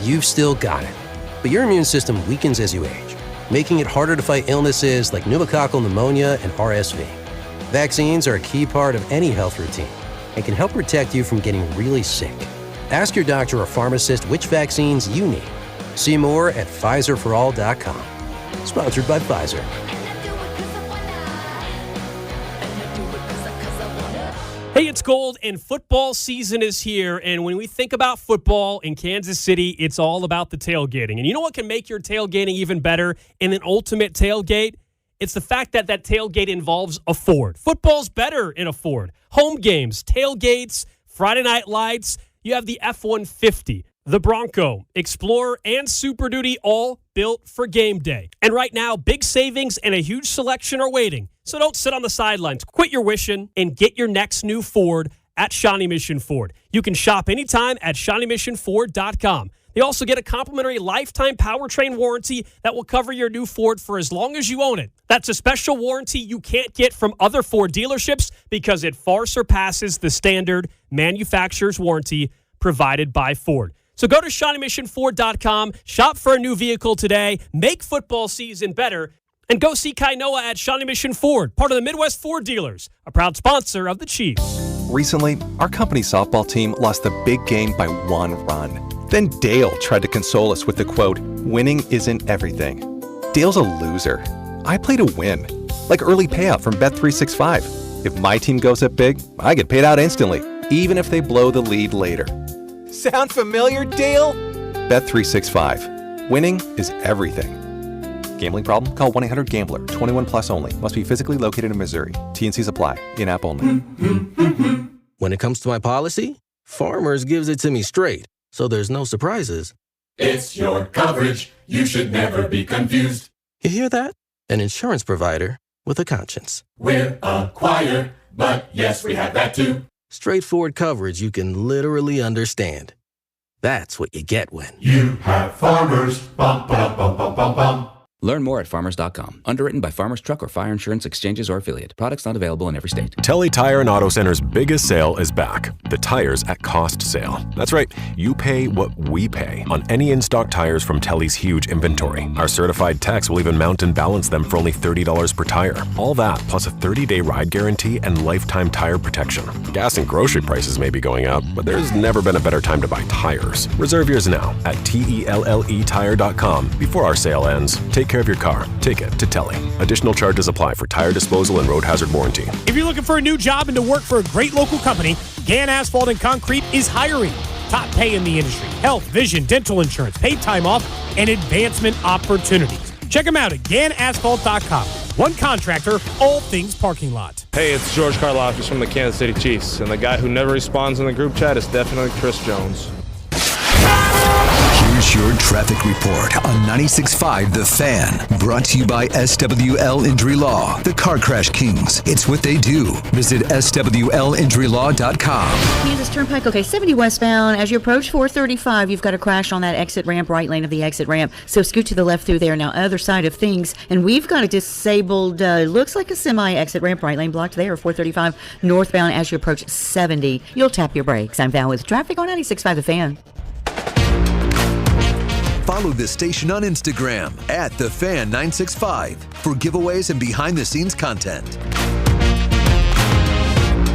You've still got it. But your immune system weakens as you age, making it harder to fight illnesses like pneumococcal pneumonia and RSV. Vaccines are a key part of any health routine and can help protect you from getting really sick. Ask your doctor or pharmacist which vaccines you need. See more at PfizerForAll.com. Sponsored by Pfizer. Hey, it's Gold, and football season is here. And when we think about football in Kansas City, it's all about the tailgating. And you know what can make your tailgating even better in an ultimate tailgate? It's the fact that that tailgate involves a Ford. Football's better in a Ford. Home games, tailgates, Friday night lights. You have the F-150, the Bronco, Explorer, and Super Duty, all built for game day. And right now, big savings and a huge selection are waiting. So don't sit on the sidelines. Quit your wishing and get your next new Ford at Shawnee Mission Ford. You can shop anytime at ShawneeMissionFord.com. They also get a complimentary lifetime powertrain warranty that will cover your new Ford for as long as you own it. That's a special warranty you can't get from other Ford dealerships because it far surpasses the standard manufacturer's warranty provided by Ford. So go to ShawneeMissionFord.com, shop for a new vehicle today, make football season better, and go see Kai Noah at Shawnee Mission Ford, part of the Midwest Ford Dealers, a proud sponsor of the Chiefs. Recently, our company softball team lost the big game by 1 run. Then Dale tried to console us with the quote, "Winning isn't everything." Dale's a loser. I play to win, like early payout from Bet365. If my team goes up big, I get paid out instantly, even if they blow the lead later. Sound familiar, Dale? Bet365. Winning is everything. Gambling problem? Call 1-800-GAMBLER. 21 plus only. Must be physically located in Missouri. T&Cs apply. In-app only. When it comes to my policy, Farmers gives it to me straight, so there's no surprises. It's your coverage. You should never be confused. You hear that? An insurance provider with a conscience. We're a choir, but yes, we have that too. Straightforward coverage you can literally understand. That's what you get when you have Farmers. Bum, bum, bum, bum, bum, bum. Learn more at farmers.com. Underwritten by Farmers Truck or Fire Insurance Exchanges or Affiliate. Products not available in every state. Telly Tire and Auto Center's biggest sale is back. The tires at cost sale. That's right. You pay what we pay on any in-stock tires from Telly's huge inventory. Our certified techs will even mount and balance them for only $30 per tire. All that plus a 30-day ride guarantee and lifetime tire protection. Gas and grocery prices may be going up, but there's never been a better time to buy tires. Reserve yours now at TELLEtire.com before our sale ends. Take care of your car. Take it to Telly. Additional charges apply for tire disposal and road hazard warranty. If you're looking for a new job and to work for a great local company, Gann Asphalt and Concrete is hiring. Top pay in the industry, health, vision, dental insurance, paid time off, and advancement opportunities. Check them out at GannAsphalt.com. One contractor, all things parking lot. Hey, it's George Karlaftis from the Kansas City Chiefs, and the guy who never responds in the group chat is definitely Chris Jones. Here's your traffic report on 96.5 The Fan. Brought to you by SWL Injury Law, the Car Crash Kings. It's what they do. Visit SWLinjurylaw.com. Kansas Turnpike, okay, 70 westbound. As you approach 435, you've got a crash on that exit ramp, right lane of the exit ramp. So scoot to the left through there. Now, other side of things. And we've got a disabled, looks like a semi-exit ramp, right lane blocked there, 435 northbound as you approach 70. You'll tap your brakes. I'm Val with traffic on 96.5 The Fan. Follow the station on Instagram at TheFan965 for giveaways and behind-the-scenes content.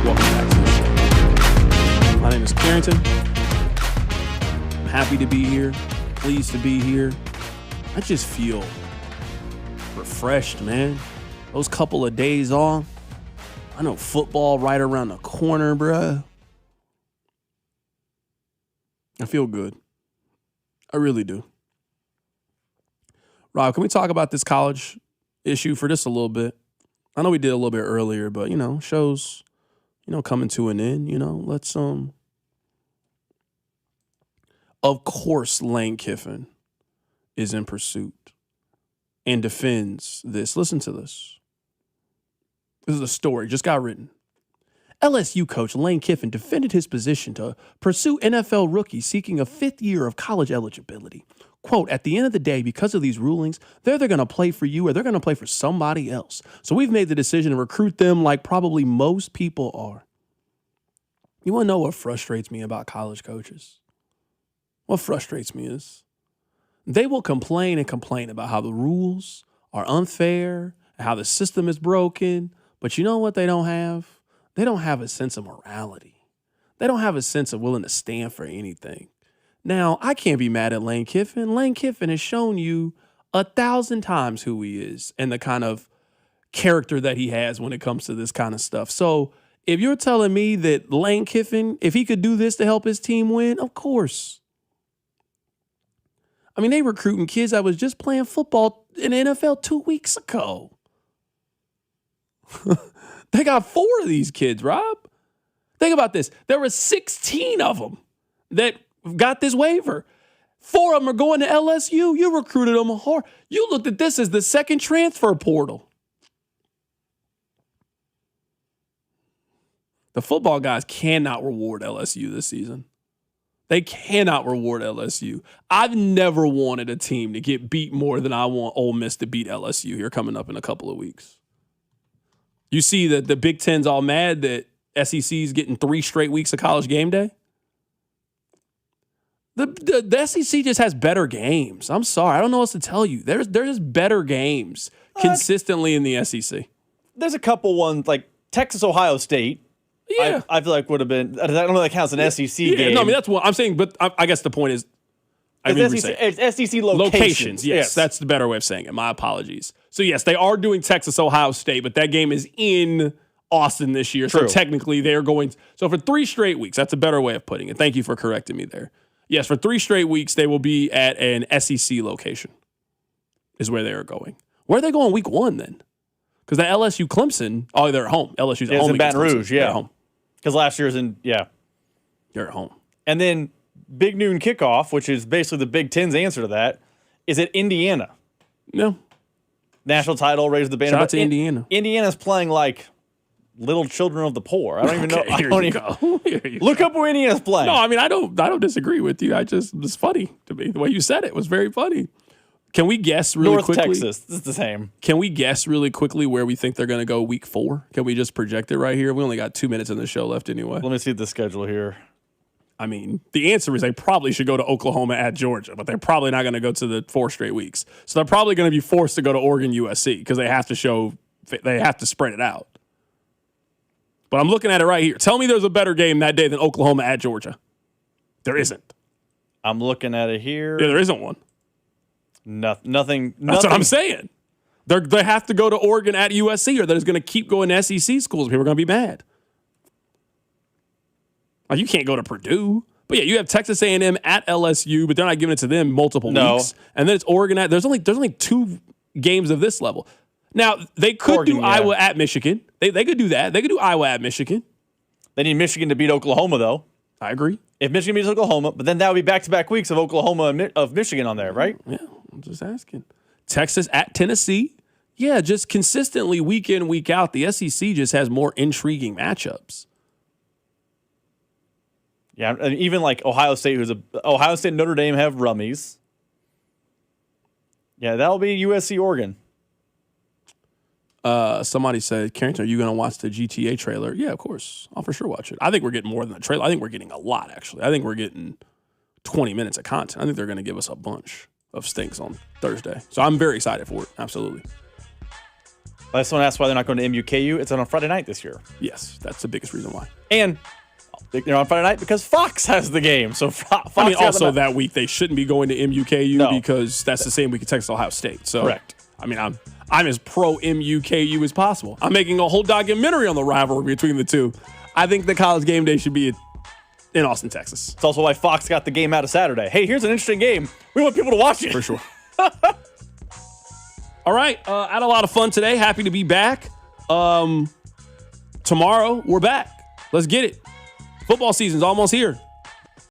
Welcome back to the show. My name is Carrington. I'm happy to be here. Pleased to be here. I just feel refreshed, man. Those couple of days off. I know football right around the corner, bruh. I feel good. I really do. Rob, can we talk about this college issue for just a little bit? I know we did a little bit earlier, but, shows, coming to an end, let's, of course, Lane Kiffin is in pursuit and defends this. Listen to this. This is a story, just got written. LSU coach Lane Kiffin defended his position to pursue NFL rookies seeking a fifth year of college eligibility. Quote, at the end of the day, because of these rulings, they're either going to play for you or they're going to play for somebody else. So we've made the decision to recruit them like probably most people are. You want to know what frustrates me about college coaches? What frustrates me is they will complain and complain about how the rules are unfair and how the system is broken. But you know what they don't have? They don't have a sense of morality. They don't have a sense of willing to stand for anything. Now, I can't be mad at Lane Kiffin. Lane Kiffin has shown you 1,000 times who he is and the kind of character that he has when it comes to this kind of stuff. So if you're telling me that Lane Kiffin, if he could do this to help his team win, of course. I mean, they recruiting kids that was just playing football in the NFL 2 weeks ago. They got 4 of these kids, Rob. Think about this. There were 16 of them that got this waiver. 4 of them are going to LSU. You recruited them hard. You looked at this as the second transfer portal. The football guys cannot reward LSU this season. They cannot reward LSU. I've never wanted a team to get beat more than I want Ole Miss to beat LSU here coming up in a couple of weeks. You see that the Big Ten's all mad that SEC's getting 3 straight weeks of College Game Day. The SEC just has better games. I'm sorry. I don't know what else to tell you. There's just better games consistently in the SEC. There's a couple ones like Texas, Ohio State. Yeah. I feel like would have been. I don't know if that counts an SEC game. No, I mean, that's what I'm saying. But I guess the point is, it's SEC locations. Yes, that's the better way of saying it. My apologies. So, yes, they are doing Texas, Ohio State, but that game is in Austin this year. True. So, technically, they're going. So, for 3 straight weeks, that's a better way of putting it. Thank you for correcting me there. Yes, for 3 straight weeks, they will be at an SEC location, is where they are going. Where are they going week 1 then? Because the LSU Clemson, they're at home. LSU's at home. In Baton Rouge, They're at home. Because last year's They're at home. And then Big Noon Kickoff, which is basically the Big Ten's answer to that, is at Indiana. No. National title, raised the banner. Shout out to Indiana. Indiana's playing like little children of the poor. I don't even know. Look up where Indiana's playing. No, I mean, I don't disagree with you. It's funny to me. The way you said it was very funny. Can we guess really quickly? North Texas. This is the same. Can we guess really quickly where we think they're going to go week 4? Can we just project it right here? We only got 2 minutes in the show left anyway. Let me see the schedule here. I mean, the answer is they probably should go to Oklahoma at Georgia, but they're probably not going to go to the 4 straight weeks. So they're probably going to be forced to go to Oregon, USC because they have to spread it out. But I'm looking at it right here. Tell me there's a better game that day than Oklahoma at Georgia. There isn't. I'm looking at it here. Yeah, there isn't one. Nothing. That's what I'm saying. They have to go to Oregon at USC, or they're just going to keep going to SEC schools. People are going to be mad. Like, you can't go to Purdue. But yeah, you have Texas A&M at LSU, but they're not giving it to them multiple weeks. And then it's Oregon at. There's only 2 games of this level. Now they could do Iowa at Michigan. They could do that. They could do Iowa at Michigan. They need Michigan to beat Oklahoma, though. I agree. if Michigan beats Oklahoma, but then that would be back-to-back weeks of Oklahoma and of Michigan on there, right? Yeah, I'm just asking. Texas at Tennessee. Yeah, just consistently week in, week out, the SEC just has more intriguing matchups. Yeah, and even like Ohio State and Notre Dame have rummies. Yeah, that'll be USC Oregon. Somebody said, Carrington, are you going to watch the GTA trailer? Yeah, of course. I'll for sure watch it. I think we're getting more than the trailer. I think we're getting a lot, actually. I think we're getting 20 minutes of content. I think they're going to give us a bunch of stinks on Thursday. So I'm very excited for it. Absolutely. Someone asked why they're not going to MUKU. It's on a Friday night this year. Yes, that's the biggest reason why. And they're on Friday night because Fox has the game. So Fox also that week they shouldn't be going to MUKU because that's the same week at Texas Ohio State. So correct. I mean, I'm as pro MUKU as possible. I'm making a whole documentary on the rivalry between the two. I think the college game day should be in Austin, Texas. It's also why Fox got the game out of Saturday. Hey, here's an interesting game. We want people to watch it. For sure. All right. I had a lot of fun today. Happy to be back. Tomorrow, we're back. Let's get it. Football season's almost here.